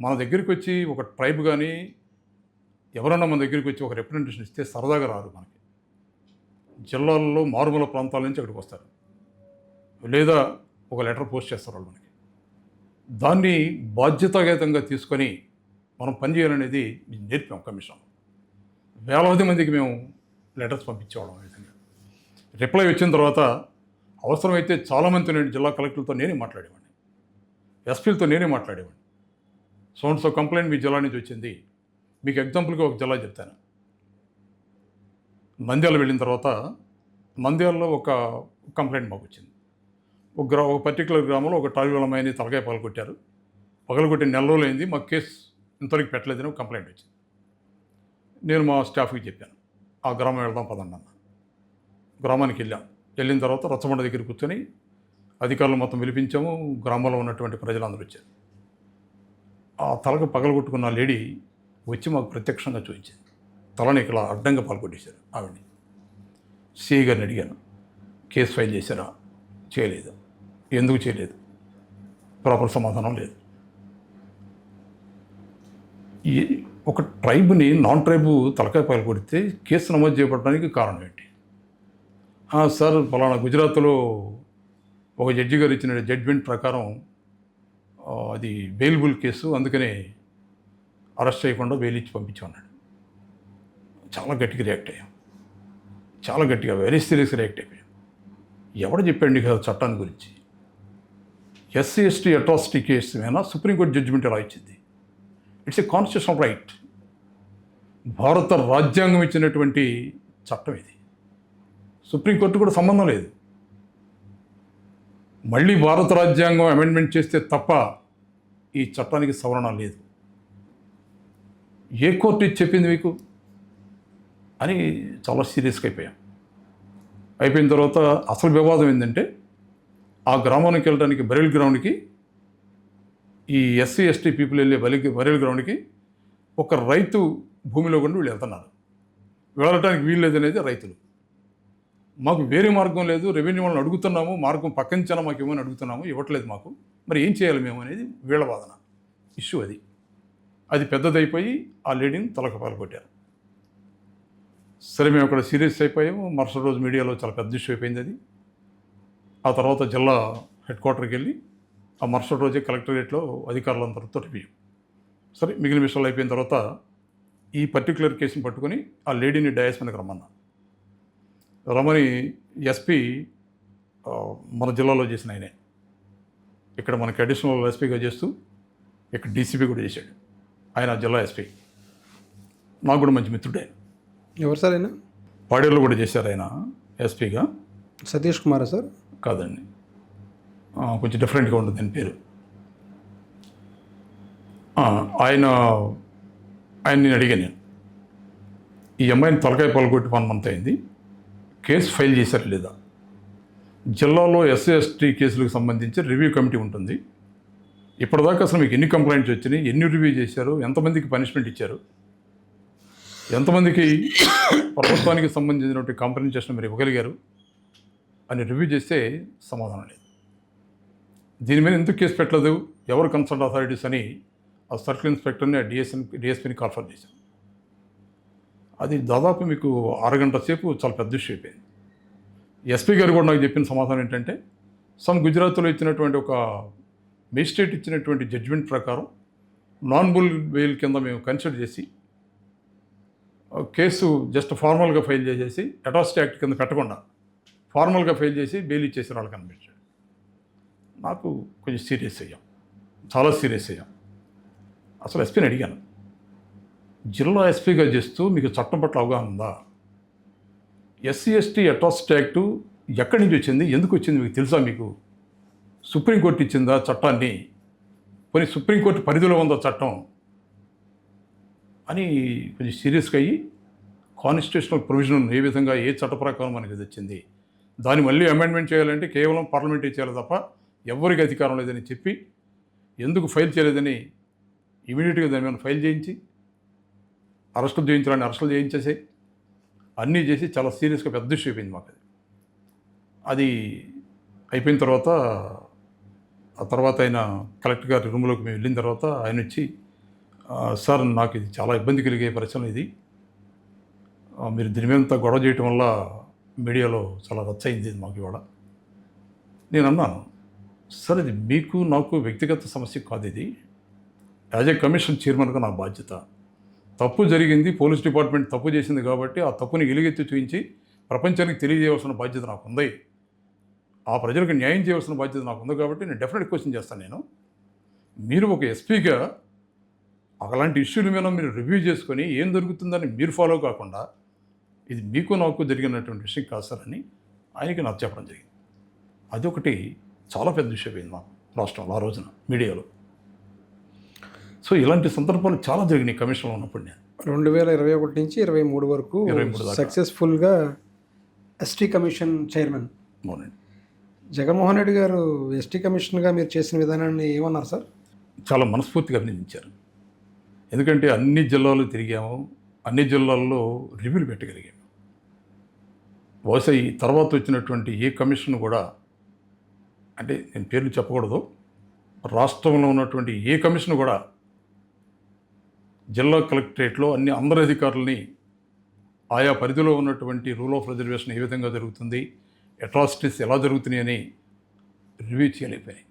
మన దగ్గరికి వచ్చి ఒక ట్రైబ్ కానీ ఎవరన్నా మన దగ్గరికి వచ్చి ఒక రిప్రజెంటేషన్ ఇస్తే సరదాగా రారు. మనకి జిల్లాల్లో మారుమూల ప్రాంతాల నుంచి అక్కడికి వస్తారు, లేదా ఒక లెటర్ పోస్ట్ చేస్తారు వాళ్ళు మనకి. దాన్ని బాధ్యతాయుతంగా తీసుకొని మనం పనిచేయాలనేది నేర్పాం కమిషన్. వేలాది మందికి మేము లెటర్స్ పంపించేవాళ్ళం. విధంగా రిప్లై వచ్చిన తర్వాత అవసరమైతే చాలామందితో నేను జిల్లా కలెక్టర్లతో నేనే మాట్లాడేవాడిని, ఎస్పీలతో నేనే మాట్లాడేవాడిని. సో కంప్లైంట్ మీ జిల్లా నుంచి వచ్చింది. మీకు ఎగ్జాంపుల్గా ఒక జిల్లా చెప్తాను. నంద్యాల వెళ్ళిన తర్వాత నంద్యాలలో ఒక కంప్లైంట్ మాకు వచ్చింది. ఒక పర్టికులర్ గ్రామంలో ఒక 12 అమ్మాయిని తలకాయ పగలగొట్టారు, పగలగొట్టి నెల రోజులు అయింది, మాకు కేసు ఇంతవరకు పెట్టలేదని ఒక కంప్లైంట్ వచ్చింది. నేను మా స్టాఫ్కి చెప్పాను, ఆ గ్రామం వెళ్దాం పదండి అన్న. గ్రామానికి వెళ్ళిన తర్వాత రచ్చబండ దగ్గర కూర్చొని అధికారులు మొత్తం పిలిపించాము. గ్రామంలో ఉన్నటువంటి ప్రజలందరూ వచ్చారు. ఆ తలకు పగలగొట్టుకున్న లేడీ వచ్చి మాకు ప్రత్యక్షంగా చూపించింది. తలని ఇక్కడ అడ్డంగా పగలగొట్టేశారు ఆవిడని. సిఐ గారిని అడిగాను, కేసు ఫైల్ చేశారా? చేయలేదు. ఎందుకు చేయలేదు? ప్రాపర్ సమాధానం లేదు. ఒక ట్రైబ్ని నాన్ ట్రైబు తలకాయ పగలగొడితే కేసు నమోదు చేయబడడానికి కారణం ఏంటి? సార్ ఫలానా గుజరాత్లో ఒక జడ్జి గారు ఇచ్చిన జడ్జిమెంట్ ప్రకారం అది బెయిలబుల్ కేసు, అందుకనే అరెస్ట్ చేయకుండా బెయిల్ ఇచ్చి పంపించామన్నాడు. చాలా గట్టిగా రియాక్ట్ అయ్యాం, చాలా గట్టిగా, వెరీ సీరియస్గా రియాక్ట్ అయిపోయాం. ఎవడు చెప్పండి కదా చట్టాన్ని గురించి? ఎస్సీ ఎస్టీ అట్రాసిటీ కేసు మీద సుప్రీంకోర్టు జడ్జిమెంట్ ఎలా ఇచ్చింది? It's a constitutional right. భారత రాజ్యాంగం ఇచ్చినటువంటి చట్టం ఇది. సుప్రీంకోర్టు కూడా సంబంధం లేదు. మళ్ళీ భారత రాజ్యాంగం అమెండ్మెంట్ చేస్తే తప్ప ఈ చట్టానికి సవరణ లేదు. ఏ కోర్టు ఇది చెప్పింది మీకు అని చాలా సీరియస్గా అయిపోయిన తర్వాత అసలు వివాదం ఏంటంటే, ఆ గ్రామానికి వెళ్ళడానికి బరెల్ గ్రౌండ్కి, ఈ ఎస్సీ ఎస్టీ పీపుల్ వెళ్ళే బరెల్ గ్రౌండ్కి ఒక రైతు భూమిలో కూడా వీళ్ళు వెళ్తున్నారు. వెళ్ళటానికి వీలు లేదనేది రైతులు. మాకు వేరే మార్గం లేదు, రెవెన్యూ వాళ్ళని అడుగుతున్నాము, మార్గం పక్కించాలా మాకు ఏమని అడుగుతున్నాము, ఇవ్వట్లేదు మాకు, మరి ఏం చేయాలి మేము అనేది వీళ్ళ వాదన. ఇష్యూ అది పెద్దదైపోయి ఆ లేడీని తలకపాలు కొట్టారు. సరే, మేము అక్కడ సీరియస్ అయిపోయాము. మరుసటి రోజు మీడియాలో చాలా పెద్ద ఇష్యూ అయిపోయింది అది. ఆ తర్వాత జిల్లా హెడ్ క్వార్టర్కి వెళ్ళి ఆ మరుసటి రోజే కలెక్టరేట్లో అధికారులందరితో రివ్యూ. సరే, మిగిలిన విషయాలు అయిపోయిన తర్వాత ఈ పర్టికులర్ కేసుని పట్టుకొని ఆ లేడీని డయాస్ మీదకి రమ్మని ఎస్పీ మన జిల్లాలో చేసిన ఆయనే ఇక్కడ మనకి అడిషనల్ ఎస్పీగా చేస్తూ ఇక్కడ డీసీపీ కూడా చేశాడు. ఆయన జిల్లా ఎస్పీ, నాకు కూడా మంచి మిత్రుడే. ఎవరు సార్ ఆయన? పాడేరులో కూడా చేశారు ఆయన ఎస్పీగా. సతీష్ కుమారా సార్? కాదండి, కొంచెం డిఫరెంట్గా ఉంటుంది ఆయన పేరు. ఆయన నేను అడిగాను, ఈ అమ్మాయిని తలకాయ పగలగొట్టి 1 month అయింది, కేసు ఫైల్ చేశారు లేదా? జిల్లాలో ఎస్సీ ఎస్టీ కేసులకు సంబంధించి రివ్యూ కమిటీ ఉంటుంది, ఇప్పటిదాకా అసలు మీకు ఎన్ని కంప్లైంట్స్ వచ్చినాయి, ఎన్ని రివ్యూ చేశారు, ఎంతమందికి పనిష్మెంట్ ఇచ్చారు, ఎంతమందికి ప్రభుత్వానికి సంబంధించినటువంటి కాంపెన్సేషన్ మీరు ఇవ్వగలిగారు అని రివ్యూ చేస్తే సమాధానం లేదు. దీని మీద ఎందుకు కేసు పెట్టలేదు, ఎవరు కన్సర్న్ అథారిటీస్ అని ఆ సర్కిల్ ఇన్స్పెక్టర్ని, డిఎస్పీని కాల్ఫర్ చేశాం. అది దాదాపు మీకు 6 గంటల సేపు చాలా పెద్ద ఇష్యూ అయిపోయింది. ఎస్పీ గారు కూడా నాకు చెప్పిన సమాధానం ఏంటంటే, గుజరాత్లో ఇచ్చినటువంటి ఒక మేజిస్ట్రేట్ ఇచ్చినటువంటి జడ్జిమెంట్ ప్రకారం నాన్ బుల్ బెయిల్ కింద మేము కన్సిడర్ చేసి కేసు జస్ట్ ఫార్మల్గా ఫైల్ చేసేసి అట్రాసిటీ యాక్ట్ కింద పెట్టకుండా ఫార్మల్గా ఫైల్ చేసి బెయిల్ ఇచ్చేసిన వాళ్ళు కనిపించాడు. నాకు కొంచెం సీరియస్ అయ్యాం, చాలా సీరియస్ అయ్యాం. అసలు ఎస్పీని అడిగాను, జిల్లా ఎస్పీగా చేస్తూ మీకు చట్టం పట్ల అవగాహన ఉందా? ఎస్సీ ఎస్టీ అట్రాసిటీ యాక్టు ఎక్కడి నుంచి వచ్చింది, ఎందుకు వచ్చింది మీకు తెలుసా? మీకు సుప్రీంకోర్టు ఇచ్చిందా చట్టాన్ని? కొన్ని సుప్రీంకోర్టు పరిధిలో ఉందా చట్టం అని కొంచెం సీరియస్గా అయ్యి, కాన్స్టిట్యూషనల్ ప్రొవిజన్ ఏ విధంగా ఏ చట్ట ప్రకారం మనకి ఇది వచ్చింది, దాన్ని మళ్ళీ అమెండ్మెంట్ చేయాలంటే కేవలం పార్లమెంటే చేయాలి తప్ప ఎవరికి అధికారం లేదని చెప్పి, ఎందుకు ఫైల్ చేయలేదని ఇమీడియట్గా దాని మీద ఫైల్ చేయించి అరెస్టులు చేయించాలని అరెస్టులు చేయించేసి అన్నీ చేసి చాలా సీరియస్గా పెద్ద ఇష్యూ అయిపోయింది మాకు. అది అయిపోయిన తర్వాత ఆ తర్వాత ఆయన కలెక్టర్ గారి రూమ్లోకి మేము వెళ్ళిన తర్వాత ఆయన వచ్చి, సార్ నాకు ఇది చాలా ఇబ్బంది కలిగే పరిస్థితి ఇది, మీరు దీని మీద గొడవ చేయటం వల్ల మీడియాలో చాలా రచ్చ అయింది మాకు ఇవాళ. నేను అన్నాను, సార్ ఇది మీకు నాకు వ్యక్తిగత సమస్య కాదు, ఇది యాజ్ ఏ కమిషన్ చైర్మన్గా నా బాధ్యత. తప్పు జరిగింది, పోలీస్ డిపార్ట్మెంట్ తప్పు చేసింది కాబట్టి ఆ తప్పుని ఎలుగెత్తి చూపించి ప్రపంచానికి తెలియజేయవలసిన బాధ్యత నాకు ఉంది, ఆ ప్రజలకు న్యాయం చేయవలసిన బాధ్యత నాకు ఉంది కాబట్టి నేను డెఫినెట్ క్వశ్చన్ చేస్తాను. మీరు ఒక ఎస్పీగా అలాంటి ఇష్యూల మీద మీరు రివ్యూ చేసుకొని ఏం జరుగుతుందని మీరు ఫాలో కాకుండా ఇది మీకు నాకు జరిగినటువంటి విషయం కాదు సార్ అని ఆయనకి నాకు చెప్పడం జరిగింది. అదొకటి చాలా పెద్ద విషయం అయింది మాకు రాష్ట్రంలో ఆ రోజున మీడియాలో. సో ఇలాంటి సందర్భాలు చాలా జరిగినాయి కమిషన్లో ఉన్నప్పుడు. నేను 2021 నుంచి 23 వరకు 23 దాకా సక్సెస్ఫుల్గా ఎస్టీ కమిషన్ చైర్మన్. అవునండి. జగన్మోహన్ రెడ్డి గారు ఎస్టీ కమిషన్గా మీరు చేసిన విధానాన్ని ఏమన్నారు సార్? చాలా మనస్ఫూర్తిగా అభినందించారు. ఎందుకంటే అన్ని జిల్లాలు తిరిగాము, అన్ని జిల్లాల్లో రివ్యూలు పెట్టగలిగాము. బహుశా ఈ తర్వాత వచ్చినటువంటి ఏ కమిషన్ కూడా, అంటే నేను పేర్లు చెప్పకూడదు, రాష్ట్రంలో ఉన్నటువంటి ఏ కమిషన్ కూడా జిల్లా కలెక్టరేట్లో అందరి అధికారులని ఆయా పరిధిలో ఉన్నటువంటి రూల్ ఆఫ్ రిజర్వేషన్ ఏ విధంగా జరుగుతుంది, అట్రాసిటీస్ ఎలా జరుగుతున్నాయి అని రివ్యూ చేయలేకపోయాయి.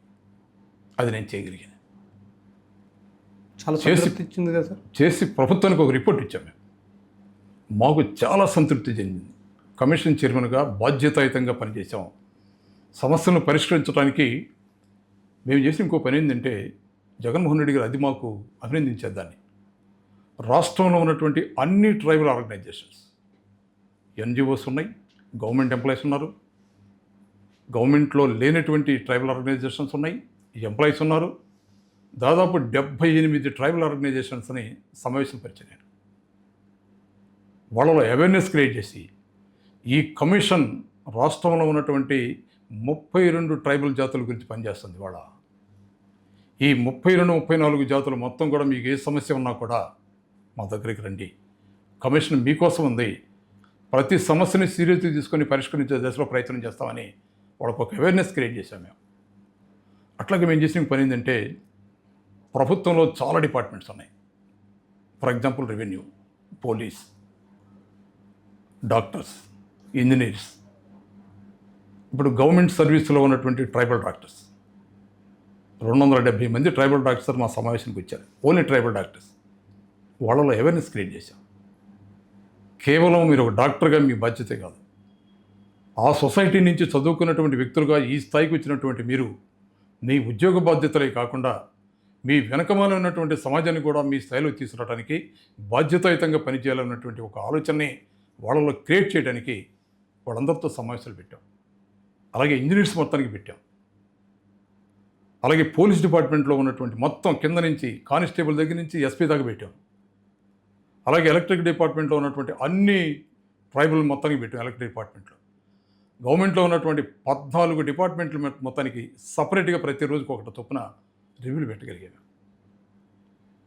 అది నేను చేయగలిగాను. చాలా సంతృప్తి ఇచ్చింది కదా సార్. చేసి ప్రభుత్వానికి ఒక రిపోర్ట్ ఇచ్చాము మేము. మాకు చాలా సంతృప్తి చెందింది. కమిషన్ చైర్మన్గా బాధ్యతాయుతంగా పనిచేసాం. సమస్యలను పరిష్కరించడానికి మేము చేసిన ఇంకో పని ఏంటంటే, జగన్మోహన్ రెడ్డి గారు అది మాకు అభినందించారు. దాన్ని రాష్ట్రంలో ఉన్నటువంటి అన్ని ట్రైబల్ ఆర్గనైజేషన్స్, ఎన్జిఓస్ ఉన్నాయి, గవర్నమెంట్ ఎంప్లాయీస్ ఉన్నారు, గవర్నమెంట్లో లేనటువంటి ట్రైబల్ ఆర్గనైజేషన్స్ ఉన్నాయి, ఎంప్లాయీస్ ఉన్నారు, దాదాపు 78 ట్రైబల్ ఆర్గనైజేషన్స్ని సమావేశం పరిచాను. వాళ్ళలో అవేర్నెస్ క్రియేట్ చేసి ఈ కమిషన్ రాష్ట్రంలో ఉన్నటువంటి 32 ట్రైబల్ జాతుల గురించి పనిచేస్తుంది. వాళ్ళ ఈ 32-34 జాతులు మొత్తం కూడా మీకు ఏ సమస్య ఉన్నా కూడా మా దగ్గరికి రండి, కమిషన్ మీకోసం ఉంది, ప్రతి సమస్యని సీరియస్గా తీసుకొని పరిష్కరించే దశలో ప్రయత్నం చేస్తామని వాళ్ళకు ఒక అవేర్నెస్ క్రియేట్ చేశాం మేము. అట్లాగే మేము చేసిన పని ఏంటంటే, ప్రభుత్వంలో చాలా డిపార్ట్మెంట్స్ ఉన్నాయి. For example revenue, police, doctors, engineers. ఇప్పుడు గవర్నమెంట్ సర్వీస్లో ఉన్నటువంటి ట్రైబల్ డాక్టర్స్ 270 మంది ట్రైబల్ డాక్టర్స్ మా సమావేశానికి వచ్చారు. Only tribal doctors. వాళ్ళలో అవేర్నెస్ క్రియేట్ చేశాం. కేవలం మీరు ఒక డాక్టర్గా మీ బాధ్యతే కాదు, ఆ సొసైటీ నుంచి చదువుకున్నటువంటి వ్యక్తులుగా ఈ స్థాయికి వచ్చినటువంటి మీరు మీ ఉద్యోగ బాధ్యతలే కాకుండా మీ వెనకమాల ఉన్నటువంటి సమాజాన్ని కూడా మీ స్థాయిలో తీసుకురావడానికి బాధ్యతాయుతంగా పనిచేయాలన్నటువంటి ఒక ఆలోచనని వాళ్ళలో క్రియేట్ చేయడానికి వాళ్ళందరితో సమావేశాలు పెట్టాం. అలాగే ఇంజనీర్స్ మొత్తానికి పెట్టాం. అలాగే పోలీస్ డిపార్ట్మెంట్లో ఉన్నటువంటి మొత్తం కింద నుంచి కానిస్టేబుల్ దగ్గర నుంచి ఎస్పీ దాకా పెట్టాం. అలాగే ఎలక్ట్రిక్ డిపార్ట్మెంట్లో ఉన్నటువంటి అన్ని ట్రైబల్ మొత్తానికి పెట్టాం. ఎలక్ట్రిక్ డిపార్ట్మెంట్లో గవర్నమెంట్లో ఉన్నటువంటి 14 డిపార్ట్మెంట్ల మొత్తానికి సపరేట్గా ప్రతిరోజుకి ఒకటి చొప్పున రివ్యూలు పెట్టగలిగాము.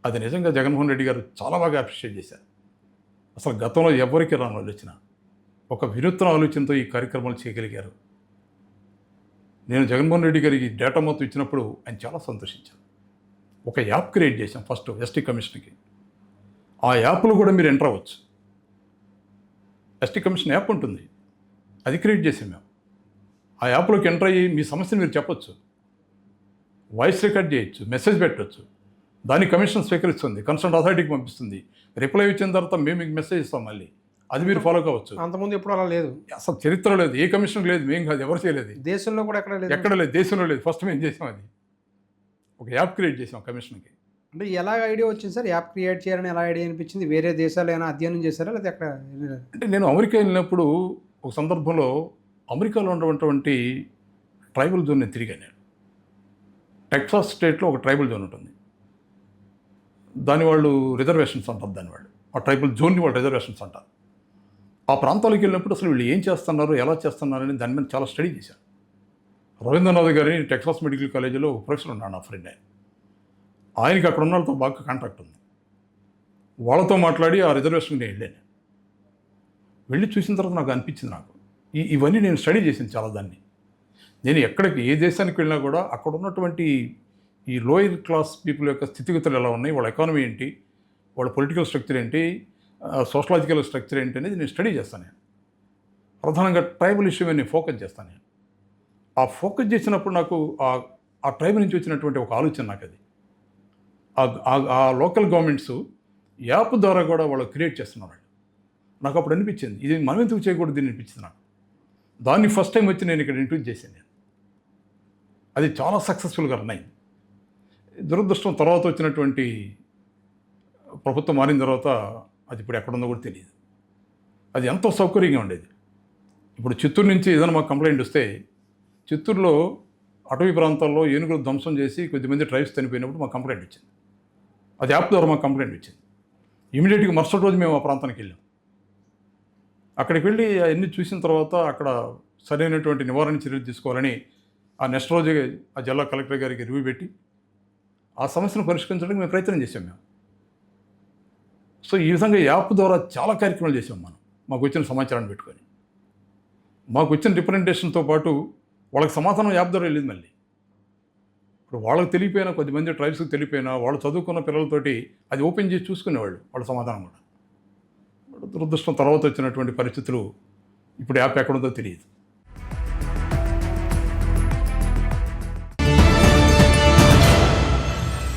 అది నిజంగా జగన్మోహన్ రెడ్డి గారు చాలా బాగా అప్రిషియేట్ చేశారు. అసలు గతంలో ఎవరికి రాని ఆలోచన, ఒక వినూత్న ఆలోచనతో ఈ కార్యక్రమాలు చేయగలిగారు. నేను జగన్మోహన్ రెడ్డి గారికి డేటా మొత్తం ఇచ్చినప్పుడు ఆయన చాలా సంతోషించారు. ఒక యాప్ క్రియేట్ చేశాం ఫస్ట్ ఎస్టీ కమిషన్కి. ఆ యాప్లో కూడా మీరు ఎంటర్ అవ్వచ్చు. ఎస్టీ కమిషన్ యాప్ ఉంటుంది, అది క్రియేట్ చేసాం మేము. ఆ యాప్లోకి ఎంటర్ అయ్యి మీ సమస్యను మీరు చెప్పొచ్చు, వాయిస్ రికార్డ్ చేయొచ్చు, మెసేజ్ పెట్టవచ్చు. దాన్ని కమిషన్ స్వీకరిస్తుంది, కన్సర్న్ అథారిటీకి పంపిస్తుంది. రిప్లై ఇచ్చిన తర్వాత మేము మీకు మెసేజ్ ఇస్తాం, మళ్ళీ అది మీరు ఫాలో కావచ్చు. అంతకుముందు ఎప్పుడు అలా లేదు, అసలు చరిత్ర లేదు, ఏ కమిషన్ లేదు, మేము కాదు, ఎవరు చేయలేదు, దేశంలో కూడా ఎక్కడ లేదు, దేశంలో లేదు. ఫస్ట్ మేము చేసాం, అది ఒక యాప్ క్రియేట్ చేసాం కమిషన్కి. అంటే ఎలా ఐడియా వచ్చింది సార్ యాప్ క్రియేట్ చేయాలని? ఎలా ఐడియా అనిపించింది? వేరే దేశాలు ఏమైనా అధ్యయనం చేశారా లేదా ఎక్కడ? అంటే నేను అమెరికా వెళ్ళినప్పుడు ఒక సందర్భంలో అమెరికాలో ఉన్నటువంటి ట్రైబల్ జోన్ నేను తిరిగాను. నేను టెక్సాస్ స్టేట్లో ఒక ట్రైబల్ జోన్ ఉంటుంది, దాని వాళ్ళు రిజర్వేషన్స్ అంటారు. దాని వాళ్ళు ఆ ట్రైబల్ జోన్ని వాళ్ళు రిజర్వేషన్స్ అంటారు. ఆ ప్రాంతాలకు వెళ్ళినప్పుడు అసలు వీళ్ళు ఏం చేస్తున్నారు, ఎలా చేస్తున్నారని దాని మీద చాలా స్టడీ చేశాను. రవీంద్రనాథ్ గారి టెక్సాస్ మెడికల్ కాలేజీలో ప్రొఫెసర్ ఉన్నాడు నా ఫ్రెండ్. ఆయనకి అక్కడ ఉన్న వాళ్ళతో బాగా కాంటాక్ట్ ఉంది. వాళ్ళతో మాట్లాడి ఆ రిజర్వేషన్కి నేను వెళ్ళాను. వెళ్ళి చూసిన తర్వాత నాకు అనిపించింది, నాకు ఇవన్నీ నేను స్టడీ చేసింది చాలా. దాన్ని నేను ఎక్కడికి ఏ దేశానికి వెళ్ళినా కూడా అక్కడ ఉన్నటువంటి ఈ లోయర్ క్లాస్ పీపుల్ యొక్క స్థితిగతులు ఎలా ఉన్నాయి, వాళ్ళ ఎకానమీ ఏంటి, వాళ్ళ పొలిటికల్ స్ట్రక్చర్ ఏంటి, సోషలాజికల్ స్ట్రక్చర్ ఏంటి అనేది నేను స్టడీ చేస్తాను. నేను ప్రధానంగా ట్రైబల్ ఇష్యూ మీద నేను ఫోకస్ చేస్తాను. నేను ఆ ఫోకస్ చేసినప్పుడు నాకు ఆ ట్రైబల్ నుంచి వచ్చినటువంటి ఒక ఆలోచన, నాకు అది ఆ లోకల్ గవర్నమెంట్స్ యాప్ ద్వారా కూడా వాళ్ళు క్రియేట్ చేస్తున్నారు. నాకు అప్పుడు అనిపించింది, ఇది మనం ఎందుకు చేయకూడదు దీన్ని అనిపించింది నాకు. దాన్ని ఫస్ట్ టైం వచ్చి నేను ఇక్కడ ఇంట్రడ్యూస్ చేశాను. నేను అది చాలా సక్సెస్ఫుల్గా రన్ అయింది. దురదృష్టం తర్వాత వచ్చినటువంటి ప్రభుత్వం మారిన తర్వాత అది ఇప్పుడు ఎక్కడుందో కూడా తెలియదు. అది ఎంతో సౌకర్యంగా ఉండేది. ఇప్పుడు చిత్తూరు నుంచి ఏదైనా మాకు కంప్లైంట్ వస్తే, చిత్తూరులో అటవీ ప్రాంతాల్లో ఏనుగులు ధ్వంసం చేసి కొద్దిమంది ట్రైబ్స్ చనిపోయినప్పుడు మాకు కంప్లైంట్ వచ్చింది. అది యాప్ ద్వారా మాకు కంప్లైంట్ వచ్చింది. ఇమీడియట్గా మరుసటి రోజు మేము ఆ ప్రాంతానికి వెళ్ళాం. అక్కడికి వెళ్ళి అవన్నీ చూసిన తర్వాత అక్కడ సరైనటువంటి నివారణ చర్యలు తీసుకోవాలని ఆ నెక్స్ట్ రోజు ఆ జిల్లా కలెక్టర్ గారికి రివ్యూ పెట్టి ఆ సమస్యను పరిష్కరించడానికి మేము ప్రయత్నం చేసాం మేము. సో ఈ విధంగా యాప్ ద్వారా చాలా కార్యక్రమాలు చేసాం మనం. మాకు వచ్చిన సమాచారాన్ని పెట్టుకొని, మాకు వచ్చిన రిప్రజెంటేషన్తో పాటు వాళ్ళకి సమాధానం యాప్ ద్వారా వెళ్ళింది. మళ్ళీ ఇప్పుడు వాళ్ళకి తెలియపోయినా, కొద్దిమంది ట్రైబ్స్కి తెలియపోయినా, వాళ్ళు చదువుకున్న పిల్లలతోటి అది ఓపెన్ చేసి చూసుకునేవాళ్ళు, వాళ్ళ సమాధానం కూడా. దురదృష్టం తర్వాత వచ్చినటువంటి పరిస్థితులు ఇప్పుడు యాప్ ఎక్కడుందో తెలియదు.